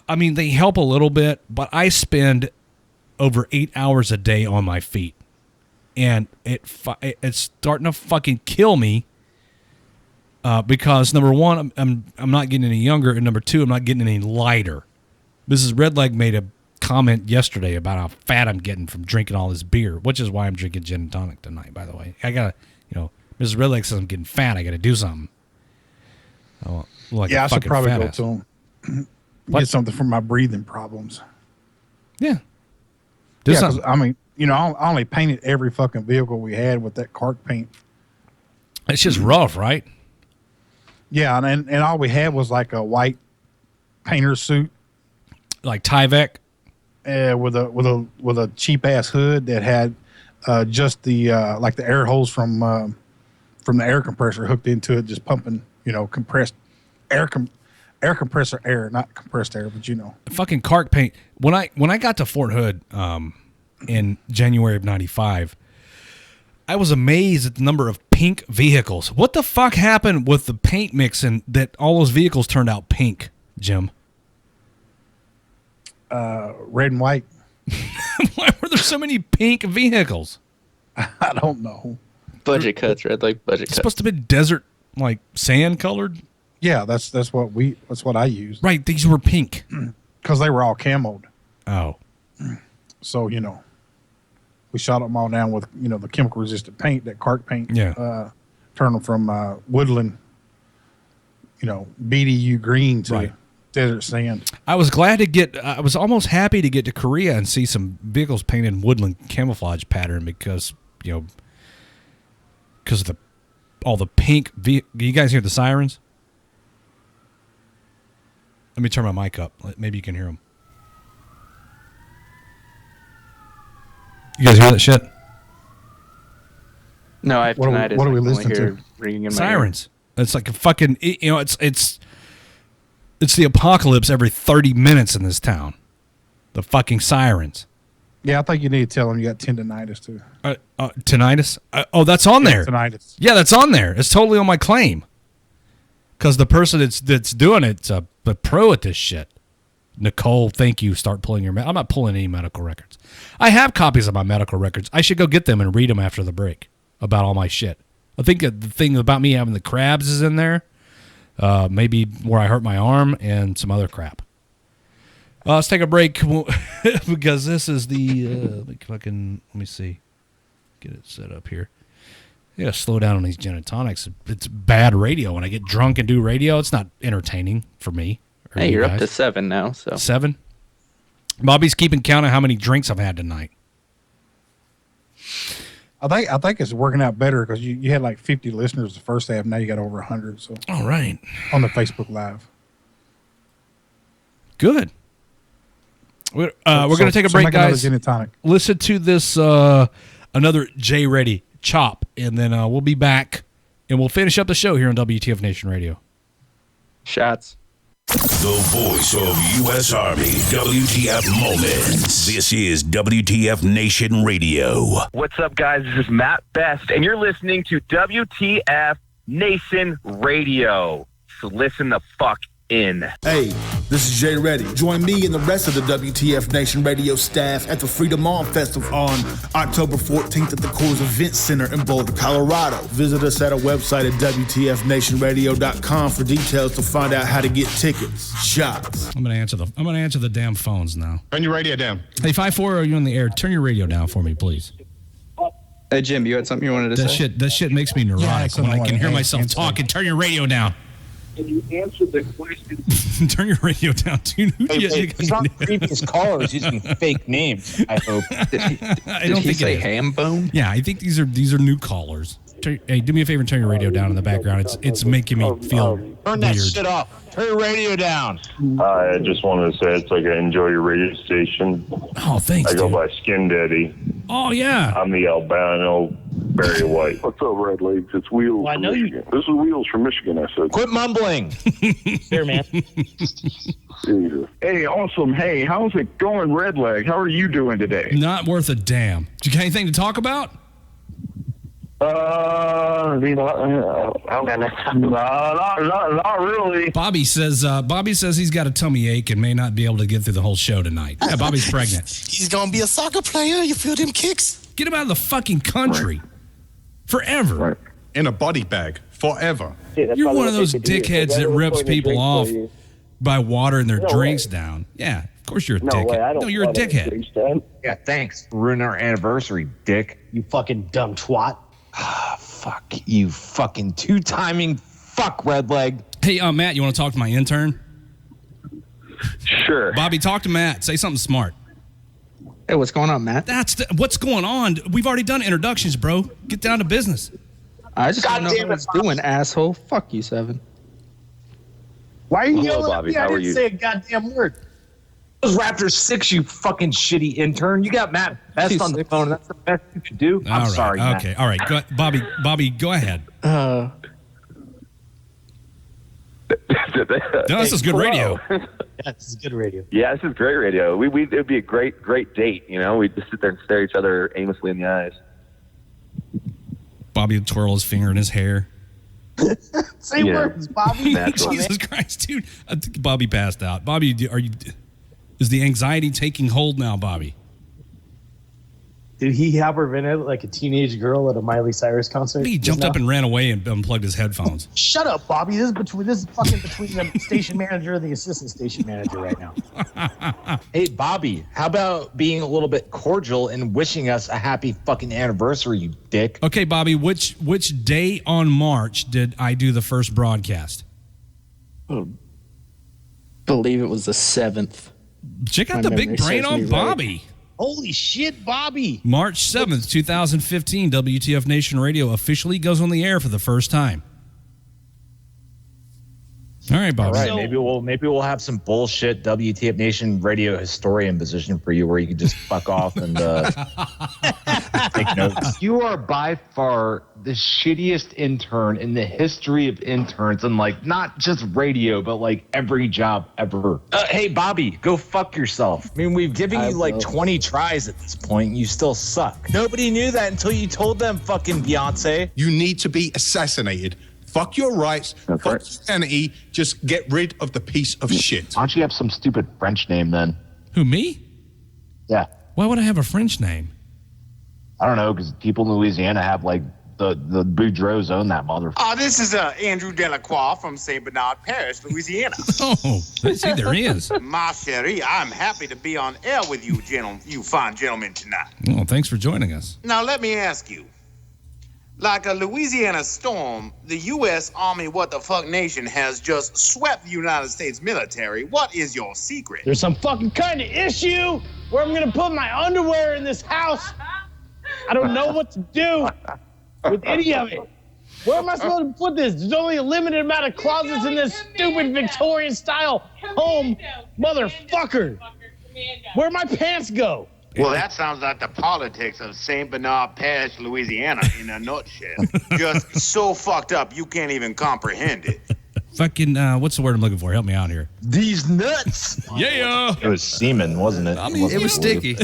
I mean, they help a little bit, but I spend over 8 hours a day on my feet, and it's starting to fucking kill me. Because number one, I'm not getting any younger, and number two, I'm not getting any lighter. Mrs. Redleg made a comment yesterday about how fat I'm getting from drinking all this beer, which is why I'm drinking gin and tonic tonight, by the way. I gotta, Mrs. Redleg says I'm getting fat. I gotta do something. I should probably go to him. Get something for my breathing problems. Yeah. Because I mean, I only painted every fucking vehicle we had with that Cark paint. It's just rough, right? Yeah, and all we had was like a white painter suit, like Tyvek, with a cheap ass hood that had just the like the air hose from the air compressor hooked into it, just pumping compressed air compressor air, not compressed air, but fucking Cark paint. When I got to Fort Hood in January of '95. I was amazed at the number of pink vehicles. What the fuck happened with the paint mixing that all those vehicles turned out pink, Jim? Red and white. Why were there so many pink vehicles? I don't know. Budget cuts, Red Lake budget It's cuts. supposed to be desert, like sand colored. Yeah, that's what I used. Right, these were pink because they were all camoed. Oh, so we shot them all down with, the chemical resistant paint, that Cark paint. Yeah. Turn them from woodland, BDU green to desert sand. I was I was almost happy to get to Korea and see some vehicles painted in woodland camouflage pattern because of all the pink. You guys hear the sirens? Let me turn my mic up. Maybe you can hear them. You guys hear that shit? No, I have tinnitus. What are we listening to? Ringing in my Sirens. It's like a fucking, it's the apocalypse every 30 minutes in this town. The fucking sirens. Yeah, I think you need to tell them you got tendonitis too. Tinnitus? That's on there. Tinnitus. Yeah, that's on there. It's totally on my claim. Because the person that's doing it's a pro at this shit. Nicole, thank you. Start pulling your. I'm not pulling any medical records. I have copies of my medical records. I should go get them and read them after the break about all my shit. I think the thing about me having the crabs is in there. Maybe where I hurt my arm and some other crap. Let's take a break because this is the let me see. Get it set up here. You gotta slow down on these gin and tonics. It's bad radio. When I get drunk and do radio, it's not entertaining for me. Hey, you're up to 7 now. So 7? Bobby's keeping count of how many drinks I've had tonight. I think it's working out better because you had like 50 listeners the first half. Now you got over 100. So all right, on the Facebook Live. Good. We're going to take a break, guys. Gin and tonic. Listen to this another J Ready chop, and then we'll be back, and we'll finish up the show here on WTF Nation Radio. Shots. The voice of U.S. Army, WTF Moments. This is WTF Nation Radio. What's up, guys? This is Matt Best, and you're listening to WTF Nation Radio. So listen the fuck in. Hey, this is Jay Reddy. Join me and the rest of the WTF Nation Radio staff at the Freedom On Festival on October 14th at the Coors Event Center in Boulder, Colorado. Visit us at our website at WTFNationRadio.com for details to find out how to get tickets. Shots. I'm gonna answer the damn phones now. Turn your radio down. Hey, 5-4, are you on the air? Turn your radio down for me, please. Hey, Jim, you had something you wanted to say? That shit makes me neurotic when I can hear myself talking. Turn your radio down. Can you answer the question? Turn your radio down, dude. He's on previous callers using fake names, I hope. I don't think it is. ham bone? Yeah, I think these are new callers. Hey, do me a favor and turn your radio down in the background. It's making me feel Turn that weird. shit off. Turn your radio down. I just wanted to say it's like I enjoy your radio station. Oh, thanks, I go dude. by Skin Daddy. Oh, yeah. I'm the albino Barry White. What's up, Red Legs? It's Wheels from Michigan. This is Wheels from Michigan, I said. Quit mumbling. Here, man. Hey, awesome. Hey, how's it going, Red Leg? How are you doing today? Not worth a damn. Do you got anything to talk about? Not really. Bobby says he's got a tummy ache and may not be able to get through the whole show tonight. Yeah, Bobby's pregnant. He's gonna be a soccer player. You feel them kicks? Get him out of the fucking country. Forever. Right. In a body bag. Forever. You're one of those dickheads that rips people off by watering their drinks down. Yeah, of course you're a dickhead. No, you're a dickhead. Yeah, thanks for ruining our anniversary, dick. You fucking dumb twat. Fuck you fucking two-timing fuck, Redleg. Hey, Matt, you want to talk to my intern? Sure. Bobby, talk to Matt. Say something smart. Hey, what's going on, Matt? What's going on? We've already done introductions, bro. Get down to business. I just want to know what it's doing, asshole. Fuck you, Seven. Why are you Hello, yelling Bobby. at me? I How are didn't you? say a goddamn word. Those Raptors 6, you fucking shitty intern. You got Matt Best on the phone, and that's the best you could do? I'm All right, sorry, Matt. Okay, all right. Bobby, go ahead. No, this is good radio. Yeah, this is good radio. Yeah, this is great radio. It'd be a great date. You know, we'd just sit there and stare each other aimlessly in the eyes. Bobby would twirl his finger in his hair. Say words, Bobby. Jesus Christ, dude. I think Bobby passed out. Bobby, is the anxiety taking hold now, Bobby? Did he hyperventilate like a teenage girl at a Miley Cyrus concert? He jumped up and ran away and unplugged his headphones. Shut up, Bobby. This is fucking between the station manager and the assistant station manager right now. Hey, Bobby, how about being a little bit cordial and wishing us a happy fucking anniversary, you dick? Okay, Bobby, which day on March did I do the first broadcast? Believe it was the 7th. Check out the big brain on Bobby. Holy shit, Bobby. March 7th, 2015, WTF Nation Radio officially goes on the air for the first time. All right, Bobby. All right, maybe we'll have some bullshit WTF Nation Radio historian position for you where you can just fuck off and take notes. You are by far the shittiest intern in the history of interns, and like not just radio, but like every job ever. Hey, Bobby, go fuck yourself. I mean, we've given you like 20 tries at this point, and you still suck. Nobody knew that until you told them, fucking Beyonce. You need to be assassinated. Fuck your rights. Fuck sanity. Just get rid of the piece of shit. Why don't you have some stupid French name then? Who, me? Yeah. Why would I have a French name? I don't know, because people in Louisiana have like the Boudreaux own that motherfucker. This is Andrew Delacroix from St. Bernard Parish, Louisiana. Oh, see, there he is. Ma chérie, I'm happy to be on air with you, you fine gentlemen tonight. Well, thanks for joining us. Now, let me ask you. Like a Louisiana storm, the U.S. Army what the fuck nation has just swept the United States military. What is your secret? There's some fucking kind of issue where I'm gonna put my underwear in this house. I don't know what to do with any of it. Where am I supposed to put this? There's only a limited amount of closets in this stupid Victorian style home, motherfucker. Where'd my pants go? Well, that sounds like the politics of St. Bernard Parish, Louisiana, in a nutshell. Just so fucked up you can't even comprehend it. Fucking, what's the word I'm looking for? Help me out here. These nuts. Yeah. It was semen, wasn't it? I mean, it was sticky.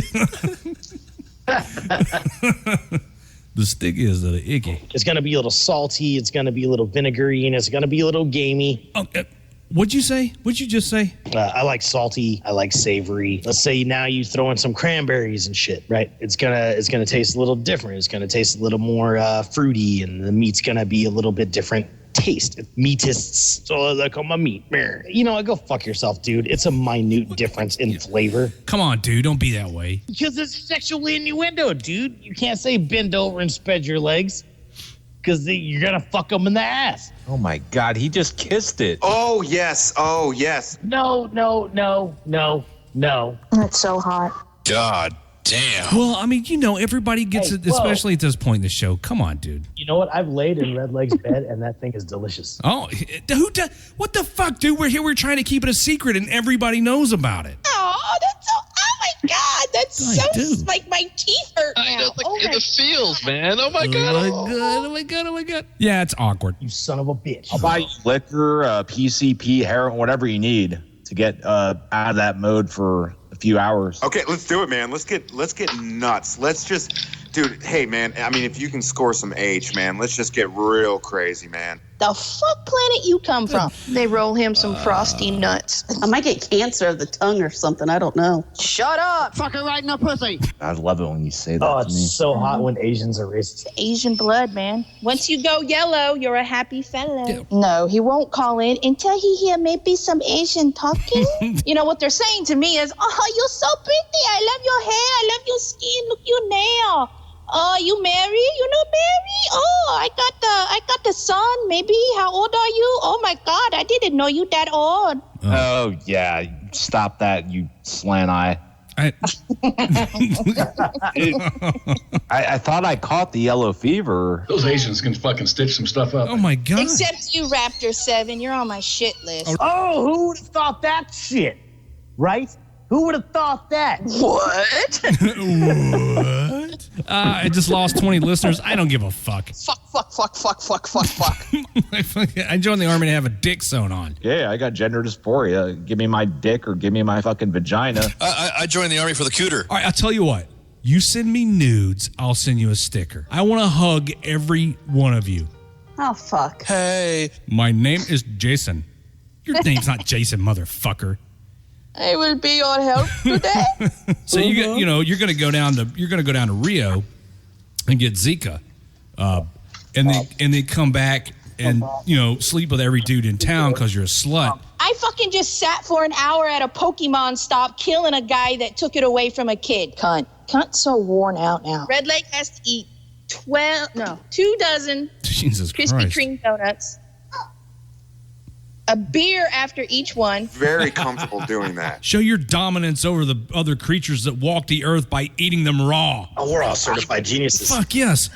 The sticky is the icky. It's gonna be a little salty. It's gonna be a little vinegary, and it's gonna be a little gamey. What'd you say? What'd you just say? I like salty. I like savory. Let's say now you throw in some cranberries and shit, right? It's gonna taste a little different. It's gonna taste a little more fruity, and the meat's gonna be a little bit different taste. Meatists, so they call my meat. You know, go fuck yourself, dude. It's a minute difference in flavor. Come on, dude. Don't be that way. Because it's sexual innuendo, dude. You can't say bend over and spread your legs. because you're gonna fuck them in the ass. Oh my God, he just kissed it. Oh yes. Oh yes. No. That's so hot. God damn. Well, I mean, everybody gets Hey, it, whoa. especially at this point in the show. Come on, dude. You know what? I've laid in Redleg's bed, and that thing is delicious. Oh, what the fuck, dude? We're here. We're trying to keep it a secret, and everybody knows about it. Oh, that's so. Oh my God, that's I do. like my teeth hurt now. I know, like oh in my the feels, man. Oh my God. Oh my god. Yeah, it's awkward. You son of a bitch. I'll buy you liquor, PCP, heroin, whatever you need to get out of that mode for a few hours. Okay, let's do it, man. Let's get nuts. Let's just, dude. Hey, man. I mean, if you can score some H, man, let's just get real crazy, man. The fuck planet you come from? They roll him some frosty nuts. I might get cancer of the tongue or something. I don't know. Shut up. Fuck her right in the pussy. I love it when you say that Oh, to me. it's so hot when Asians are racist. Asian blood, man. Once you go yellow, you're a happy fellow. No, he won't call in until he hear maybe some Asian talking. You know what they're saying to me is, "Oh, you're so pretty. I love your hair. I love your skin. Look your nail. Oh, you married? You not married? Oh, I got the son. Maybe. How old are you? Oh my God, I didn't know you that old." Oh, yeah. Stop that, you slant eye. I thought I caught the yellow fever. Those Asians can fucking stitch some stuff up. Oh my God. Except you, Raptor 7. You're on my shit list. Oh, who would have thought that shit? Right? Who would have thought that? What? What? I just lost 20 listeners. I don't give a fuck. Fuck. I joined the army to have a dick sewn on. Yeah, I got gender dysphoria. Give me my dick or give me my fucking vagina. I joined the army for the cooter. All right, I'll tell you what. You send me nudes, I'll send you a sticker. I want to hug every one of you. Oh, fuck. Hey. My name is Jason. Your name's not Jason, motherfucker. I will be your help today. So you're gonna go down to Rio and get Zika, and then come back and sleep with every dude in town because you're a slut. I fucking just sat for an hour at a Pokemon stop killing a guy that took it away from a kid. Cunt's so worn out now. Red Lake has to eat 2 dozen Jesus Krispy Christ. Kreme donuts, a beer after each one. Very comfortable doing that. Show your dominance over the other creatures that walk the earth by eating them raw. Oh, we're all certified geniuses. Fuck yes.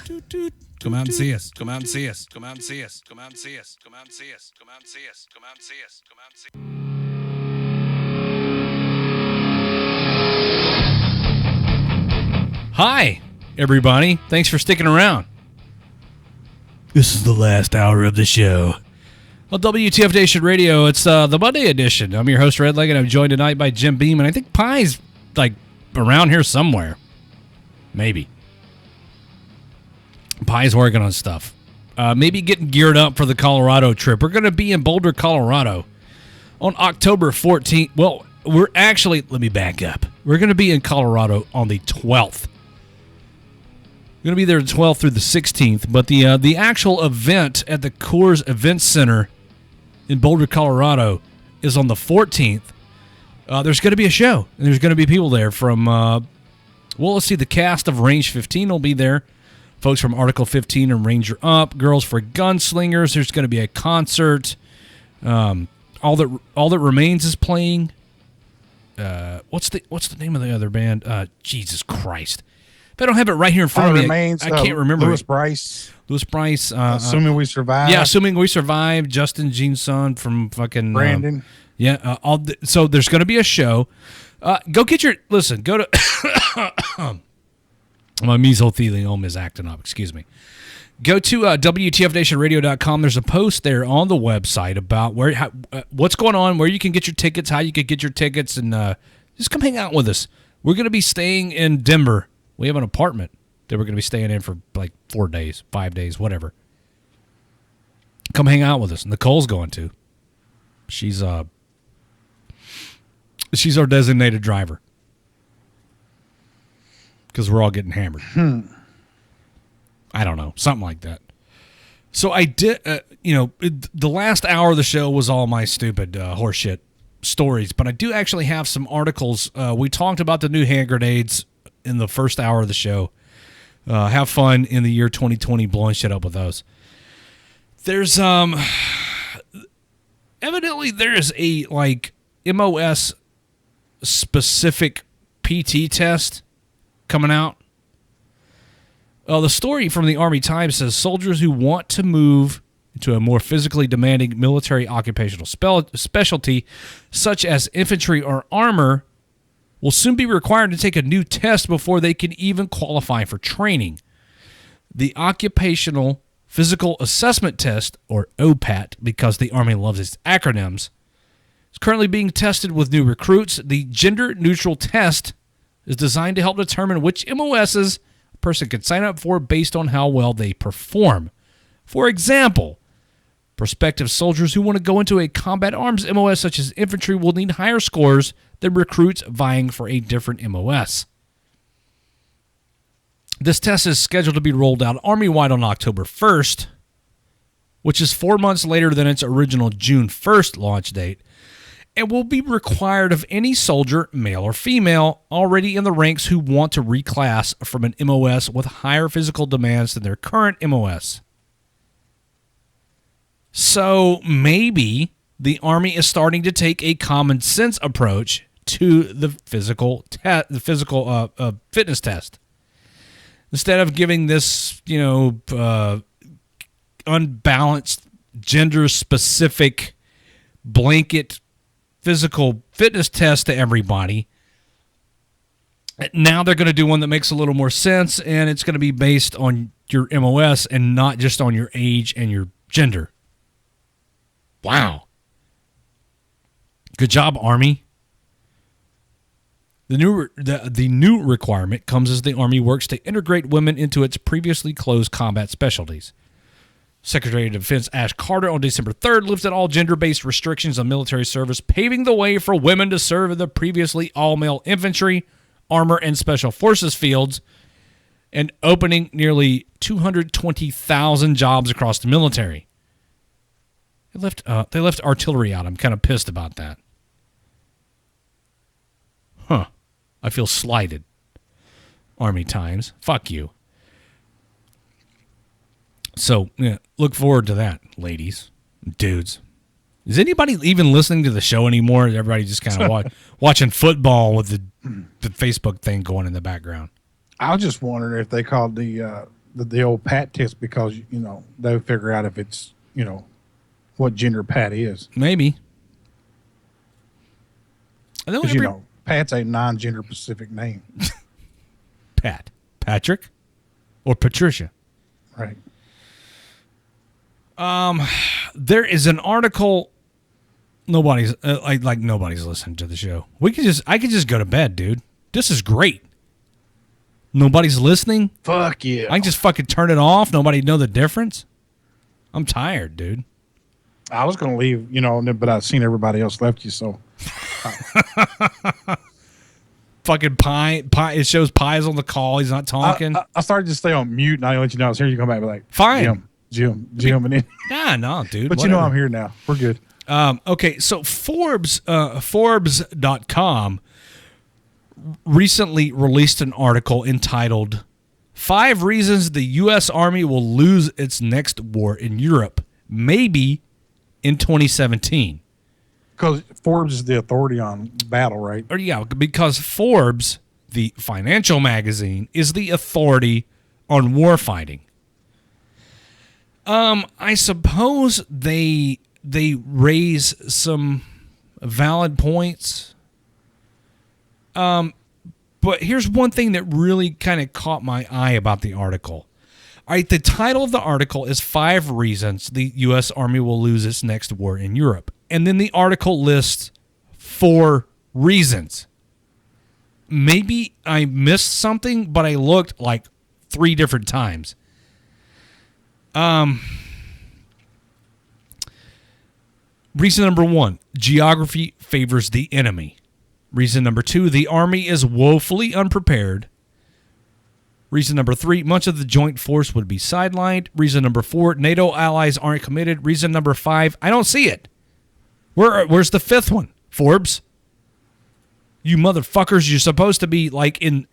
Come out and see us. Come out and see us. Come out and see us. Come out and see us. Come out and see us. Come out and see us. Come out and see us. Come out and see us. Hi, everybody. Thanks for sticking around. This is the last hour of the show. Well, WTF Nation Radio, it's the Monday edition. I'm your host, Redleg, and I'm joined tonight by Jim Beam, and I think Pie's, around here somewhere. Maybe. Pie's working on stuff. Maybe getting geared up for the Colorado trip. We're going to be in Boulder, Colorado on October 14th. Well, let me back up. We're going to be in Colorado on the 12th. We're going to be there the 12th through the 16th, but the actual event at the Coors Event Center in Boulder, Colorado is on the 14th. There's going to be a show, and there's going to be people there from, let's see, the cast of Range 15 will be there. Folks from Article 15 and Ranger Up, Girls for Gunslingers. There's going to be a concert. All that Remains is playing. What's the name of the other band? Jesus Christ! If I don't have it right here in front of me, Remains, I can't remember. Louis Bryce. Assuming We Survive. Yeah, Assuming We Survive. Justin Jean's son from fucking Brandon. So there's going to be a show. Go get your listen. Go to. My mesothelioma is acting up. Excuse me. Go to WTFNationRadio.com. There's a post there on the website about what's going on, where you can get your tickets, how you can get your tickets, and just come hang out with us. We're going to be staying in Denver. We have an apartment that we're going to be staying in for 4 days, 5 days, whatever. Come hang out with us. Nicole's going to. She's our designated driver. Because we're all getting hammered. I don't know. Something like that. So I did, the last hour of the show was all my stupid horseshit stories, but I do actually have some articles. We talked about the new hand grenades in the first hour of the show. Have fun in the year 2020 blowing shit up with those. There's evidently there is a like MOS specific PT test coming out. The story from the Army Times says soldiers who want to move into a more physically demanding military occupational specialty, such as infantry or armor, will soon be required to take a new test before they can even qualify for training. The Occupational Physical Assessment Test, or OPAT, because the Army loves its acronyms, is currently being tested with new recruits. The gender-neutral test is designed to help determine which MOSs a person can sign up for based on how well they perform. For example, prospective soldiers who want to go into a combat arms MOS such as infantry will need higher scores than recruits vying for a different MOS. This test is scheduled to be rolled out Army-wide on October 1st, which is 4 months later than its original June 1st launch date, and will be required of any soldier, male or female, already in the ranks who want to reclass from an MOS with higher physical demands than their current MOS. So maybe the Army is starting to take a common sense approach to the physical fitness test. Instead of giving this, unbalanced, gender-specific blanket physical fitness test to everybody, now they're going to do one that makes a little more sense, and it's going to be based on your MOS and not just on your age and your gender. Wow. Good job, Army. The new requirement comes as the Army works to integrate women into its previously closed combat specialties. Secretary of Defense Ash Carter on December 3rd lifted all gender-based restrictions on military service, paving the way for women to serve in the previously all-male infantry, armor, and special forces fields, and opening nearly 220,000 jobs across the military. They left artillery out. I'm kind of pissed about that. Huh. I feel slighted. Army Times. Fuck you. So, yeah, look forward to that, ladies, dudes. Is anybody even listening to the show anymore? Is everybody just kind of watching football with the Facebook thing going in the background? I was just wondering if they called the old Pat test because, they'll figure out if it's, what gender Pat is. Maybe. Because, Pat's a non-gender specific name. Pat. Patrick? Or Patricia? Right. There is an article. Nobody's nobody's listening to the show. I could just go to bed, dude. This is great. Nobody's listening. Fuck yeah. I can just fucking turn it off. Nobody know the difference. I'm tired, dude. I was gonna leave, but I've seen everybody else left you, so. Fucking pie. It shows Pie's on the call. He's not talking. I started to stay on mute, and I let you know I was here. You come back and be like, fine. Jim, and then. Nah, no, dude. But whatever. I'm here now. We're good. Okay, so Forbes.com recently released an article entitled 5 Reasons the U.S. Army Will Lose Its Next War in Europe, Maybe in 2017. Because Forbes is the authority on battle, right? Or yeah, because Forbes, the financial magazine, is the authority on war fighting. I suppose they raise some valid points. But here's one thing that really kind of caught my eye about the article. All right, the title of the article is 5 Reasons the U.S. Army Will Lose Its Next War in Europe. And then the article lists 4 reasons. Maybe I missed something, but I looked like 3 different times. Reason number 1, geography favors the enemy. Reason number 2, the Army is woefully unprepared. Reason number 3, much of the joint force would be sidelined. Reason number 4, NATO allies aren't committed. Reason number 5, I don't see it. Where's the 5th one, Forbes? You motherfuckers, you're supposed to be like in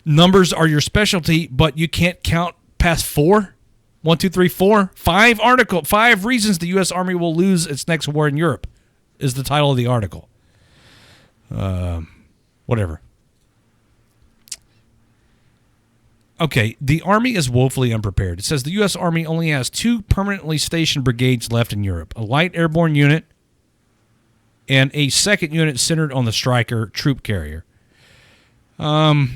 numbers are your specialty, but you can't count past 4? 1, 2, 3, 4. 5 reasons the U.S. Army will lose its next war in Europe is the title of the article. Whatever. Okay, the Army is woefully unprepared. It says the U.S. Army only has 2 permanently stationed brigades left in Europe, a light airborne unit and a second unit centered on the Stryker troop carrier. I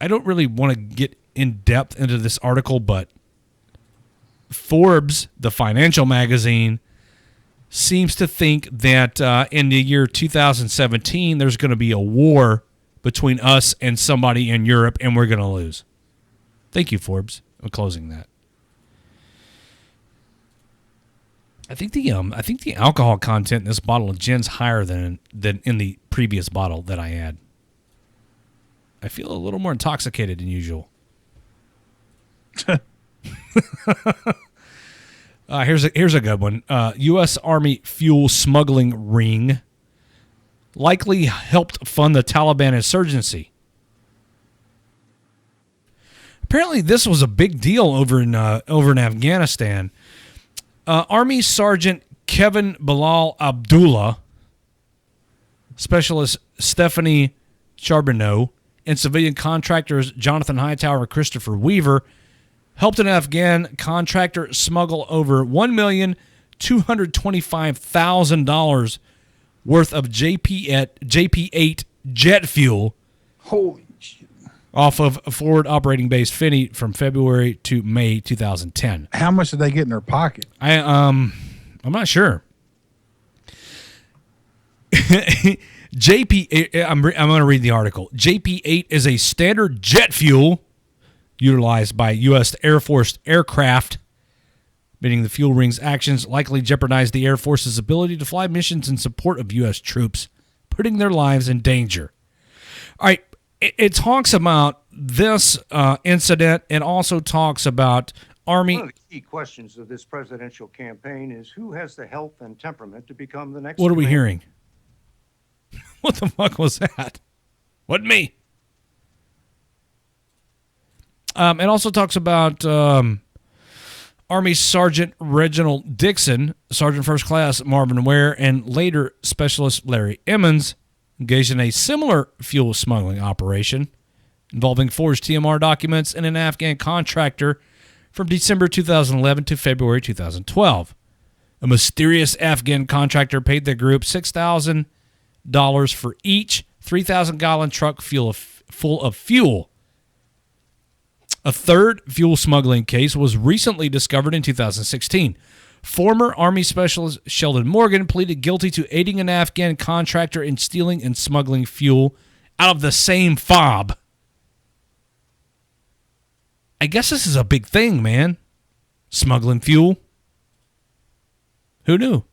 don't really want to get in depth into this article, but Forbes, the financial magazine, seems to think that in the year 2017, there's going to be a war between us and somebody in Europe, and we're going to lose. Thank you, Forbes. I'm closing that. I think the alcohol content in this bottle of gin's higher than in the previous bottle that I had. I feel a little more intoxicated than usual. Here's a good one. U.S. Army fuel smuggling ring likely helped fund the Taliban insurgency. Apparently, this was a big deal over in Afghanistan. Army Sergeant Kevin Bilal Abdullah, Specialist Stephanie Charbonneau, and civilian contractors Jonathan Hightower and Christopher Weaver helped an Afghan contractor smuggle over $1,225,000 worth of JP8 jet fuel. Holy shit. Off of a forward operating base Finney from February to May 2010. How much did they get in their pocket? I'm not sure. I'm going to read the article. JP8 is a standard jet fuel utilized by U.S. Air Force aircraft, meaning the fuel ring's actions likely jeopardize the Air Force's ability to fly missions in support of U.S. troops, putting their lives in danger. All right, it talks about this incident and also talks about Army. One of the key questions of this presidential campaign is who has the health and temperament to become the next. What are we commander? hearing? What the fuck was that? Wasn't me. It also talks about Army Sergeant Reginald Dixon, Sergeant First Class Marvin Ware, and later Specialist Larry Emmons engaged in a similar fuel smuggling operation involving forged TMR documents and an Afghan contractor from December 2011 to February 2012. A mysterious Afghan contractor paid the group $6,000 for each 3,000-gallon truck full of fuel. A third fuel smuggling case was recently discovered in 2016. Former Army Specialist Sheldon Morgan pleaded guilty to aiding an Afghan contractor in stealing and smuggling fuel out of the same fob. I guess this is a big thing, man. Smuggling fuel. Who knew?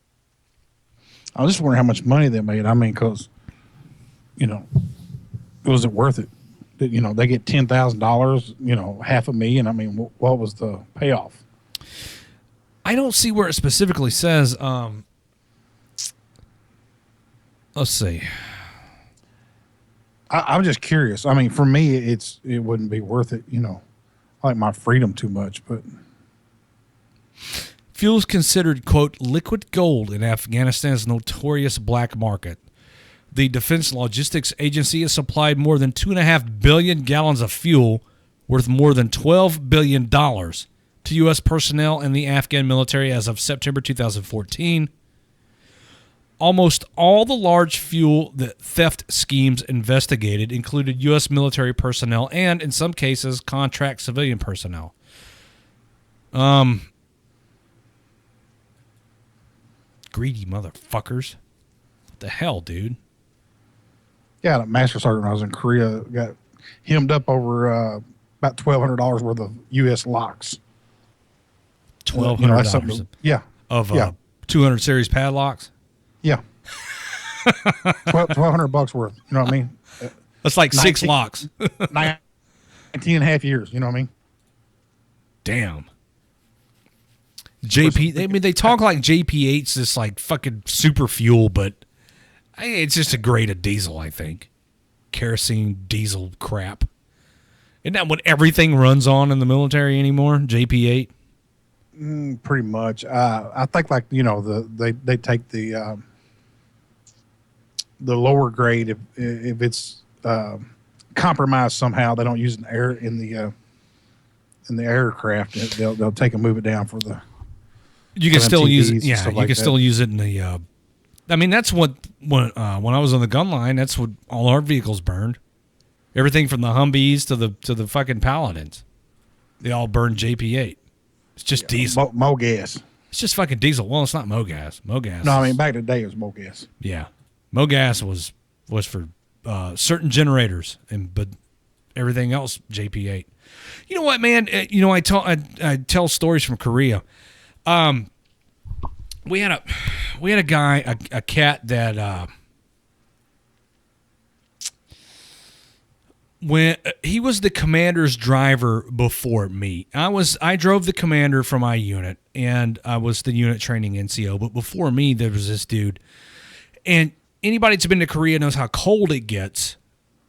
I was just wondering how much money they made. I mean, because, was it worth it? They get $10,000, $500,000. I mean, what was the payoff? I don't see where it specifically says. Let's see. I'm just curious. I mean, for me, it wouldn't be worth it. I like my freedom too much, but. Fuel is considered, quote, liquid gold in Afghanistan's notorious black market. The Defense Logistics Agency has supplied more than 2.5 billion gallons of fuel worth more than $12 billion to U.S. personnel and the Afghan military as of September 2014. Almost all the large fuel theft schemes investigated included U.S. military personnel and, in some cases, contract civilian personnel. Greedy motherfuckers. What the hell, dude? Yeah, a master sergeant when I was in Korea got hemmed up over about $1,200 worth of U.S. locks. $1,200. Yeah. Of 200 series padlocks. Yeah. $1,200 worth. You know what I mean? That's like 6 locks. 19 and a half years. You know what I mean? Damn. JP. I mean, they talk like JP8's this like fucking super fuel, but it's just a grade of diesel. I think kerosene diesel crap. Isn't that what everything runs on in the military anymore? JP8? Pretty much. I think they take the lower grade if it's compromised somehow. They don't use in the aircraft. They'll take and move it down for the. You can still use it. Yeah, you can still use it in the. I mean, that's when I was on the gun line. That's what all our vehicles burned. Everything from the Humvees to the fucking Paladins, they all burned JP8. It's just diesel. Mo gas. It's just fucking diesel. Well, it's not Mo gas. Mo gas. No, I mean back in the day it was Mo gas. Yeah, Mo gas was for certain generators, but everything else JP8. You know what, man? I tell stories from Korea. We had a guy, a cat that when he was the commander's driver before me. I drove the commander for my unit, and I was the unit training NCO. But before me, there was this dude, and anybody that's been to Korea knows how cold it gets.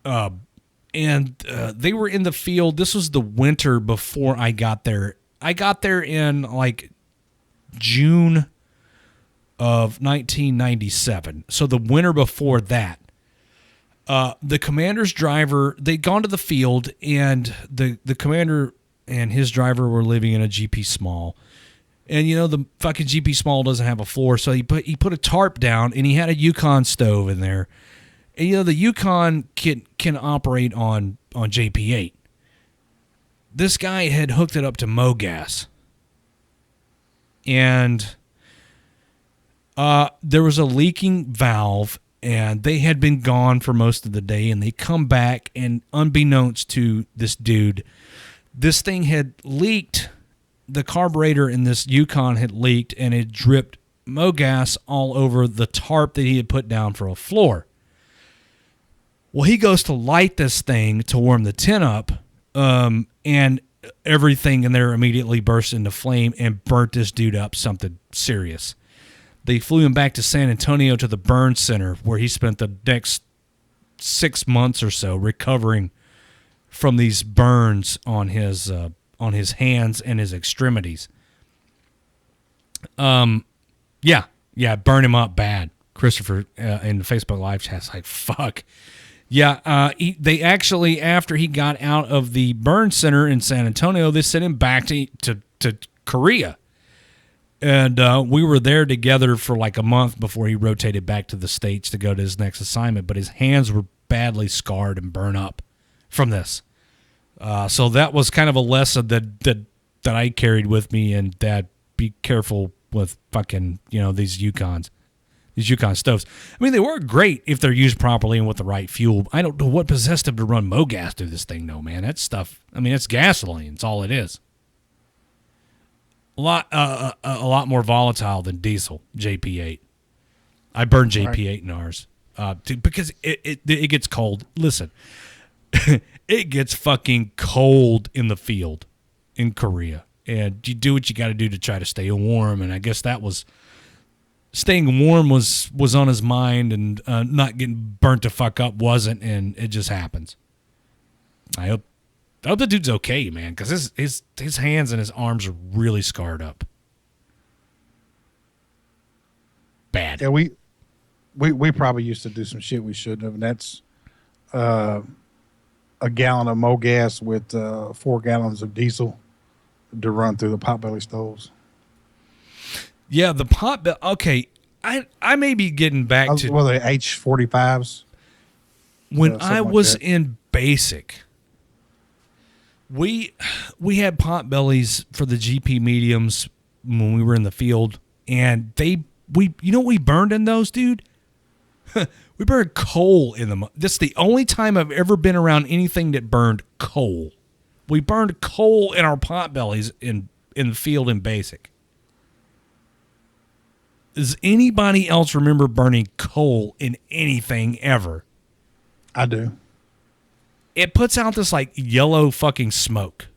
And they were in the field. This was the winter before I got there. I got there in like June of 1997. So the winter before that. The commander's driver, they'd gone to the field, and the commander and his driver were living in a GP Small. And, the fucking GP Small doesn't have a floor, so he put a tarp down, and he had a Yukon stove in there. And, the Yukon can operate on JP8. This guy had hooked it up to MoGas. And there was a leaking valve, and they had been gone for most of the day, and they come back, and unbeknownst to this dude, this thing had leaked. The carburetor in this Yukon had leaked, and it dripped MoGas all over the tarp that he had put down for a floor. Well, he goes to light this thing to warm the tent up, and everything in there immediately burst into flame and burnt this dude up something serious. They flew him back to San Antonio to the burn center, where he spent the next 6 months or so recovering from these burns on his hands and his extremities. Yeah, burn him up bad. Christopher in the Facebook live chat's like, fuck. Yeah, they actually, after he got out of the burn center in San Antonio, they sent him back to Korea. And we were there together for like a month before he rotated back to the States to go to his next assignment. But his hands were badly scarred and burned up from this. So that was kind of a lesson that I carried with me, and that be careful with fucking, these Yukons. These Yukon stoves. I mean, they work great if they're used properly and with the right fuel. I don't know what possessed them to run MoGas through this thing, though, man. That stuff, I mean, it's gasoline. It's all it is. A lot more volatile than diesel, JP8. I burn JP8 in ours because it gets cold. Listen, it gets fucking cold in the field in Korea. And you do what you got to do to try to stay warm. And I guess that was... Staying warm was on his mind, and not getting burnt to fuck up wasn't, and it just happens. I hope the dude's okay, man, because his hands and his arms are really scarred up. Bad. Yeah, we probably used to do some shit we shouldn't have, and that's a gallon of MoGas with 4 gallons of diesel to run through the potbelly stoves. Yeah, the pot. Okay, I may be getting back to the H45s. When I was in basic, we had pot bellies for the GP mediums when we were in the field, and we burned in those, dude. We burned coal in them. This is the only time I've ever been around anything that burned coal. We burned coal in our pot bellies in the field in basic. Does anybody else remember burning coal in anything ever? I do. It puts out this like yellow fucking smoke.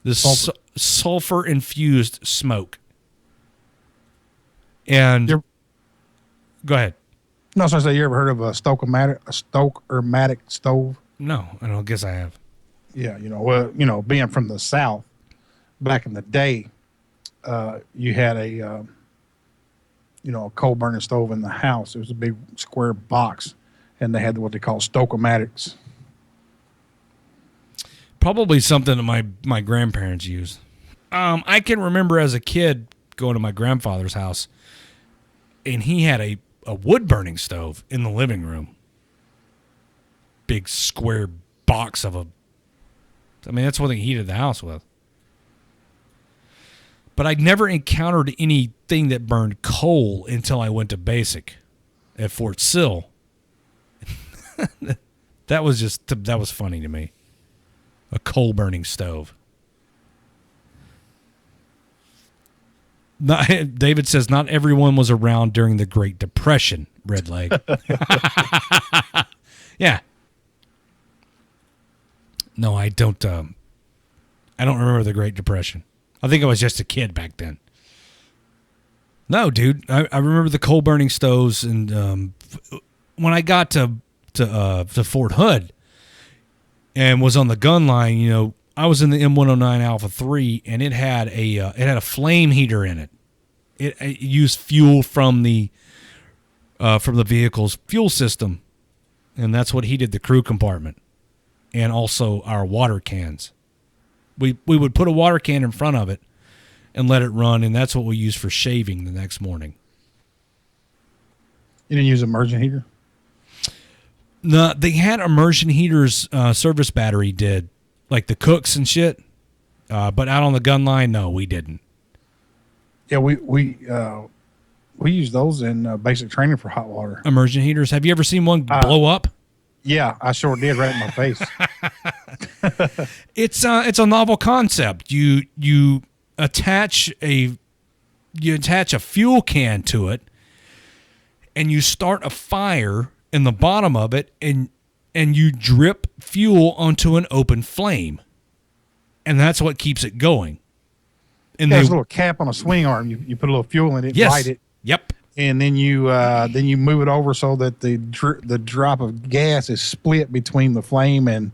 This sulfur infused smoke. And go ahead. No, so I say, you ever heard of a Stoke-O-Matic stove? No, I don't guess I have. Yeah, being from the South, back in the day, you had a coal burning stove in the house. It was a big square box, and they had what they call Stokomatics. Probably something that my grandparents used. I can remember as a kid going to my grandfather's house, and he had a wood burning stove in the living room. Big square box that's what they heated the house with. But I'd never encountered anything that burned coal until I went to basic at Fort Sill. That was funny to me. A coal burning stove. David says not everyone was around during the Great Depression, Red Leg. Yeah. No, I don't remember the Great Depression. I think I was just a kid back then. No, dude, I remember the coal burning stoves, and when I got to Fort Hood and was on the gun line, I was in the M109 Alpha 3, and it had a flame heater in it. It used fuel from the vehicle's fuel system, and that's what heated the crew compartment and also our water cans. We would put a water can in front of it and let it run, and that's what we used for shaving the next morning. You didn't use immersion heater? No, they had immersion heaters. Service battery did, like the cooks and shit. But out on the gun line, no, we didn't. Yeah, we use those in basic training for hot water. Immersion heaters. Have you ever seen one blow up? Yeah, I sure did, right in my face. It's a novel concept. You attach a fuel can to it, and you start a fire in the bottom of it, and you drip fuel onto an open flame, and that's what keeps it going. And there's a little cap on a swing arm. You put a little fuel in it, yes. light it. Yep. And then you move it over so that the drop of gas is split between the flame and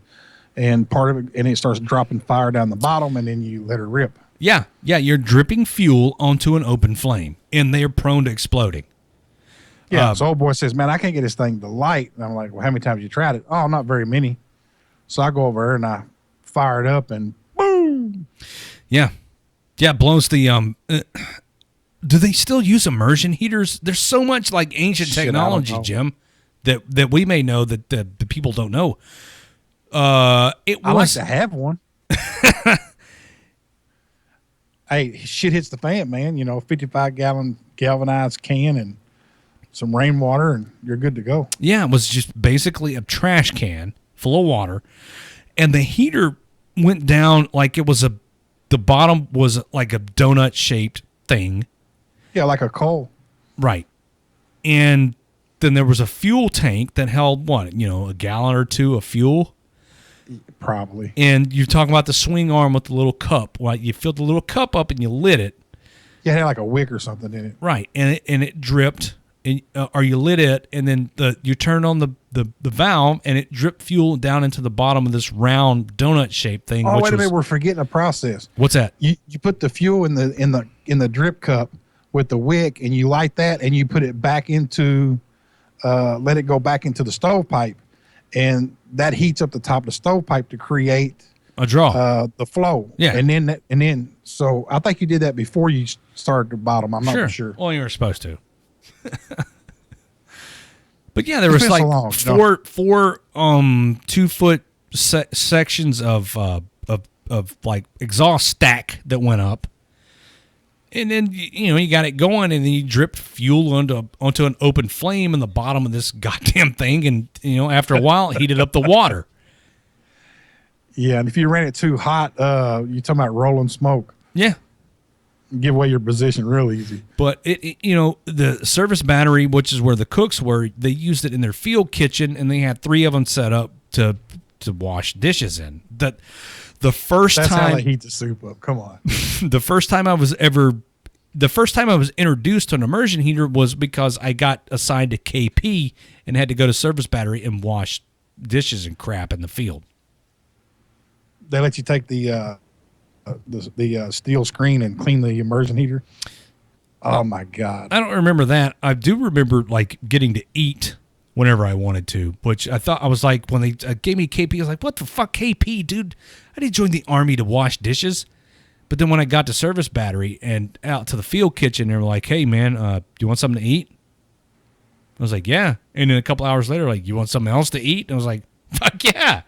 part of it, and it starts dropping fire down the bottom, and then you let it rip. Yeah, you're dripping fuel onto an open flame, and they're prone to exploding. Yeah, so old boy says, man, I can't get this thing to light. And I'm like, well, how many times you tried it? Oh, not very many. So I go over there and I fire it up, and boom. Yeah, it blows the do they still use immersion heaters? There's so much like ancient technology, Jim, that we may know that the people don't know. I like to have one. Hey, shit hits the fan, man. 55-gallon galvanized can and some rainwater, and you're good to go. Yeah, it was just basically a trash can full of water, and the heater went down like it was the bottom was like a donut-shaped thing. Yeah, like a coal. Right. And then there was a fuel tank that held, a gallon or two of fuel? Probably. And you're talking about the swing arm with the little cup. Well, you filled the little cup up and you lit it. Yeah, it had like a wick or something in it. Right. And it dripped, or you lit it, and then you turned on the valve, and it dripped fuel down into the bottom of this round donut-shaped thing. Oh, wait a minute, we're forgetting a process. What's that? You put the fuel in the drip cup with the wick, and you light that, and you put it back into, let it go back into the stovepipe, and that heats up the top of the stovepipe to create a draw, the flow. Yeah, and then so I think you did that before you started the bottom. I'm not sure. Well, you were supposed to. But yeah, there was like four 2-foot sections of like exhaust stack that went up. And then, you got it going, and then you dripped fuel onto an open flame in the bottom of this goddamn thing. And, after a while, it heated up the water. Yeah, and if you ran it too hot, you're talking about rolling smoke. Yeah. Give away your position real easy. But, the service battery, which is where the cooks were, they used it in their field kitchen, and they had 3 of them set up to wash dishes in. The first That's time how they heat the soup up. Come on. The first time I was introduced to an immersion heater was because I got assigned to KP and had to go to service battery and wash dishes and crap in the field. They let you take the steel screen and clean the immersion heater. Oh my God. I don't remember that. I do remember like getting to eat whenever I wanted to, which I thought I was like, when they gave me KP, I was like, what the fuck, KP, dude? I didn't join the Army to wash dishes. But then when I got to service battery and out to the field kitchen, they were like, hey, man, do you want something to eat? I was like, yeah. And then a couple hours later, like, you want something else to eat? And I was like, fuck yeah.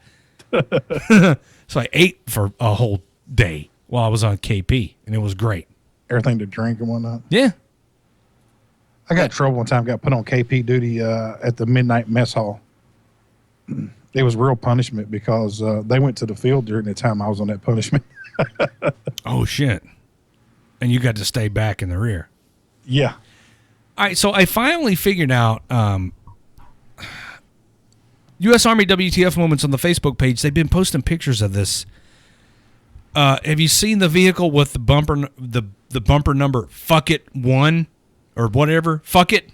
So I ate for a whole day while I was on KP, and it was great. Everything to drink and whatnot. Yeah. I got in trouble one time, got put on KP duty at the midnight mess hall. It was real punishment because they went to the field during the time I was on that punishment. Oh, shit. And you got to stay back in the rear. Yeah. All right, so I finally figured out U.S. Army WTF Moments on the Facebook page. They've been posting pictures of this. Have you seen the vehicle with the bumper the bumper number Fuck It 1 or whatever? Fuck It?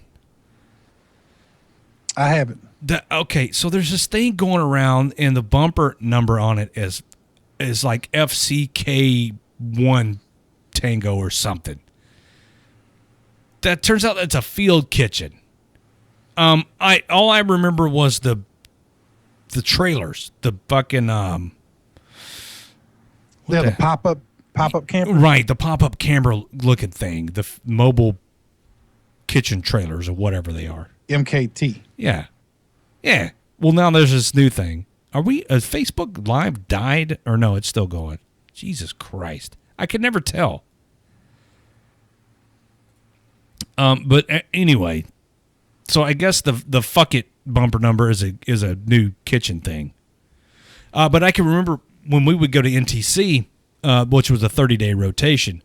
I haven't. Okay, so there's this thing going around, and the bumper number on it is like FCK1 Tango or something. That turns out it's a field kitchen. All I remember was the trailers, the fucking the pop-up camper. Right, the pop-up camera looking thing, the mobile kitchen trailers or whatever they are. MKT. Yeah. Yeah. Well, now there's this new thing. Has Facebook Live died or no, it's still going? Jesus Christ. I can never tell. But anyway, so I guess the Fuck It bumper number is a new kitchen thing. But I can remember when we would go to NTC, which was a 30-day rotation,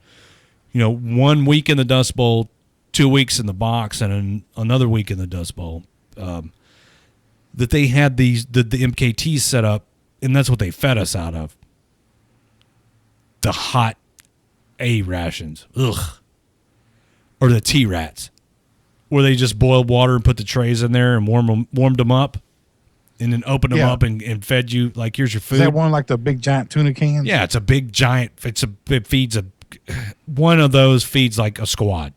1 week in the Dust Bowl, 2 weeks in the box, and another week in the Dust Bowl, that they had the MKTs set up, and that's what they fed us out of. The hot A rations. Ugh. Or the T-Rats, where they just boiled water and put the trays in there and warmed them up, and then opened them up and fed you, like, here's your food. Is that one like the big giant tuna cans? Yeah, it's a big giant. It feeds one of those feeds like a squad.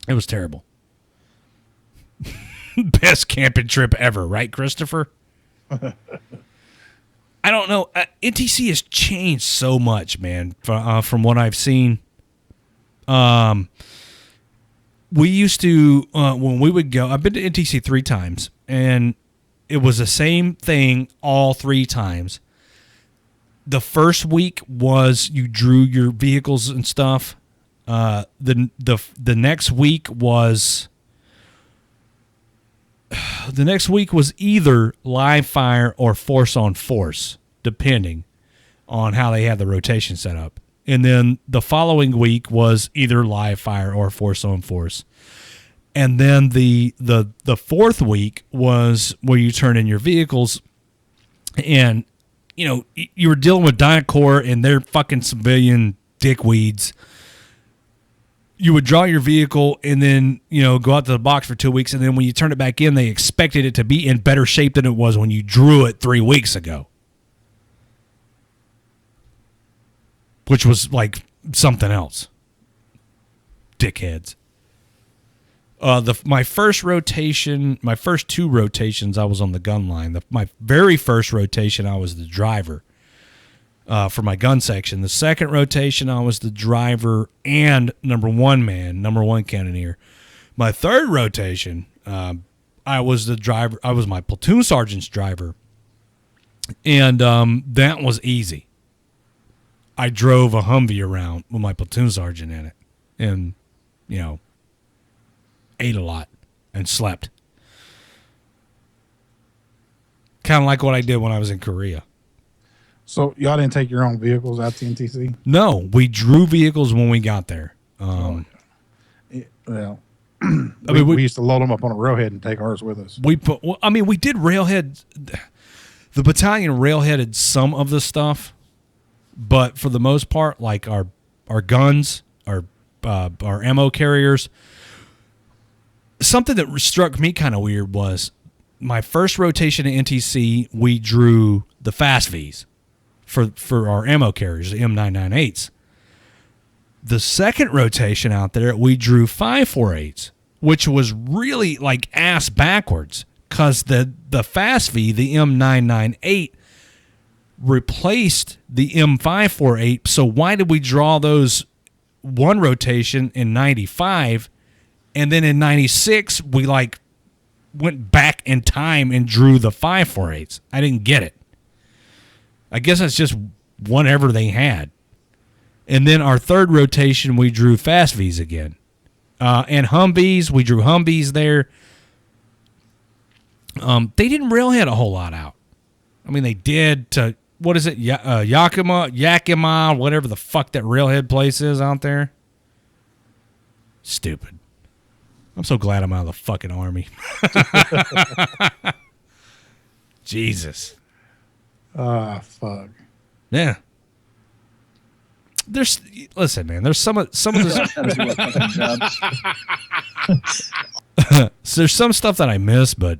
It was terrible. Best camping trip ever, right, Christopher? I don't know. NTC has changed so much, man, from what I've seen. We used to, when we would go, I've been to NTC 3 times, and it was the same thing all 3 times. The first week was you drew your vehicles and stuff. The next week was either live fire or force on force, depending on how they had the rotation set up. And then the following week was either live fire or force on force. And then the fourth week was where you turn in your vehicles, and you were dealing with DynCorp and their fucking civilian dickweeds. You would draw your vehicle and then go out to the box for 2 weeks, and then when you turn it back in, they expected it to be in better shape than it was when you drew it 3 weeks ago. Which was like something else. Dickheads. My first rotation, my first 2 rotations, I was on the gun line. My very first rotation, I was the driver for my gun section. The second rotation, I was the driver and number one cannoneer. My third rotation, I was the driver. I was my platoon sergeant's driver, and that was easy. I drove a Humvee around with my platoon sergeant in it, and ate a lot and slept. Kind of like what I did when I was in Korea. So y'all didn't take your own vehicles out to NTC? No, we drew vehicles when we got there. Well, we used to load them up on a railhead and take ours with us. We did railhead. The battalion railheaded some of the stuff, but for the most part, like our guns, our ammo carriers. Something that struck me kind of weird was my first rotation at NTC, we drew the fast Vs for our ammo carriers, the M998s. The second rotation out there, we drew 548s, which was really like ass backwards because the fast V, the M998, replaced the M548. So why did we draw those one rotation in 95, and then in 96 we like went back in time and drew the 548s? I didn't get it. I guess that's just whatever they had. And then our third rotation, we drew fast Vs again. And Humvees, we drew Humvees there. They didn't railhead a whole lot out. I mean, they did to, what is it, Yakima, whatever the fuck that railhead place is out there. Stupid. I'm so glad I'm out of the fucking Army. Jesus. Fuck. Yeah. Listen, man. There's some of this. There's some stuff that I miss, but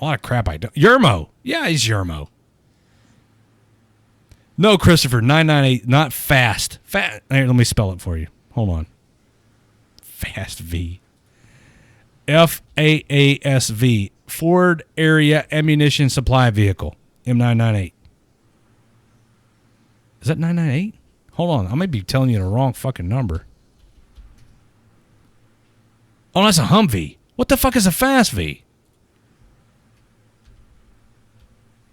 a lot of crap I don't. Yermo, yeah, he's Yermo. No, Christopher, 998, not fast. Here, let me spell it for you. Hold on. Fast V. FAASV. Ford Area Ammunition Supply Vehicle. M998. Is that 998? Hold on. I may be telling you the wrong fucking number. Oh, that's a Humvee. What the fuck is a fast V?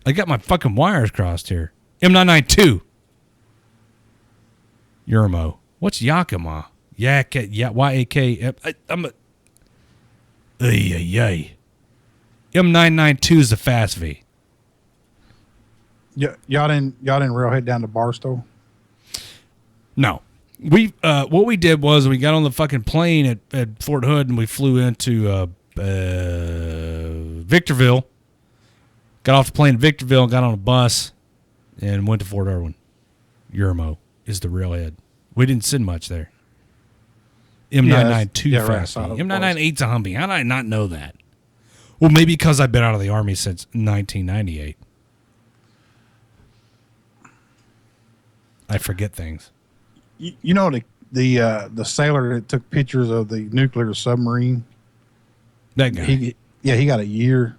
I got my fucking wires crossed here. M992. Yermo. What's Yakima? Y-A-K. I'm a... M992 is the fast V. Yeah, y'all didn't railhead down to Barstow? No. What we did was we got on the fucking plane at Fort Hood and we flew into Victorville. Got off the plane at Victorville, got on a bus, and went to Fort Irwin. Yermo is the railhead. We didn't send much there. M992 fast. Right, M998's a Humvee. How did I not know that? Well, maybe because I've been out of the Army since 1998. I forget things. You know the sailor that took pictures of the nuclear submarine? That guy. He got a year.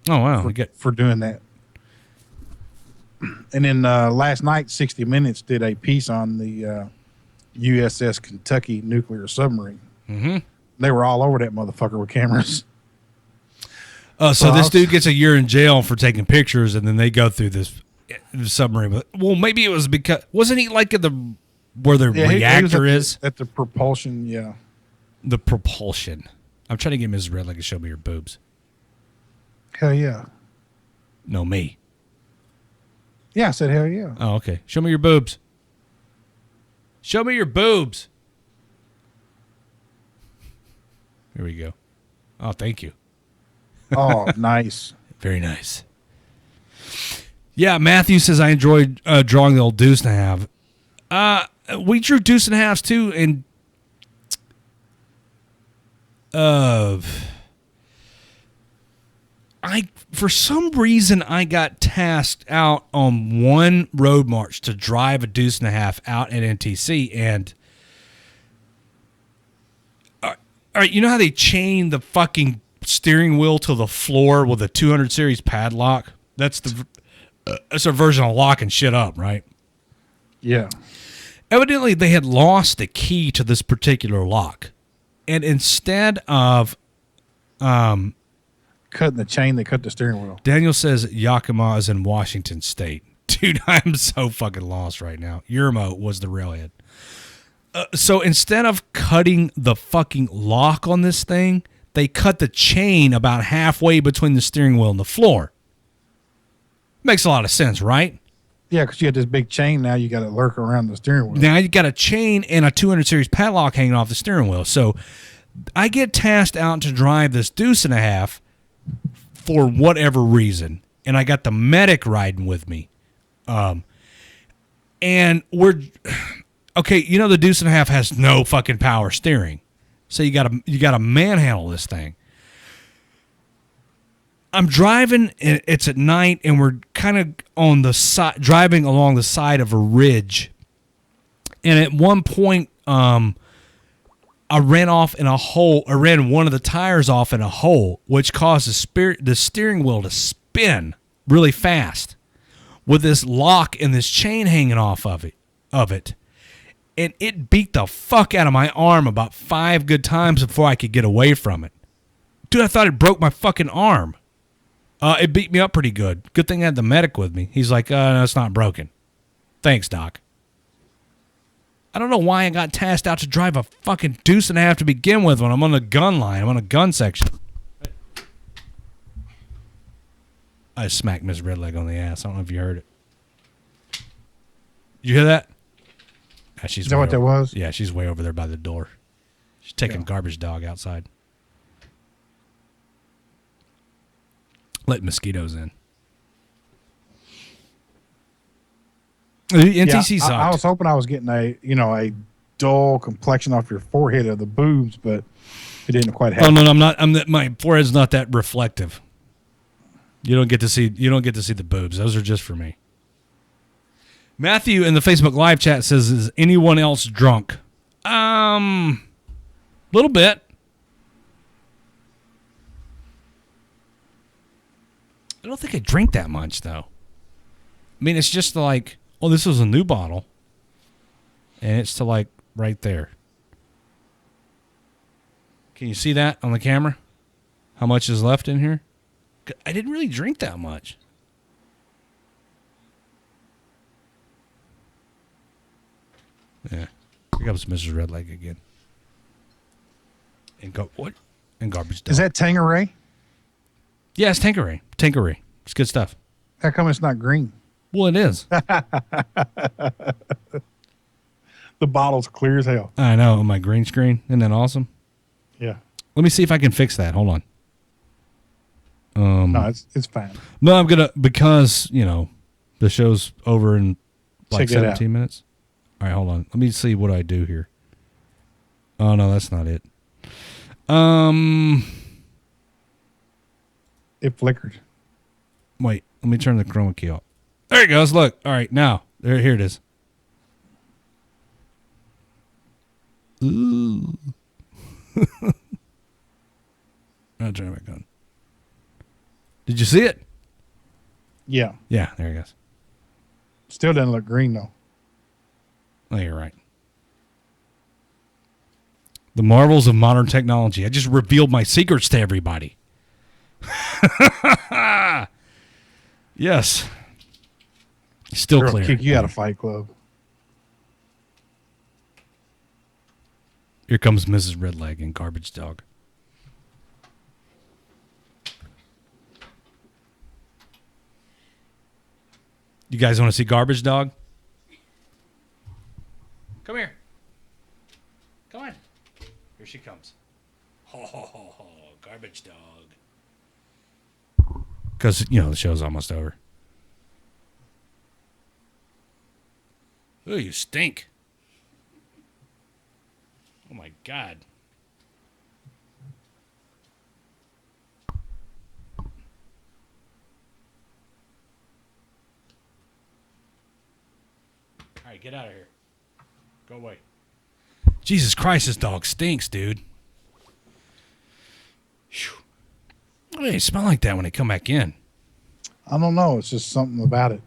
Oh, wow. For doing that. And then last night, 60 Minutes did a piece on the USS Kentucky nuclear submarine. Mm-hmm. They were all over that motherfucker with cameras. So this dude gets a year in jail for taking pictures, and then they go through this submarine. Well, maybe it was because... Wasn't he like at where the reactor is? At the propulsion, yeah. The propulsion. I'm trying to get Mrs. Redleg to show me your boobs. Hell yeah. No, me. Yeah, I said hell yeah. Oh, okay. Show me your boobs. Show me your boobs. Here we go. Oh, thank you. Oh, nice. Very nice. Yeah, Matthew says I enjoyed drawing the old deuce and a half. We drew deuce and a halves too, and for some reason I got tasked out on one road march to drive a deuce and a half out at NTC, and all right, you know how they chain the fucking steering wheel to the floor with a 200 series padlock? That's a version of locking shit up, right? Yeah. Evidently, they had lost the key to this particular lock, and instead of cutting the chain, they cut the steering wheel. Daniel says Yakima is in Washington State. Dude, I'm so fucking lost right now. Yermo was the railhead. So instead of cutting the fucking lock on this thing, they cut the chain about halfway between the steering wheel and the floor. Makes a lot of sense, right? Yeah, because you had this big chain. Now you got to lurk around the steering wheel. Now you got a chain and a 200 series padlock hanging off the steering wheel. So I get tasked out to drive this deuce and a half for whatever reason, and I got the medic riding with me. And we're okay. You know the deuce and a half has no fucking power steering, so you got to manhandle this thing. I'm driving, and it's at night, and we're kind of on the side, driving along the side of a ridge. And at one point, I ran off in a hole. I ran one of the tires off in a hole, which caused the steering wheel to spin really fast with this lock and this chain hanging off of it. And it beat the fuck out of my arm about 5 good times before I could get away from it. Dude, I thought it broke my fucking arm. It beat me up pretty good. Good thing I had the medic with me. He's like, no, it's not broken. Thanks, Doc. I don't know why I got tasked out to drive a fucking deuce and a half to begin with when I'm on the gun line. I'm on a gun section. I smacked Miss Redleg on the ass. I don't know if you heard it. You hear that? Yeah, Is that what that was? Yeah, she's way over there by the door. She's taking garbage dog outside. Let mosquitoes in. The NTC sucked. I was hoping I was getting a dull complexion off your forehead of the boobs, but it didn't quite happen. Oh no, I'm not. My forehead's not that reflective. You don't get to see the boobs. Those are just for me. Matthew in the Facebook live chat says, "Is anyone else drunk?" Little bit. I don't think I drink that much though. I mean, it's just like, oh, this was a new bottle, and it's to like right there. Can you see that on the camera? How much is left in here? I didn't really drink that much. Yeah. Here comes Mrs. Redleg again. And garbage dump. Is that Tanqueray? Yeah, it's Tanqueray. Tanqueray. It's good stuff. How come it's not green? Well, it is. The bottle's clear as hell. I know. On my green screen. Isn't that awesome? Yeah. Let me see if I can fix that. Hold on. No, it's fine. No, I'm gonna, because the show's over in like 17 minutes. All right, hold on. Let me see what I do here. Oh no, that's not it. It flickered. Wait, let me turn the chroma key off. There it goes. Look. All right, now here it is. Ooh. I'll turn it back on. Did you see it? Yeah. Yeah, there it goes. Still doesn't look green, though. Oh, you're right. The marvels of modern technology. I just revealed my secrets to everybody. Yes. Still Girl, clear. Kick you out of Fight Club. Here comes Mrs. Redleg and Garbage Dog. You guys want to see Garbage Dog? Come here. Come on. Here she comes. Ho, ho, ho, ho. Garbage Dog. Because, the show's almost over. Ooh, you stink. Oh, my God. All right, get out of here. Go away. Jesus Christ, this dog stinks, dude. Whew. Why do they smell like that when they come back in? I don't know. It's just something about it.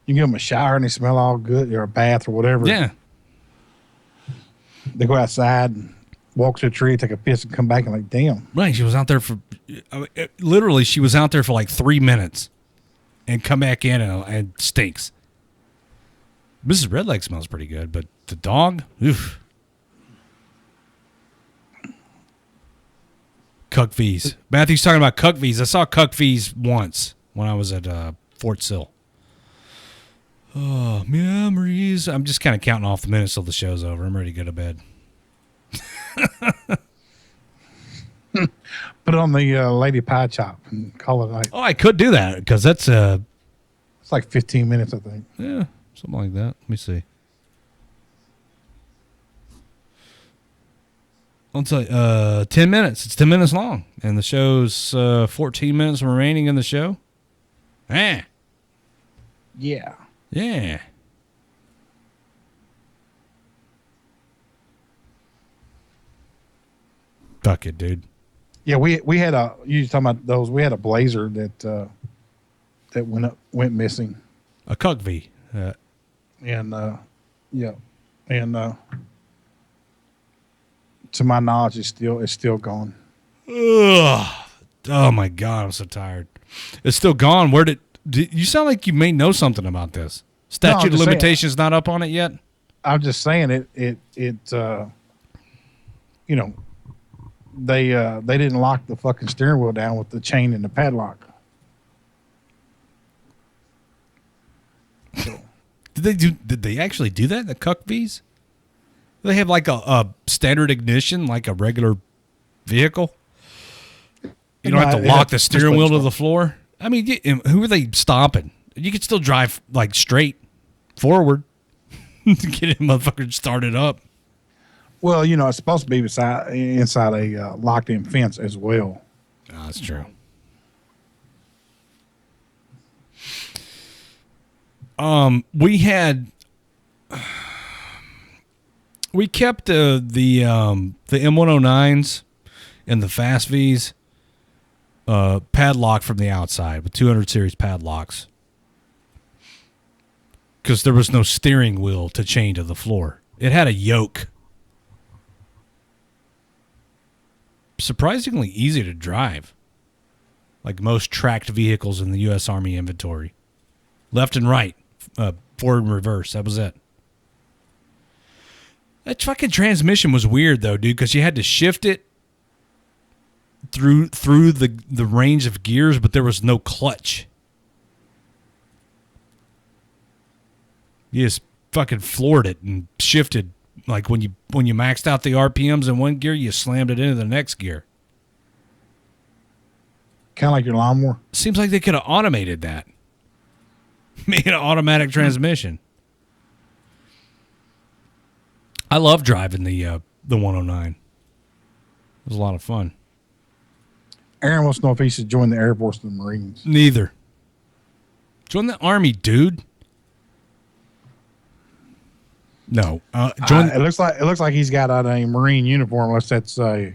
You give them a shower and they smell all good, or a bath or whatever. Yeah. They go outside and walk to a tree, take a piss, and come back and like, damn. Right, she was out there for, literally, she was out there for like 3 minutes and come back in and stinks. Mrs. Redleg smells pretty good, but the dog, oof. Cuck V's. Matthew's talking about Cuck V's. I saw Cuck V's once when I was at Fort Sill. Oh, memories. I'm just kind of counting off the minutes till the show's over. I'm ready to go to bed. Put it on the Lady Pie Chop and call it night. Oh, I could do that because that's it's like 15 minutes, I think. Yeah, something like that. Let me see. Let's say 10 minutes. It's 10 minutes long, and the show's 14 minutes remaining in the show. Yeah. Yeah. Fuck it, dude. Yeah, we had a. You talking about those? We had a Blazer that went missing. A Cuck V. And yeah, and to my knowledge, it's still gone. Ugh. Oh my god, I'm so tired. It's still gone. Where did you sound like you may know something about this? Statute of limitations not up on it yet? I'm just saying it you know, they didn't lock the fucking steering wheel down with the chain and the padlock. So. Did they actually do that in the Cuck V's? Do they have like a standard ignition like a regular vehicle? You don't have to lock the steering wheel to the floor? I mean, who are they stopping? You can still drive like straight forward to get it motherfucker started up. Well, you know, it's supposed to be inside a locked-in fence as well. Oh, that's true. We kept the M109s and the Fast V's padlocked from the outside with 200 series padlocks because there was no steering wheel to chain to the floor. It had a yoke. Surprisingly easy to drive, like most tracked vehicles in the U.S. Army inventory. Left and right, forward and reverse. That was it. That fucking transmission was weird though, dude, because you had to shift it through the range of gears, but there was no clutch. You just fucking floored it and shifted. Like when you maxed out the RPMs in one gear, you slammed it into the next gear. Kind of like your lawnmower. Seems like they could have automated that. Made an automatic transmission. I love driving the 109. It was a lot of fun. Aaron wants to know if he should join the Air Force or the Marines. Neither. Join the Army, dude. No. It looks like he's got on a Marine uniform, unless that's a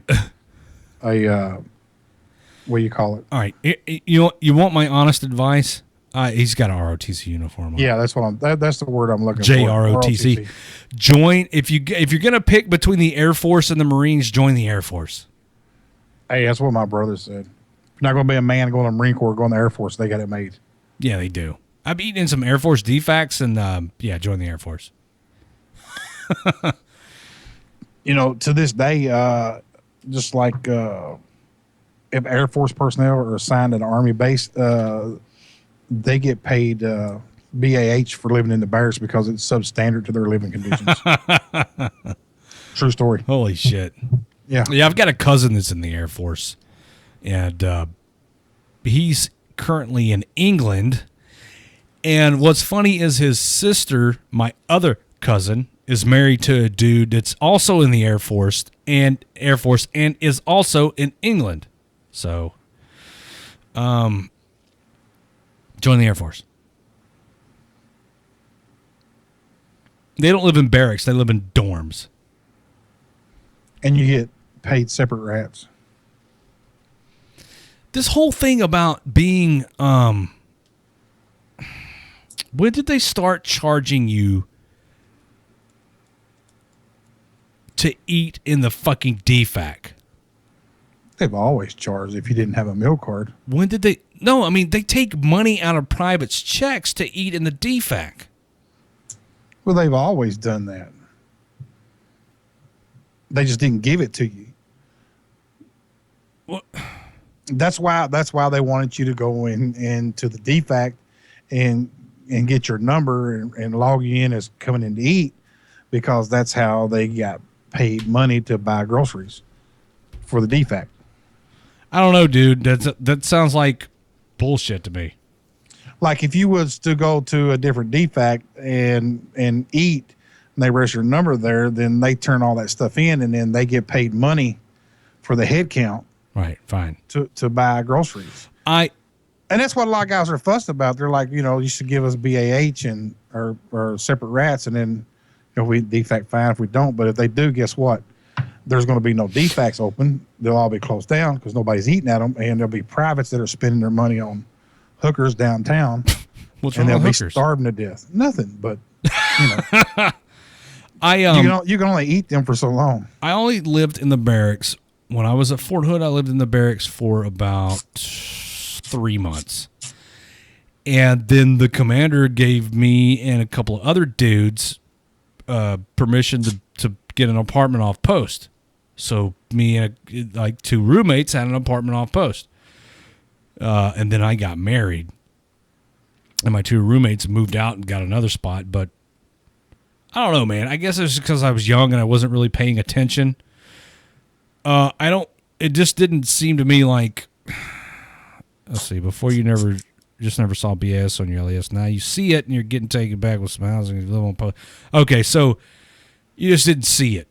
what do you call it? All right. You want my honest advice? He's got an ROTC uniform on. Yeah, that's the word I'm looking for. JROTC. Join if you're gonna pick between the Air Force and the Marines, join the Air Force. Hey, that's what my brother said. If you're not gonna be a man, go in the Marine Corps, go in the Air Force. They got it made. Yeah, they do. I've eaten in some Air Force defects, and join the Air Force. You know, to this day, just like if Air Force personnel are assigned at an Army base, they get paid BAH for living in the barracks because it's substandard to their living conditions. True story. Holy shit. Yeah. Yeah, I've got a cousin that's in the Air Force, and he's currently in England. And what's funny is his sister, my other cousin, is married to a dude that's also in the Air Force and is also in England. So, join the Air Force. They don't live in barracks. They live in dorms. And you get paid separate rats. This whole thing about being, when did they start charging you to eat in the fucking DFAC? They've always charged if you didn't have a meal card. When did they? No, I mean, they take money out of privates' checks to eat in the DFAC. Well, they've always done that. They just didn't give it to you. What? That's why they wanted you to go into the DFAC and get your number and log you in as coming in to eat, because that's how they got paid money to buy groceries for the DFAC. I don't know, dude. That sounds like bullshit to me. Like if you was to go to a different DFAC and eat, and they register a number there, then they turn all that stuff in, and then they get paid money for the head count. Right, fine. To buy groceries. And that's what a lot of guys are fussed about. They're like, you should give us BAH and or separate rats, and then if we defact, fine. If we don't, but if they do, guess what? There's going to be no defacts open. They'll all be closed down because nobody's eating at them, and there'll be privates that are spending their money on hookers downtown. What's and wrong they'll with be hookers? starving to death. Nothing, but you can only eat them for so long. I only lived in the barracks when I was at Fort Hood. I lived in the barracks for about 3 months, and then the commander gave me and a couple of other dudes permission to get an apartment off post. So me and like 2 roommates had an apartment off post, and then I got married, and my 2 roommates moved out and got another spot. But I don't know, man. I guess it's because I was young and I wasn't really paying attention. It just didn't seem to me like, let's see, before you never saw BS on your LES. Now you see it and you're getting taken back with some housing. You live on post. Okay, so you just didn't see it.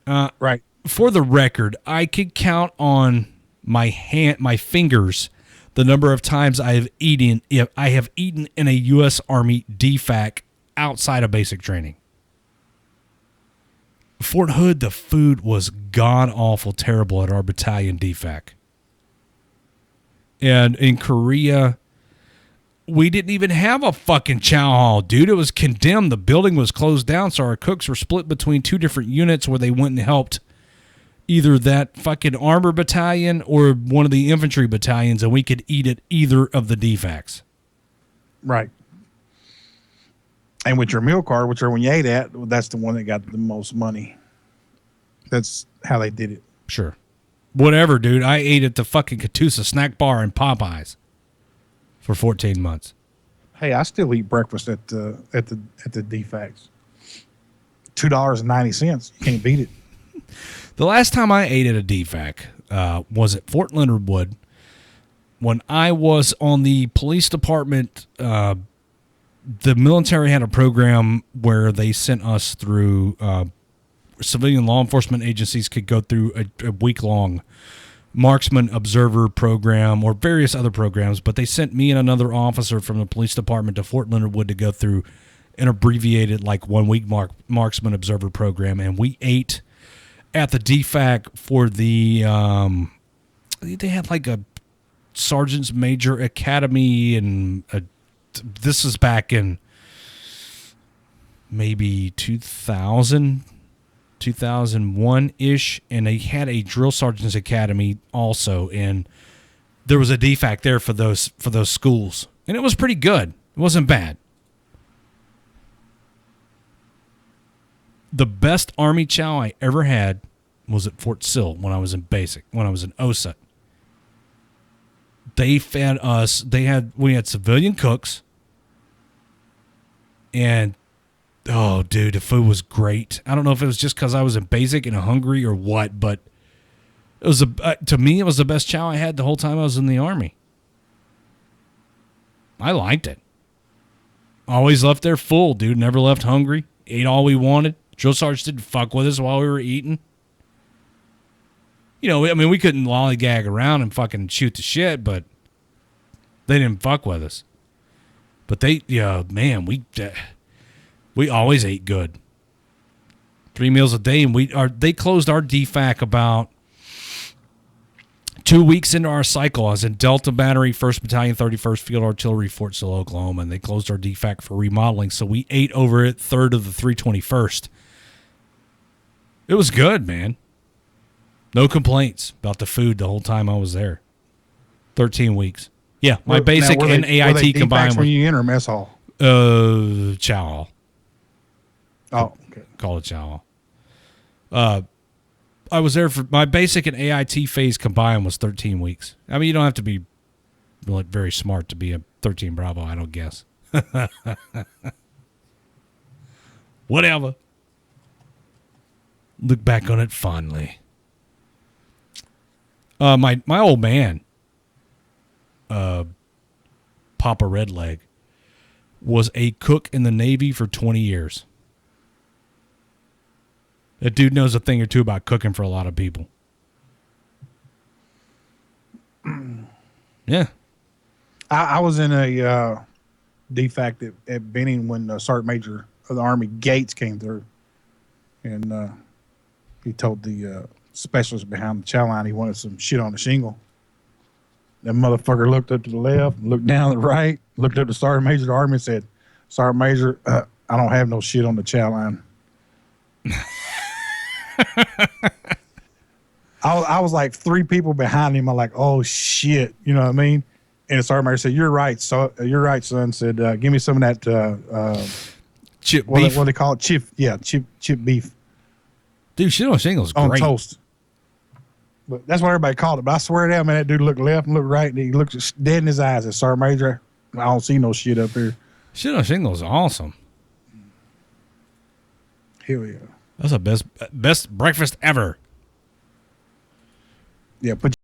Right. For the record, I could count on my fingers the number of times I have eaten in a U.S. Army DFAC outside of basic training. Fort Hood, the food was god-awful terrible at our battalion DFAC. And in Korea, we didn't even have a fucking chow hall, dude. It was condemned. The building was closed down, so our cooks were split between 2 different units where they went and helped either that fucking armor battalion or one of the infantry battalions, and we could eat at either of the DFACs. Right. And with your meal card, whichever one you ate at, that's the one that got the most money. That's how they did it. Sure. Whatever, dude. I ate at the fucking Catoosa snack bar in Popeyes for 14 months. Hey, I still eat breakfast at the DFACs. $2.90. You can't beat it. The last time I ate at a DFAC was at Fort Leonard Wood. When I was on the police department, the military had a program where they sent us through civilian law enforcement agencies could go through a week-long marksman observer program or various other programs, but they sent me and another officer from the police department to Fort Leonard Wood to go through an abbreviated 1 week marksman observer program, and we ate at the DFAC for the they had like a sergeant's major academy, and this is back in maybe 2001-ish, and they had a drill sergeant's academy also, and there was a DFAC there for those schools, and it was pretty good. It wasn't bad. The best Army chow I ever had was at Fort Sill when I was in basic, when I was in OSUT. They fed us, we had civilian cooks, and oh, dude, the food was great. I don't know if it was just because I was in basic and hungry or what, but it was to me, it was the best chow I had the whole time I was in the Army. I liked it. Always left there full, dude. Never left hungry. Ate all we wanted. Drill sergeants didn't fuck with us while we were eating. You know, I mean, we couldn't lollygag around and fucking shoot the shit, but they didn't fuck with us. But they, man, we always ate good. 3 meals a day, and they closed our DFAC about 2 weeks into our cycle. I was in Delta Battery, 1st Battalion, 31st Field Artillery, Fort Sill, Oklahoma, and they closed our DFAC for remodeling, so we ate over at 3rd of the 321st. It was good, man. No complaints about the food the whole time I was there. 13 weeks. Yeah, my basic and AIT combined. Were you in or mess hall? Chow hall. Oh, okay. Call it chow hall. I was there for my basic and AIT phase combined was 13 weeks. I mean, you don't have to be really very smart to be a 13 Bravo, I don't guess. Whatever. Look back on it fondly. My old man, Papa Redleg, was a cook in the Navy for 20 years. That dude knows a thing or two about cooking for a lot of people. Yeah. I was in a defact at Benning when Sergeant Major of the Army Gates came through. And he told the specialist behind the chow line he wanted some shit on the shingle. That motherfucker looked up to the left, looked down to the right, looked up to Sergeant Major of the Army and said, Sergeant Major, I don't have no shit on the chow line. I was like 3 people behind him. I'm like, oh shit, you know what I mean? And the Sergeant Major said, "You're right, so you're right, son." Said, "Give me some of that chip beef. What they call it? Chip beef." Dude, shit on shingles on great. toast. But that's what everybody called it. But I swear to God, man, that dude looked left and looked right, and he looked dead in his eyes. At Sergeant Major, I don't see no shit up here. Shit on shingles is awesome. Here we go. That's the best breakfast ever. Yeah, put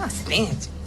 fancy.